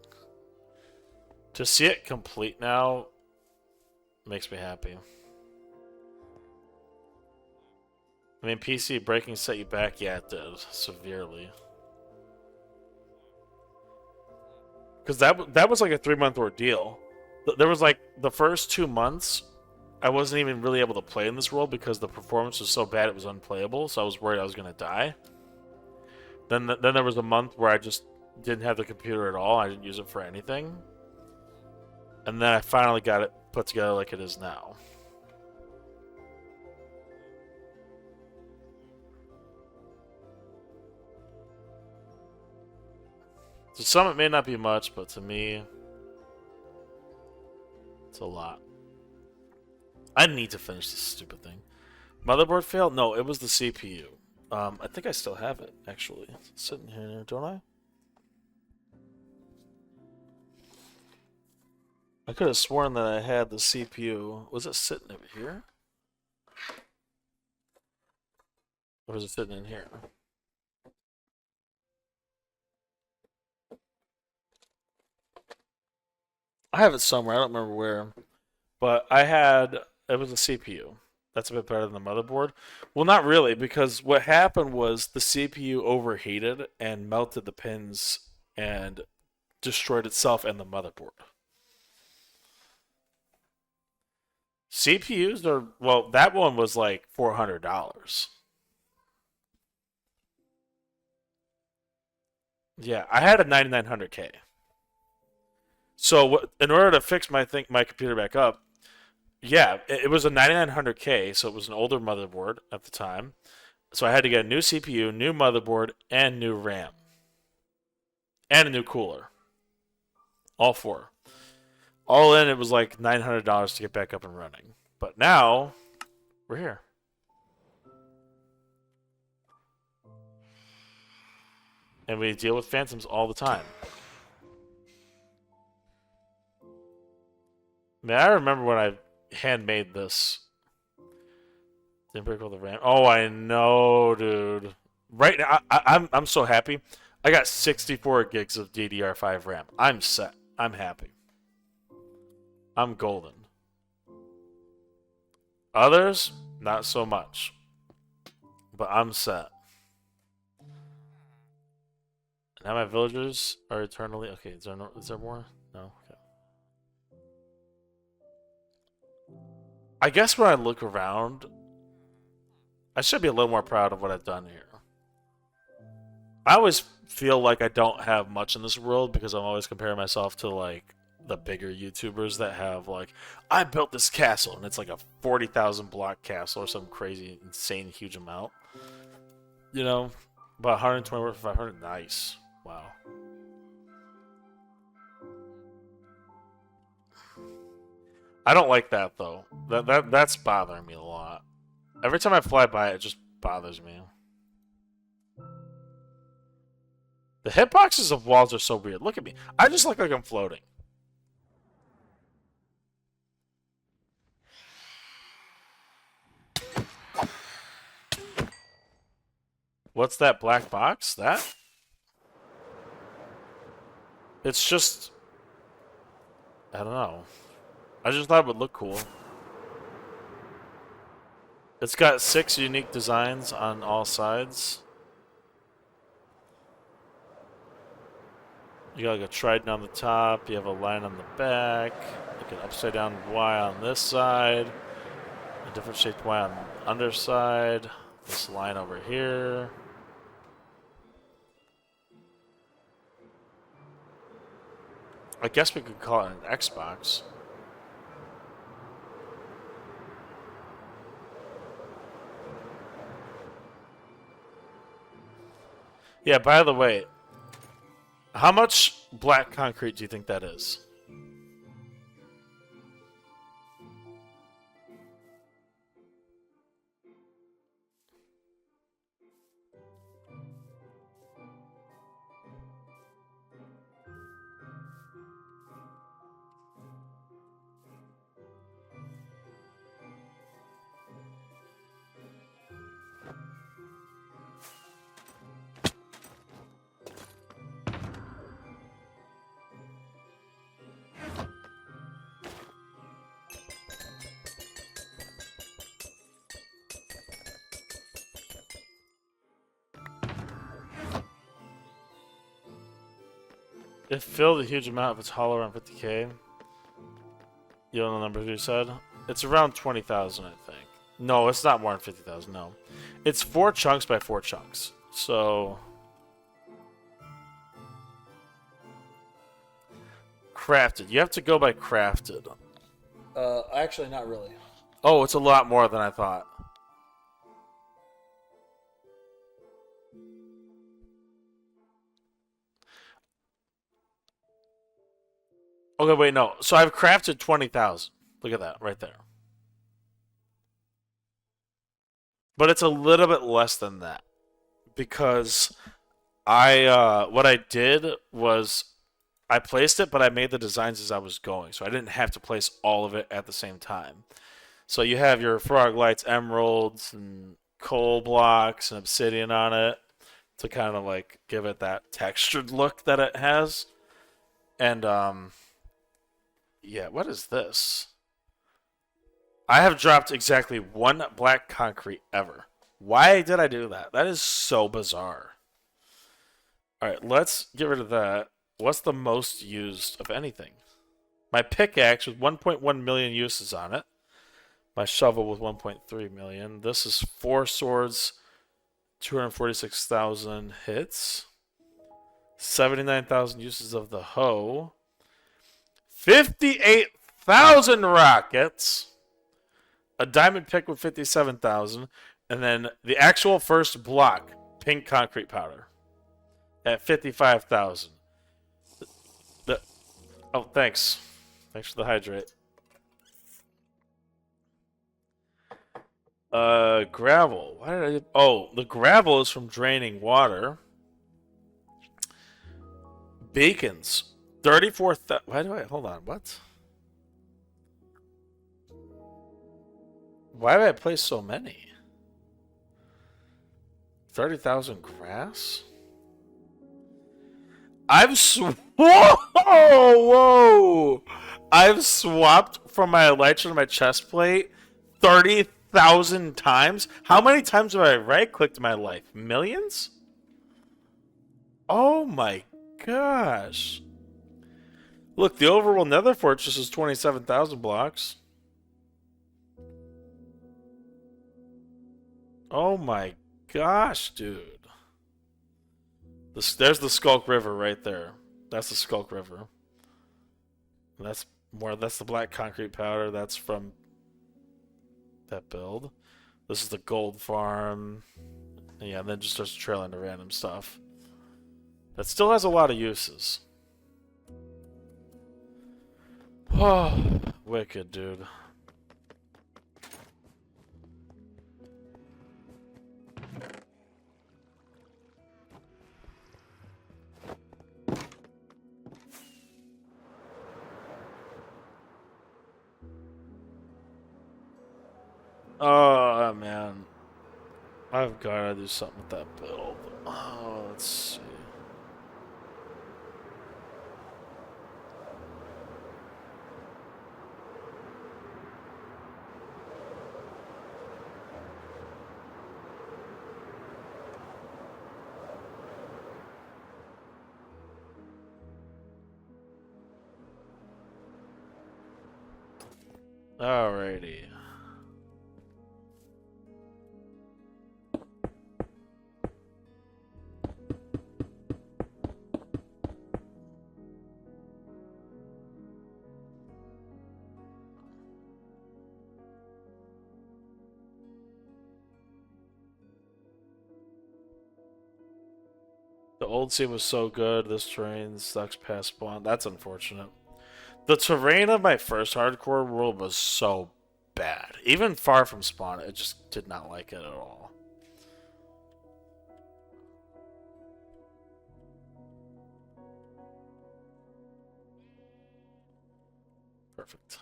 To see it complete now makes me happy. I mean, PC breaking set you back? Yeah, it did. Severely. Because that was like a 3-month ordeal. There was like the first 2 months, I wasn't even really able to play in this world because the performance was so bad it was unplayable, so I was worried I was going to die. Then there was a month where I just didn't have the computer at all. I didn't use it for anything. And then I finally got it put together like it is now. To some, it may not be much, but to me, it's a lot. I need to finish this stupid thing. Motherboard failed? No, it was the CPU. I think I still have it, actually. It's sitting here, don't I? I could have sworn that I had the CPU. Was it sitting over here? Or was it sitting in here? I have it somewhere. I don't remember where. But it was a CPU. That's a bit better than the motherboard. Well, not really, because what happened was the CPU overheated and melted the pins and destroyed itself and the motherboard. CPUs are, well, that one was like $400. Yeah, I had a 9900K. So in order to fix my computer back up, yeah, it was a 9900K, so it was an older motherboard at the time. So I had to get a new CPU, new motherboard, and new RAM. And a new cooler. All four. All in, it was like $900 to get back up and running. But now, we're here. And we deal with phantoms all the time. Man, I remember when I handmade this. Didn't break all the RAM. Oh, I know, dude. Right now, I'm so happy. I got 64 gigs of DDR5 RAM. I'm set. I'm happy. I'm golden. Others, not so much. But I'm set. Now my villagers are eternally... Okay, is there more? No? Okay. I guess when I look around, I should be a little more proud of what I've done here. I always feel like I don't have much in this world because I'm always comparing myself to like the bigger YouTubers that have like I built this castle and it's like a 40,000 block castle or some crazy insane huge amount. You know, about 120 worth 500. Nice. Wow. I don't like that though. That's bothering me a lot. Every time I fly by it just bothers me. The hitboxes of walls are so weird. Look at me. I just look like I'm floating. What's that black box? That? It's just... I don't know. I just thought it would look cool. It's got 6 unique designs on all sides. You got like a trident on the top, you have a line on the back, like an upside down Y on this side, a different shaped Y on the underside, this line over here. I guess we could call it an Xbox. Yeah, by the way, how much black concrete do you think that is? It filled a huge amount if it's hollow around 50k. You know the number you said? It's around 20,000, I think. No, it's not more than 50,000, no. It's 4 chunks by 4 chunks. So... crafted. You have to go by crafted. Actually, not really. Oh, it's a lot more than I thought. Okay, wait, no. So I've crafted 20,000. Look at that, right there. But it's a little bit less than that. Because what I did was I placed it, but I made the designs as I was going. So I didn't have to place all of it at the same time. So you have your frog lights, emeralds, and coal blocks, and obsidian on it to kind of like give it that textured look that it has. And yeah, what is this? I have dropped exactly 1 black concrete ever. Why did I do that? That is so bizarre. Alright, let's get rid of that. What's the most used of anything? My pickaxe with 1.1 million uses on it. My shovel with 1.3 million. This is 4 swords, 246,000 hits. 79,000 uses of the hoe. 58,000 rockets. A diamond pick with 57,000. And then the actual first block, pink concrete powder, at 55,000. Oh, thanks. Thanks for the hydrate. Gravel. Why did I... Oh, the gravel is from draining water. Beacons. 34,000... Why do I... Hold on, what? Why did I place so many? 30,000 grass? Whoa! Whoa! I've swapped from my elytra to my chest plate 30,000 times? How many times have I right-clicked in my life? Millions? Oh my gosh. Look, the overworld nether fortress is 27,000 blocks. Oh my gosh, dude. There's the Skulk River right there. That's the Skulk River. That's more. That's the black concrete powder. That's from that build. This is the gold farm. And yeah, and then just starts trailing to random stuff. That still has a lot of uses. Oh, wicked, dude. Oh, man. I've got to do something with that build. Oh, let's see. Alrighty. The old scene was so good. This terrain sucks past spawn. That's unfortunate. The terrain of my first hardcore world was so bad. Even far from spawn, I just did not like it at all. Perfect.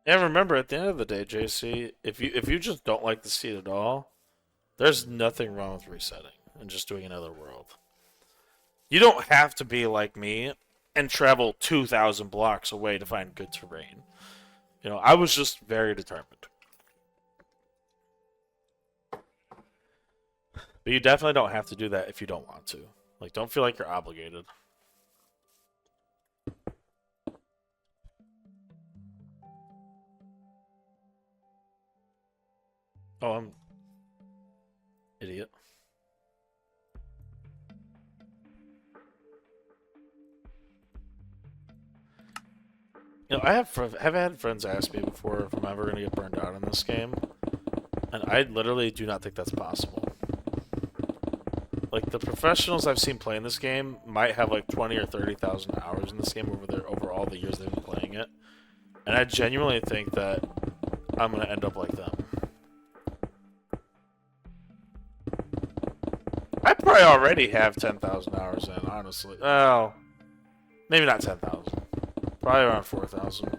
And remember, at the end of the day, JC, if you just don't like the seed at all, there's nothing wrong with resetting and just doing another world. You don't have to be like me and travel 2,000 blocks away to find good terrain. You know, I was just very determined. But you definitely don't have to do that if you don't want to. Like, don't feel like you're obligated. Oh, Idiot. You know, have had friends ask me before if I'm ever going to get burned out in this game, and I literally do not think that's possible. Like, the professionals I've seen playing this game might have like 20 or 30,000 hours in this game over all the years they've been playing it, and I genuinely think that I'm going to end up like them. I probably already have 10,000 hours in, honestly. Oh, maybe not 10,000. Probably around 4,000.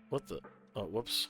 What the? Oh, whoops.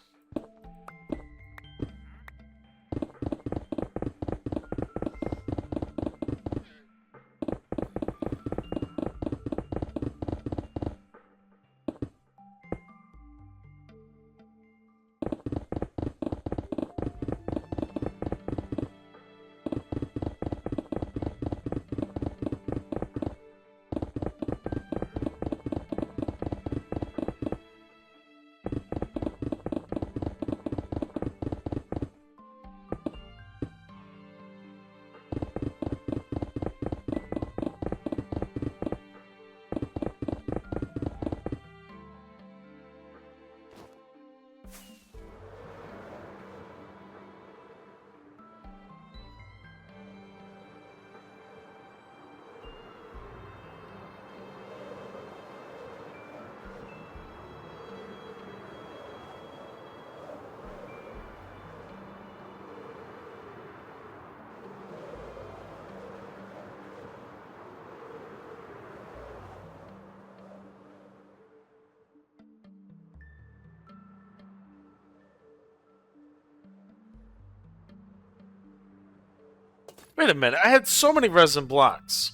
Wait a minute, I had so many resin blocks.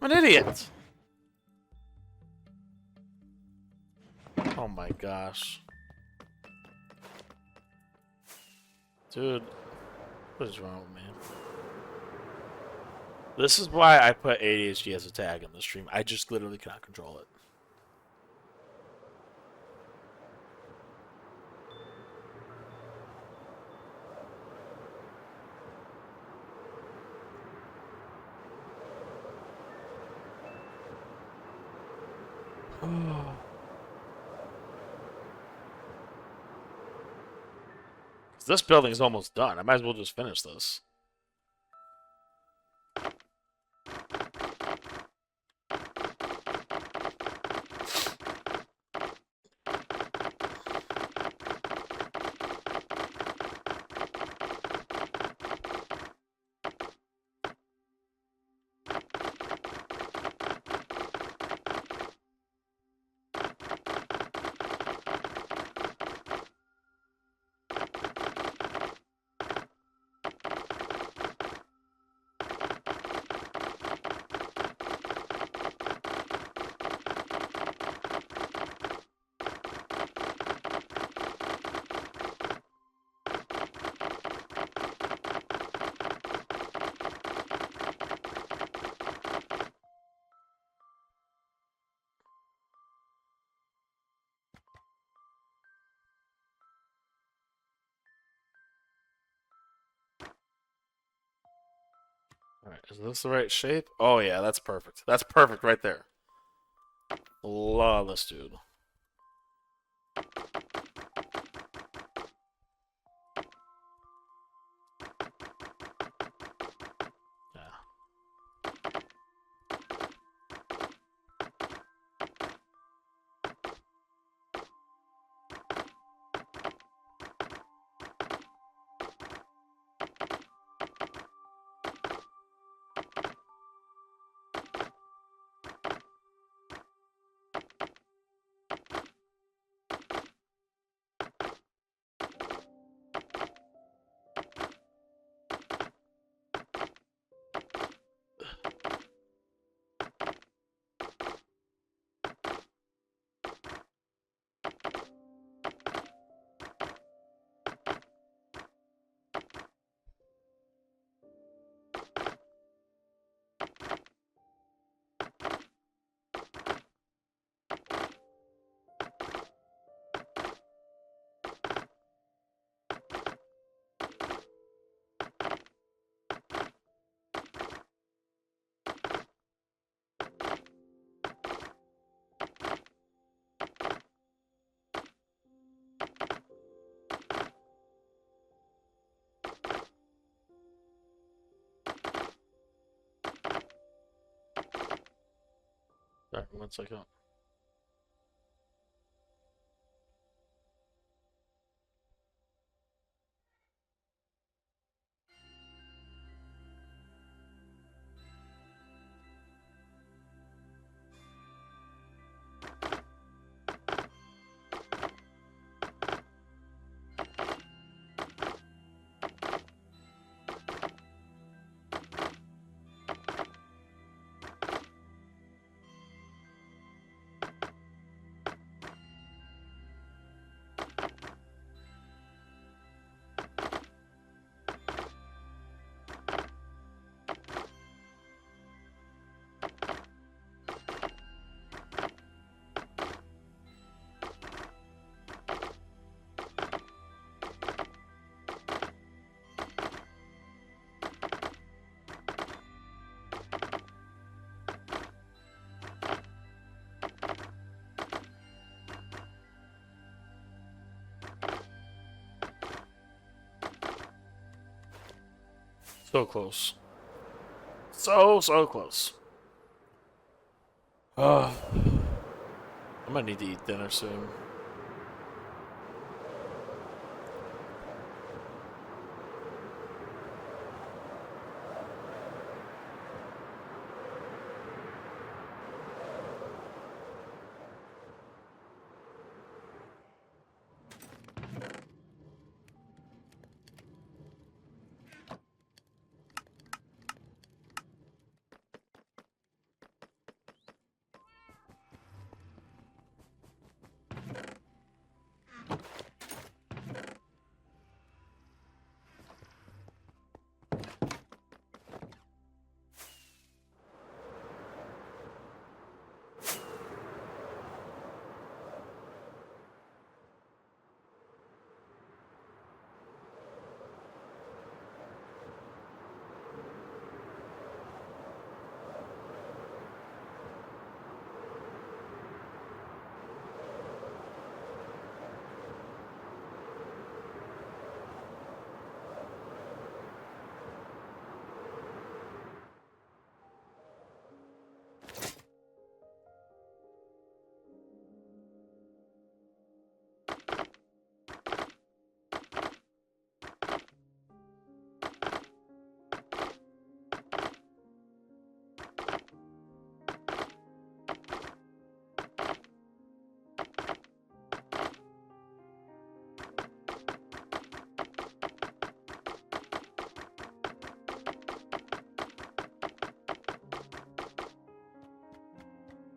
I'm an idiot. Oh my gosh. Dude, what is wrong with me? This is why I put ADHD as a tag in the stream. I just literally cannot control it. This building is almost done. I might as well just finish this. Alright, is this the right shape? Oh yeah, that's perfect. That's perfect right there. Flawless, dude. Yeah. Sorry, 1 second. So close. So close. I might need to eat dinner soon.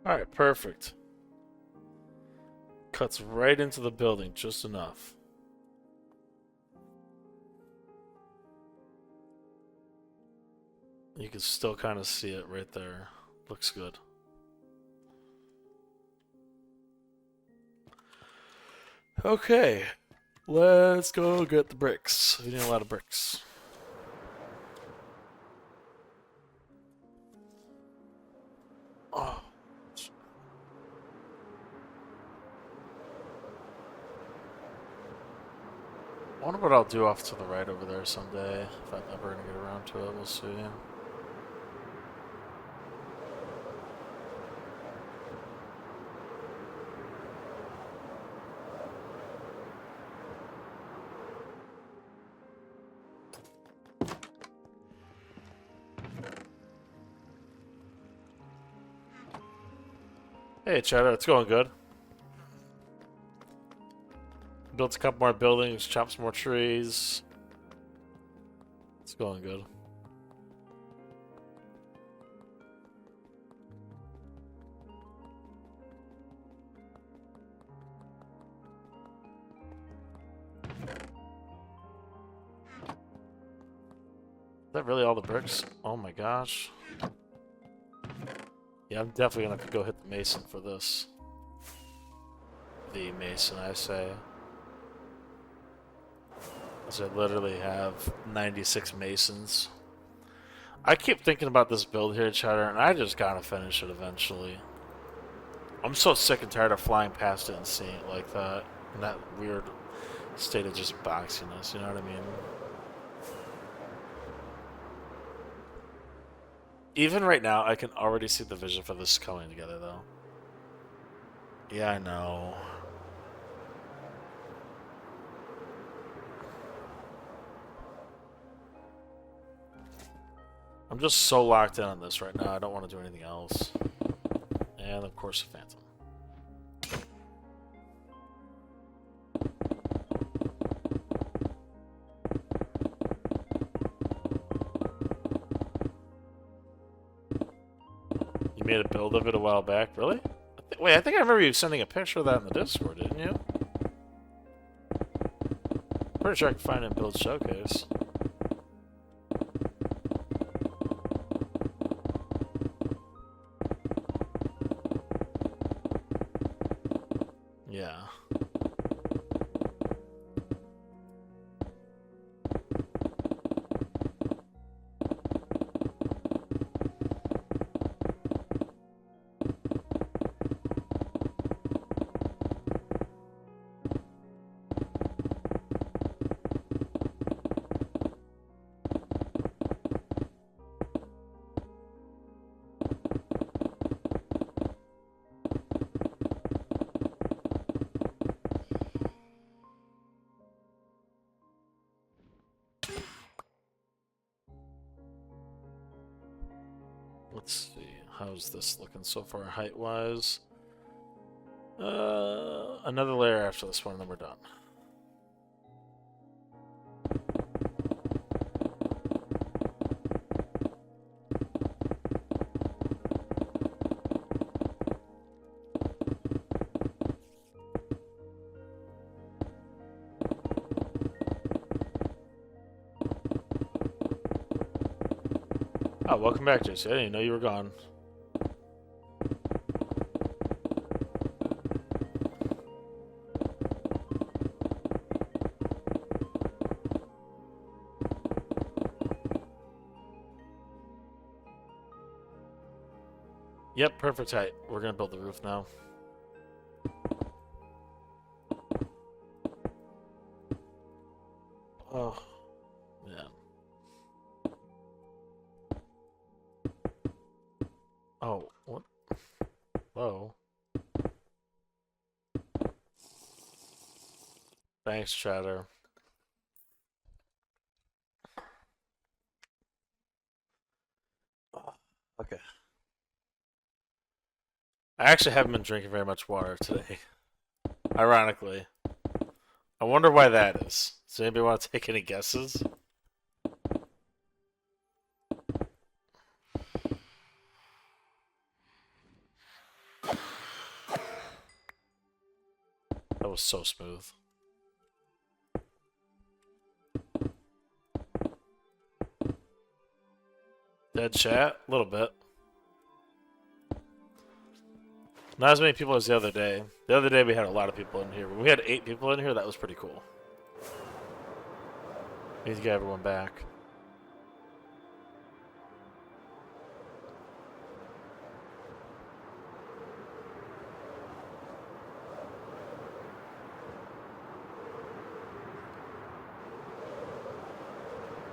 Alright, perfect. Cuts right into the building, just enough. You can still kind of see it right there. Looks good. Okay, let's go get the bricks. We need a lot of bricks. Oh. I wonder what I'll do off to the right over there someday. If I'm ever gonna get around to it, we'll see. Hey, Cheddar, it's going good. Built a couple more buildings, chopped some more trees. It's going good. Is that really all the bricks? Oh my gosh. Yeah, I'm definitely gonna have to go hit the mason for this. The mason, I say. Because I literally have 96 masons. I keep thinking about this build here, Cheddar, and I just gotta finish it eventually. I'm so sick and tired of flying past it and seeing it like that. in that weird state of just boxiness, you know what I mean? Even right now, I can already see the vision for this coming together, though. Yeah, I know. I'm just so locked in on this right now, I don't want to do anything else. And, of course, a Phantom. You made a build of it a while back, really? Wait, I think I remember you sending a picture of that in the Discord, didn't you? Pretty sure I can find it in Build Showcase. Yeah. Let's see. How's this looking so far height-wise? Another layer after this one, and then we're done. Oh, welcome back, JC. I didn't know you were gone. Yep, perfect height. We're gonna build the roof now. Oh, man. Oh, what? Whoa. Thanks, Chatter. Okay. I actually haven't been drinking very much water today. Ironically. I wonder why that is. Does anybody want to take any guesses? That was so smooth. Dead chat? A little bit. Not as many people as the other day. The other day we had a lot of people in here. When we had 8 people in here, that was pretty cool. We need to get everyone back.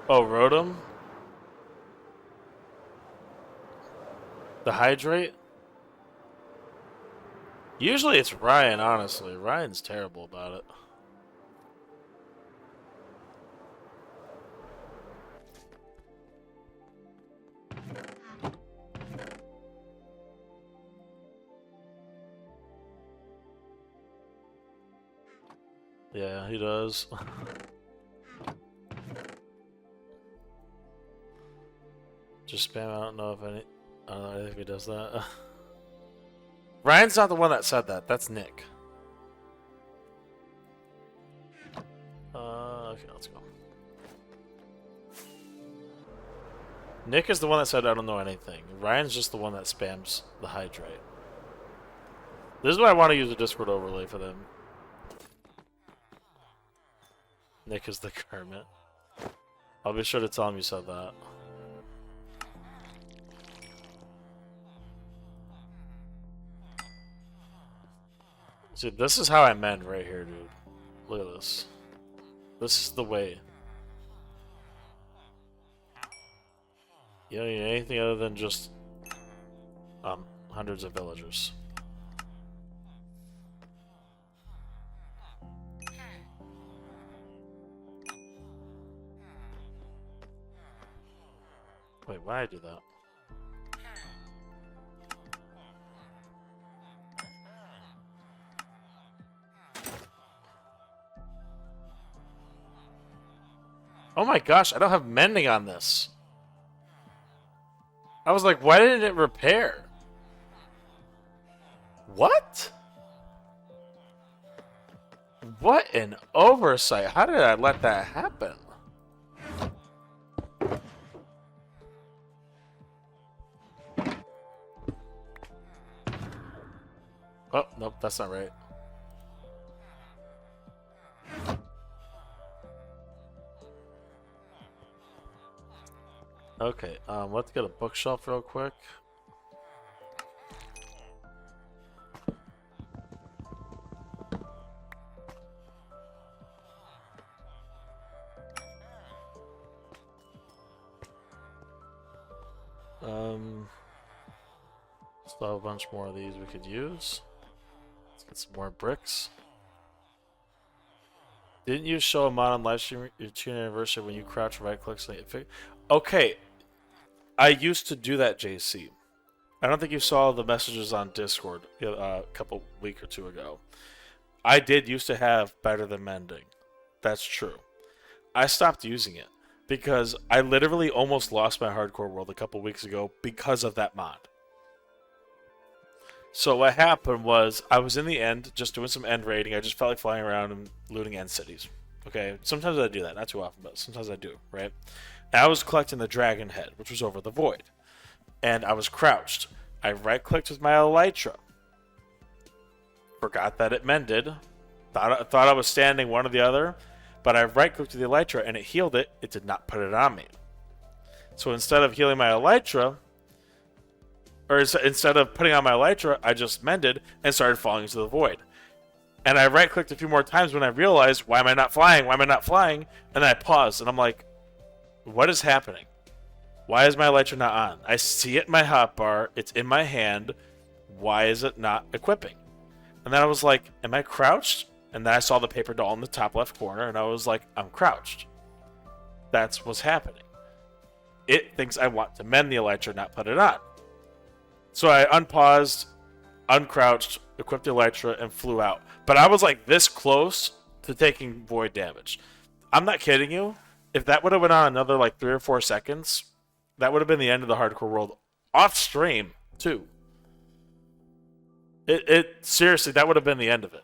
Oh, Rotom? The Hydrate? Usually it's Ryan, honestly. Ryan's terrible about it. Yeah, he does. Just spam, I don't know if any... I don't know if he does that. Ryan's not the one that said that. That's Nick. Okay, let's go. Nick is the one that said I don't know anything. Ryan's just the one that spams the Hydrate. This is why I want to use a Discord overlay for them. Nick is the Kermit. I'll be sure to tell him you said that. Dude, this is how I mend right here, dude. Look at this. This is the way. You don't need anything other than just hundreds of villagers. Wait, why did I do that? Oh my gosh, I don't have mending on this. I was like, why didn't it repair? What? What an oversight. How did I let that happen? Oh, nope, that's not right. Okay, let's get a bookshelf real quick. Still have a bunch more of these we could use. Let's get some more bricks. Didn't you show a mod on livestream your 2nd anniversary when you crouch right click so it Okay, I used to do that, JC. I don't think you saw the messages on Discord a couple week or two ago. I did used to have better than mending. That's true. I stopped using it because I literally almost lost my hardcore world a couple weeks ago because of that mod. So what happened was I was in the end just doing some end raiding. I just felt like flying around and looting end cities. Okay, sometimes I do that, not too often, but sometimes I do, right? And I was collecting the dragon head, which was over the void. And I was crouched. I right-clicked with my elytra. Forgot that it mended. Thought I was standing one or the other. But I right-clicked with the elytra and it healed it. It did not put it on me. So instead of healing my elytra, or instead of putting on my elytra, I just mended and started falling into the void. And I right-clicked a few more times when I realized, why am I not flying? Why am I not flying? And I paused and I'm like, what is happening? Why is my elytra not on? I see it in my hotbar. It's in my hand. Why is it not equipping? And then I was like, am I crouched? And then I saw the paper doll in the top left corner, and I was like, I'm crouched. That's what's happening. It thinks I want to mend the elytra, not put it on. So I unpaused, uncrouched, equipped the elytra, and flew out. But I was like this close to taking void damage. I'm not kidding you. If that would have went on another like 3 or 4 seconds, that would have been the end of the hardcore world off stream too. It seriously, that would have been the end of it.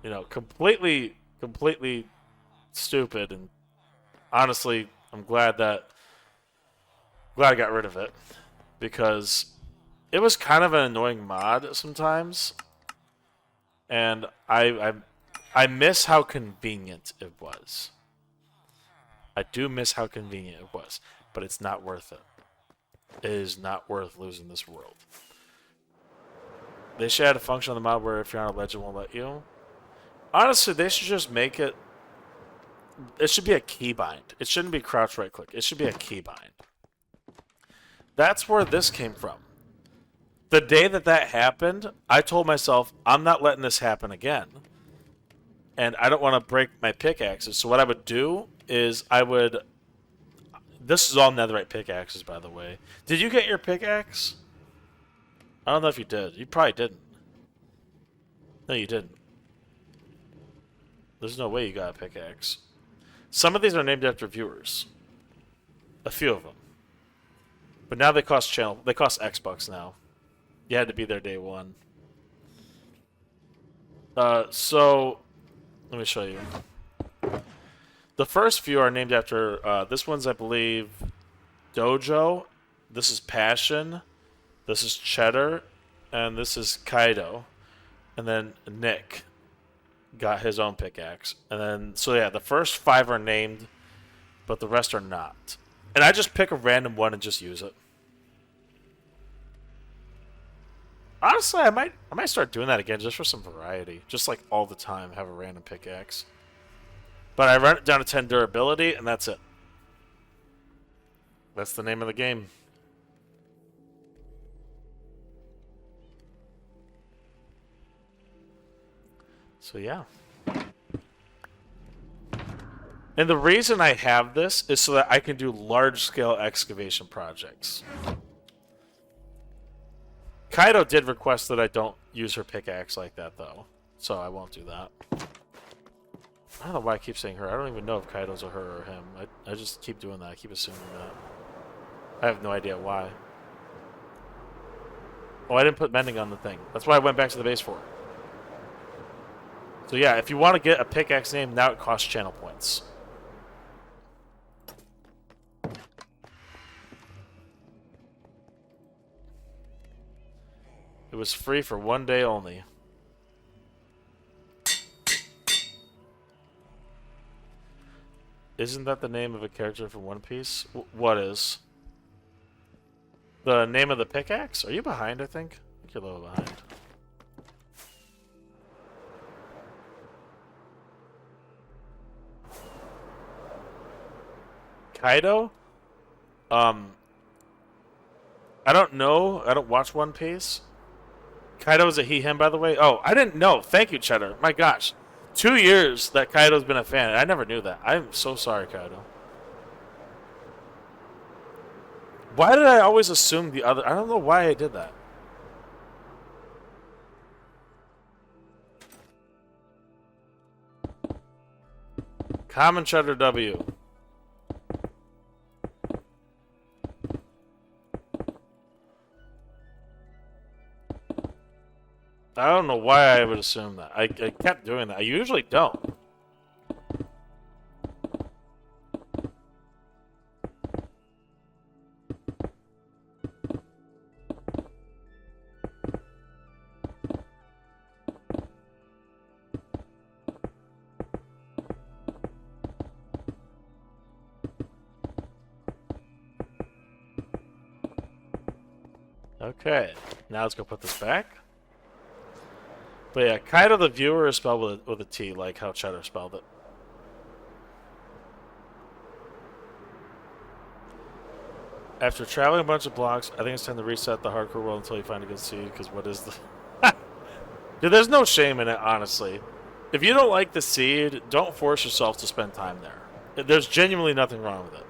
You know, completely stupid, and honestly, I'm glad I got rid of it because it was kind of an annoying mod sometimes, and I miss how convenient it was. I do miss how convenient it was, but it's not worth it. It is not worth losing this world. They should add a function on the mod where if you're on a legend, won't let you. Honestly, they should just make it. It should be a keybind. It shouldn't be crouch right click. It should be a keybind. That's where this came from. The day that happened, I told myself, I'm not letting this happen again. And I don't want to break my pickaxes. So what I would do is I would... This is all netherite pickaxes, by the way. Did you get your pickaxe? I don't know if you did. You probably didn't. No, you didn't. There's no way you got a pickaxe. Some of these are named after viewers. A few of them. But now they cost Xbox now. You had to be there day one. So let me show you. The first few are named after this one's, I believe, Dojo. This is Passion. This is Cheddar, and this is Kaido. And then Nick got his own pickaxe. And then, so yeah, the first 5 are named, but the rest are not. And I just pick a random one and just use it. Honestly, I might start doing that again just for some variety. Just like all the time, have a random pickaxe. But I run it down to 10 durability, and that's it. That's the name of the game. So yeah. And the reason I have this is so that I can do large-scale excavation projects. Kaido did request that I don't use her pickaxe like that, though. So I won't do that. I don't know why I keep saying her. I don't even know if Kaido's a her or him. I just keep doing that. I keep assuming that. I have no idea why. Oh, I didn't put mending on the thing. That's why I went back to the base for. So yeah, if you want to get a pickaxe name, now it costs channel points. It was free for 1 day only. Isn't that the name of a character from One Piece? What is? The name of the pickaxe? Are you behind, I think? I think you're a little behind. Kaido? I don't know. I don't watch One Piece. Kaido is a he, him, by the way. Oh, I didn't know. Thank you, Cheddar. My gosh. 2 years that Kaido's been a fan. I never knew that. I'm so sorry, Kaido. Why did I always assume the other... I don't know why I did that. Common Cheddar W. I don't know why I would assume that. I kept doing that. I usually don't. Okay, now let's go put this back. But yeah, Kaido the viewer is spelled with a T, like how Cheddar spelled it. After traveling a bunch of blocks, I think it's time to reset the hardcore world until you find a good seed, because what is the... Dude, there's no shame in it, honestly. If you don't like the seed, don't force yourself to spend time there. There's genuinely nothing wrong with it.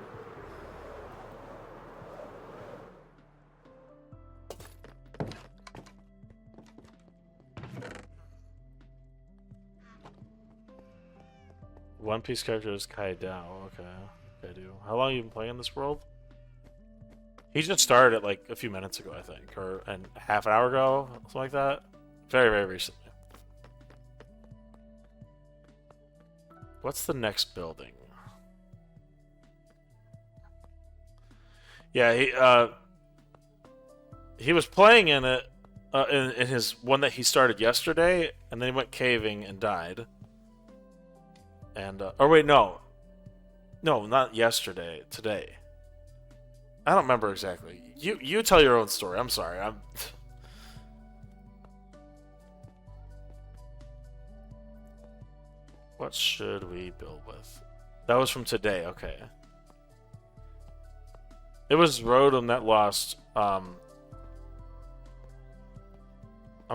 One Piece character is Kaido. Okay, Kaido. How long have you been playing in this world? He just started it like a few minutes ago, I think, or half an hour ago, something like that. Very, very recently. What's the next building? Yeah, he was playing in it in his one that he started yesterday, and then he went caving and died. And oh wait, no, not yesterday. Today. I don't remember exactly. You tell your own story. I'm sorry. What should we build with? That was from today. Okay. It was Rotom that lost. I'm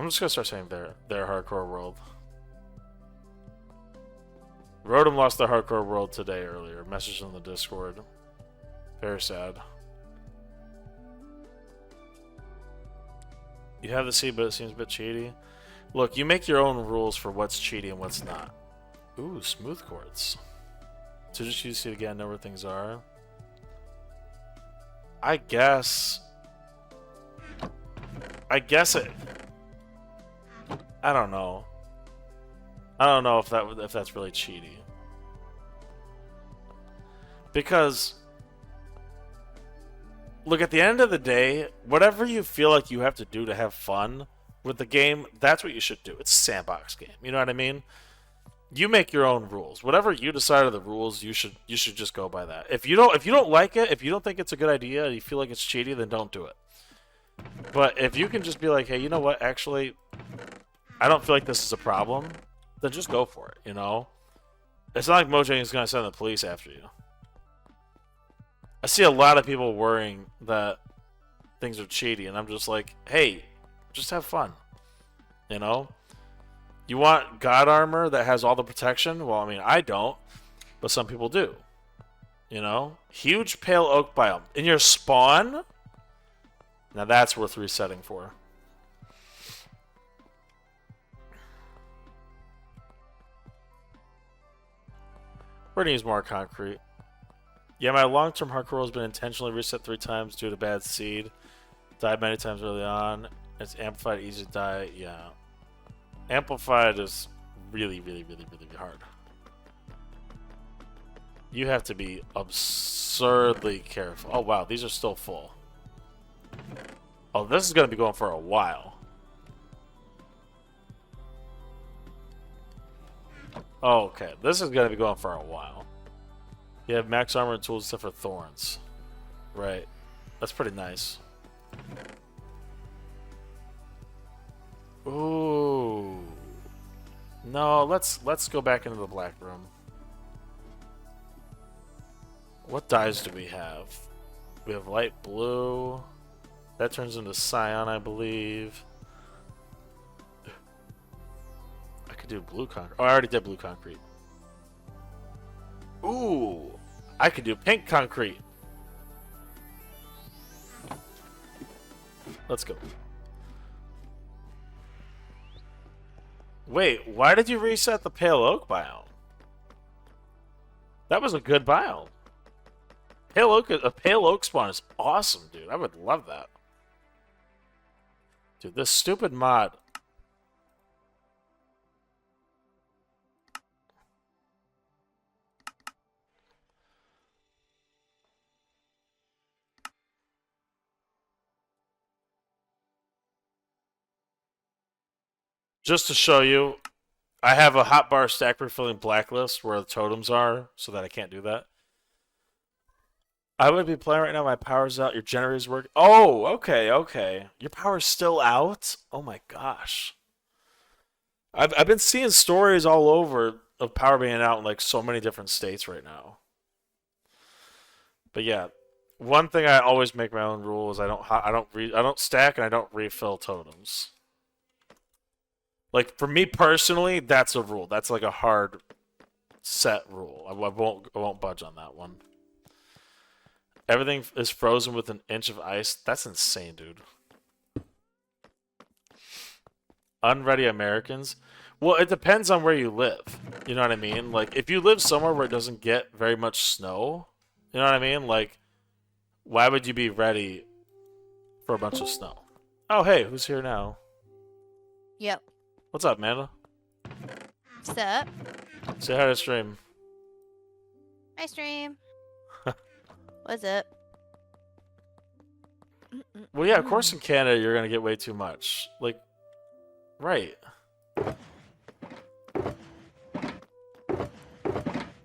just gonna start saying their hardcore world. Rotom lost their hardcore world today earlier. Message on the Discord. Very sad. You have the seed, but it seems a bit cheaty. Look, you make your own rules for what's cheaty and what's not. Ooh, smooth quartz. So just use it again, know where things are. I guess it. I don't know. I don't know if that's really cheaty. Because look, at the end of the day, whatever you feel like you have to do to have fun with the game, that's what you should do. It's a sandbox game. You know what I mean? You make your own rules. Whatever you decide are the rules, you should just go by that. If you don't like it, if you don't think it's a good idea, and you feel like it's cheaty, then don't do it. But if you can just be like, hey, you know what? Actually, I don't feel like this is a problem. Then just go for it. You know, it's not like Mojang is gonna send the police after you. I see a lot of people worrying that things are cheaty, and I'm just like, hey, just have fun. You know, you want God armor that has all the protection? Well, I mean, I don't, but some people do. You know, huge pale oak biome in your spawn. Now that's worth resetting for. We're gonna use more concrete. Yeah, my long-term hardcore has been intentionally reset 3 times due to bad seed. Died many times early on. It's amplified, easy to die. Yeah, amplified is really, really, really, really hard. You have to be absurdly careful. Oh wow, these are still full. Oh, this is gonna be going for a while. Oh, okay, this is gonna be going for a while. You have max armor and tools except for thorns. Right. That's pretty nice. Ooh. No, let's go back into the black room. What dyes do we have? We have light blue. That turns into cyan, I believe. I could do blue concrete. Oh, I already did blue concrete. Ooh, I could do pink concrete. Let's go. Wait, why did you reset the pale oak biome? That was a good biome. A pale oak spawn is awesome, dude. I would love that. Dude, this stupid mod. Just to show you, I have a hotbar stack refilling blacklist where the totems are, so that I can't do that. I would be playing right now. My power's out. Your generator's working. Oh, okay, okay. Your power's still out? Oh my gosh. I've been seeing stories all over of power being out in like so many different states right now. But yeah, one thing I always make my own rule is I don't stack and I don't refill totems. Like for me personally, that's a rule. That's like a hard set rule. I won't budge on that one. Everything is frozen with an inch of ice. That's insane, dude. Unready Americans. Well, it depends on where you live. You know what I mean? Like, if you live somewhere where it doesn't get very much snow, you know what I mean? Like, why would you be ready for a bunch of snow? Oh, hey, who's here now? Yep. What's up, Amanda? What's up? Say hi to stream. Hi, stream. What's up? Well, yeah, of course in Canada you're going to get way too much. Like, right.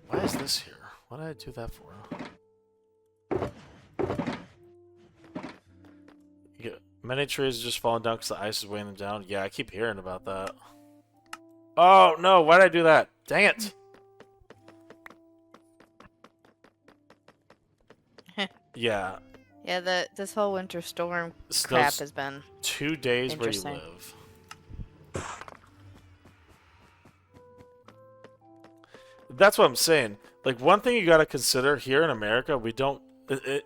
Why is this here? What did I do that for? You get many trees are just falling down because the ice is weighing them down. Yeah, I keep hearing about that. Oh, no, why did I do that? Dang it. Yeah. Yeah, this whole winter storm It's crap those has been 2 days where you interesting. live. That's what I'm saying. Like, one thing you got to consider here in America, we don't,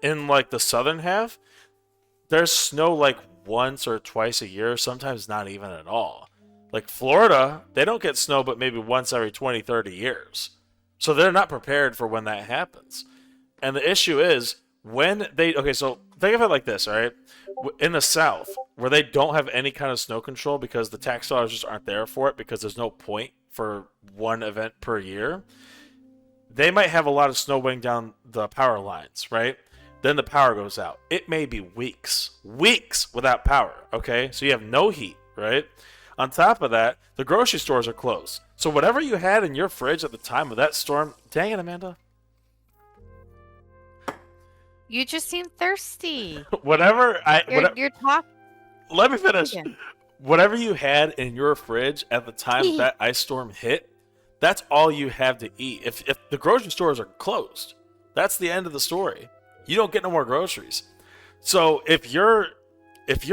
in like the southern half, there's snow like once or twice a year, sometimes not even at all. Like Florida, they don't get snow but maybe once every 20, 30 years. So they're not prepared for when that happens. And the issue is, okay, so think of it like this, all right? In the South, where they don't have any kind of snow control because the tax dollars just aren't there for it because there's no point for one event per year, they might have a lot of snow weighing down the power lines, right? Then the power goes out. It may be weeks without power, okay? So you have no heat, right? On top of that, the grocery stores are closed. So whatever you had in your fridge at the time of that storm, dang it, Amanda. You just seem thirsty. Whatever Let me finish. Again. Whatever you had in your fridge at the time that ice storm hit, that's all you have to eat. If the grocery stores are closed, that's the end of the story. You don't get no more groceries. So if you're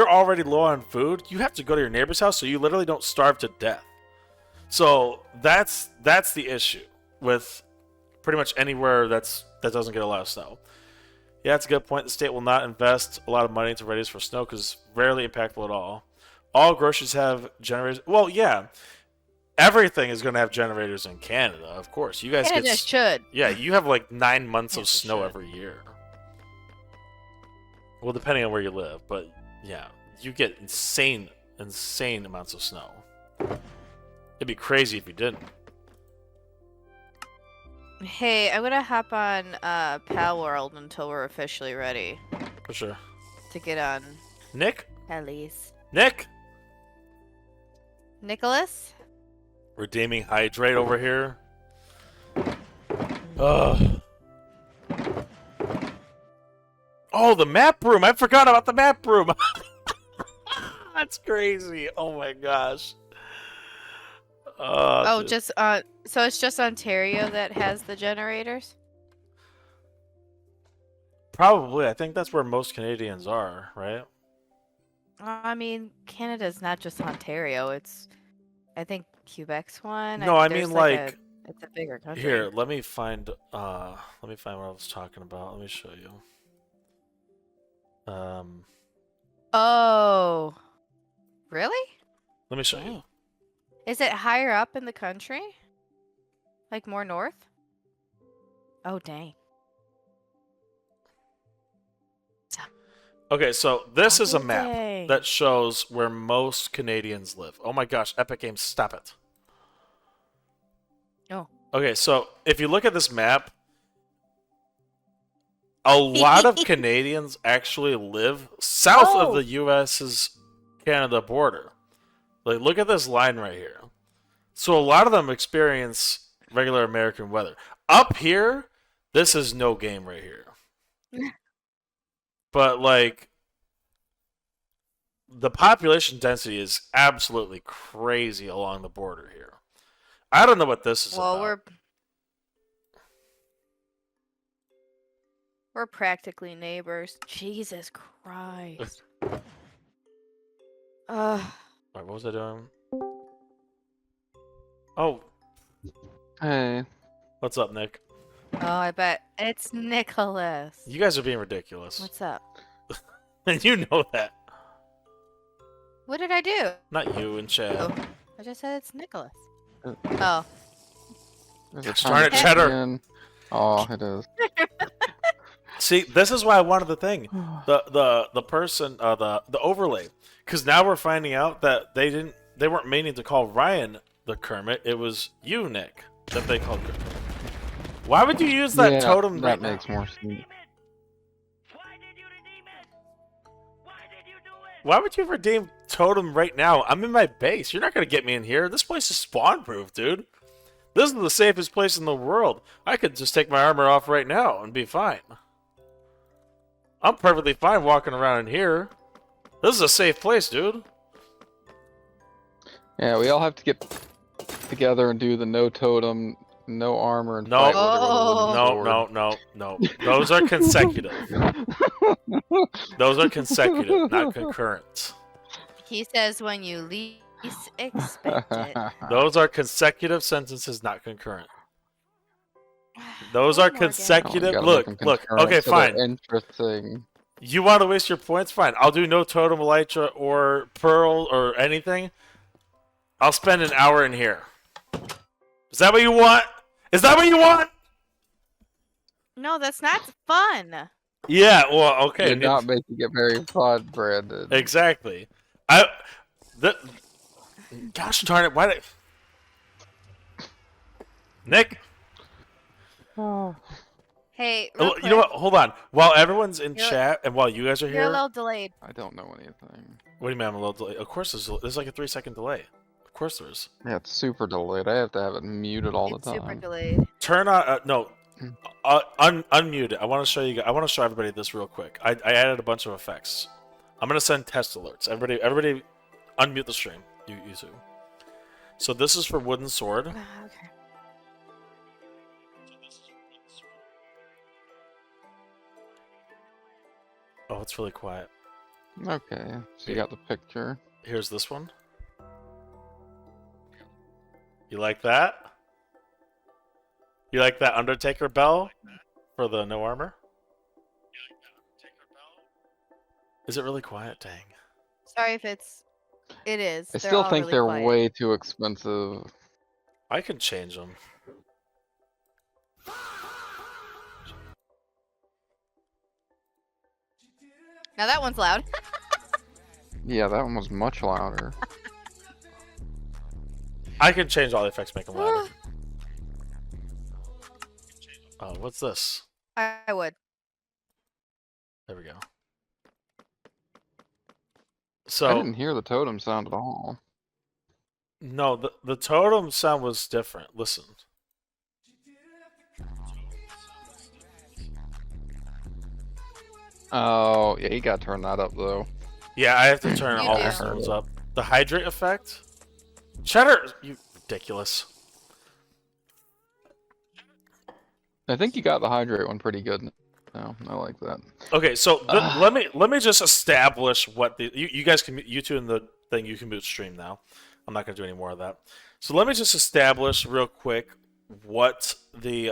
already low on food, you have to go to your neighbor's house so you literally don't starve to death. So that's the issue with pretty much anywhere that doesn't get a lot of snow. Yeah, that's a good point. The state will not invest a lot of money into readies for snow because it's rarely impactful at all. All groceries have generators. Well, yeah, everything is going to have generators in Canada, of course. You guys Canada should. Yeah, you have like 9 months of Canada snow should. every year. Well, depending on where you live, but yeah, you get insane amounts of snow. It'd be crazy if you didn't. Hey, I'm gonna hop on Pal World until we're officially ready For sure. to get on Nick? Ellie's. Nick? Nicholas? Redeeming hydrate over here. Ugh. Oh, the map room! I forgot about the map room! That's crazy. Oh my gosh. Oh, Dude. just so it's just Ontario that has the generators? Probably. I think that's where most Canadians are, right? I mean, Canada's not just Ontario. It's, I think Quebec's one. No, I there's mean like it's a bigger country. here, let me find what I was talking about. Let me show you. Oh, really? Let me show you. Is it higher up in the country? Like more north? Oh, dang. Okay, so this is a Oh, map dang. that shows where most Canadians live. Oh my gosh, Epic Games, stop it. Oh. Okay, so if you look at this map, a lot of Canadians actually live south of the US's Canada border. Like, look at this line right here. So a lot of them experience regular American weather. Up here, this is no game right here. But, like, the population density is absolutely crazy along the border here. I don't know what this is Well, about. we're practically neighbors. Jesus Christ. Ugh. Wait, what was I doing? Oh, Hey. what's up, Nick? Oh, I bet it's Nicholas. You guys are being ridiculous. What's up? And you know that. What did I do? Not you and Chad. Oh, I just said it's Nicholas. Uh, Oh. There's a Gosh tiny darn it, bit Cheddar. again. Oh, it is. See, this is why I wanted the thing. The person, the overlay. Because now we're finding out that they weren't meaning to call Ryan the Kermit. It was you, Nick, that they called Kermit. Why would you use that Yeah, totem that right makes now? more sense. Why would you redeem totem right now? I'm in my base. You're not going to get me in here. This place is spawn-proof, dude. This is the safest place in the world. I could just take my armor off right now and be fine. I'm perfectly fine walking around in here. This is a safe place, dude. Yeah, we all have to get together and do the no totem, no armor, and No. fight with a Oh. No. Those are consecutive. Those are consecutive, not concurrent. He says when you least expect it. Those are consecutive sentences, not concurrent. Those One are more, gang. consecutive. Oh, we gotta Look, make them look. concurrent Okay, so they're fine. Interesting. You want to waste your points? Fine. I'll do no totem, elytra, or pearl, or anything. I'll spend an hour in here. Is that what you want? Is that what you want? No, that's not fun. Yeah. Well, okay. You're not making it very fun, Brandon. Exactly. Gosh darn it! Why did Nick? Oh. Hey, Oh, real you know quick, what? Hold on. While everyone's in You're- chat and while you guys are You're a here, little delayed. I don't know anything. what do you mean I'm a little delayed? Of course, there's like a 3-second delay. Of course, there is. Yeah, it's super delayed. I have to have it muted all It's the super time. delayed. Turn on no, unmute it. I want to show you. I want to show everybody this real quick. I added a bunch of effects. I'm gonna send test alerts. Everybody, unmute the stream. You too. So this is for wooden sword. Okay. Oh, it's really quiet. Okay, so you got the picture. Here's this one. You like that? You like that Undertaker bell for the no armor? Is it really quiet? Dang. Sorry if it's. It is. I They're still all think really they're quiet. way too expensive. I can change them. Now that one's loud. Yeah, that one was much louder. I can change all the effects, make them louder. Oh, what's this? I would. There we go. I So didn't hear the totem sound at all. no, the totem sound was different. Listen. Oh, yeah, you gotta turn that up though. Yeah, I have to turn You all do. the sounds up. The hydrate effect? Cheddar! You ridiculous. I think you got the hydrate one pretty good. No, I like that. Okay, so let me just establish what the you guys can you two in the thing you can mute stream now. I'm not gonna do any more of that. So let me just establish real quick what the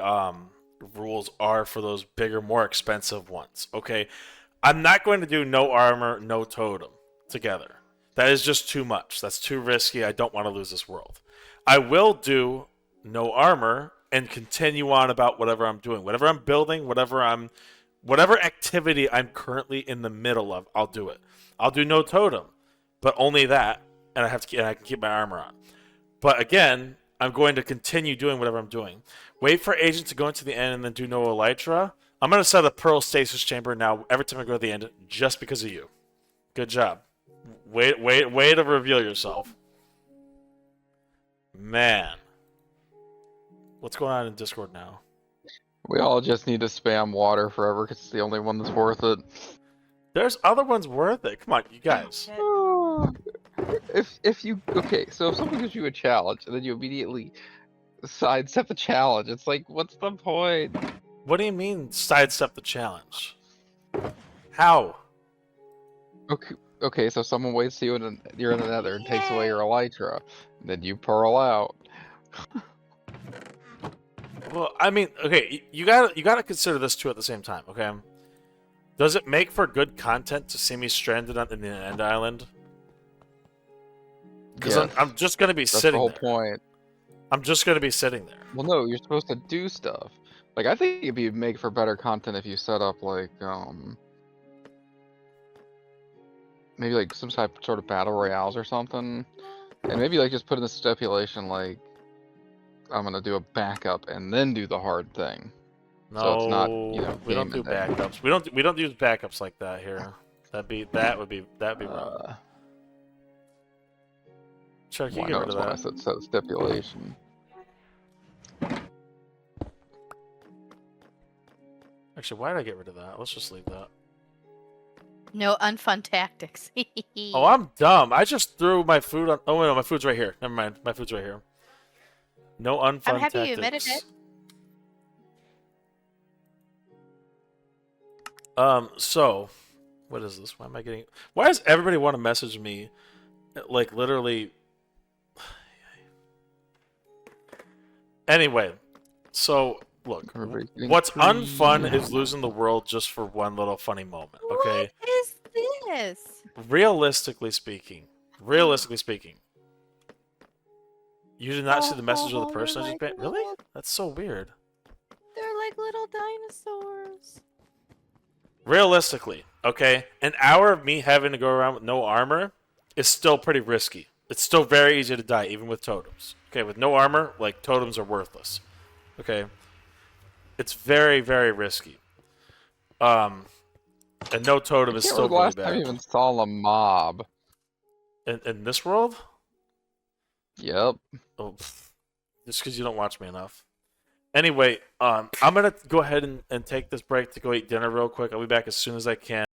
rules are for those bigger, more expensive ones. Okay, I'm not going to do no armor, no totem together. That is just too much. That's too risky. I don't want to lose this world. I will do no armor and continue on about whatever I'm doing, whatever I'm building, whatever activity I'm currently in the middle of. I'll do it. I'll do no totem, but only that, and I can keep my armor on. But again, I'm going to continue doing whatever I'm doing. Wait for agent to go into the end and then do no elytra. I'm going to set a pearl stasis chamber now every time I go to the end, just because of you. Good job. Way to reveal yourself. Man. What's going on in Discord now? We all just need to spam water forever because it's the only one that's worth it. There's other ones worth it. Come on, you guys. If you okay, so if someone gives you a challenge and then you immediately sidestep the challenge, it's like, what's the point? What do you mean sidestep the challenge? How? Okay, so someone waits to you and you're in the nether and takes away your elytra, then you pearl out. Well, I mean, okay, you gotta consider this too at the same time, okay? Does it make for good content to see me stranded in the end island? Because Yes, I'm just gonna be that's the sitting whole there. point. I'm just gonna be sitting there. Well, no, you're supposed to do stuff. Like, I think it'd be make for better content if you set up like maybe like some type sort of battle royales or something, and maybe like just put in the stipulation like I'm gonna do a backup and then do the hard thing. No, So it's not, you know, we don't do game ending. backups. We don't use backups like that here. That would be wrong. Chuck, you Why get not? rid of When I that. said set a stipulation. Actually, why did I get rid of that? Let's just leave that. No unfun tactics. Oh, I'm dumb. I just threw my food on. Oh, wait, no, my food's right here. Never mind. My food's right here. No unfun I'm happy tactics. you admitted it. So, what is this? Why am I getting? Why does everybody want to message me? Like, literally. Anyway, so, look. Everybody's getting What's free. unfun is losing the world just for one little funny moment, okay? What is this? Realistically speaking, you did not see the message of the person I just like made? Really? That's so weird. They're like little dinosaurs. Realistically, okay, an hour of me having to go around with no armor is still pretty risky. It's still very easy to die, even with totems. Okay, with no armor, like, totems are worthless. Okay? It's very, very risky. And no totem is still the really last time you bad. even saw a mob. In this world? Yep. Oh, just because you don't watch me enough. Anyway, I'm going to go ahead and take this break to go eat dinner real quick. I'll be back as soon as I can.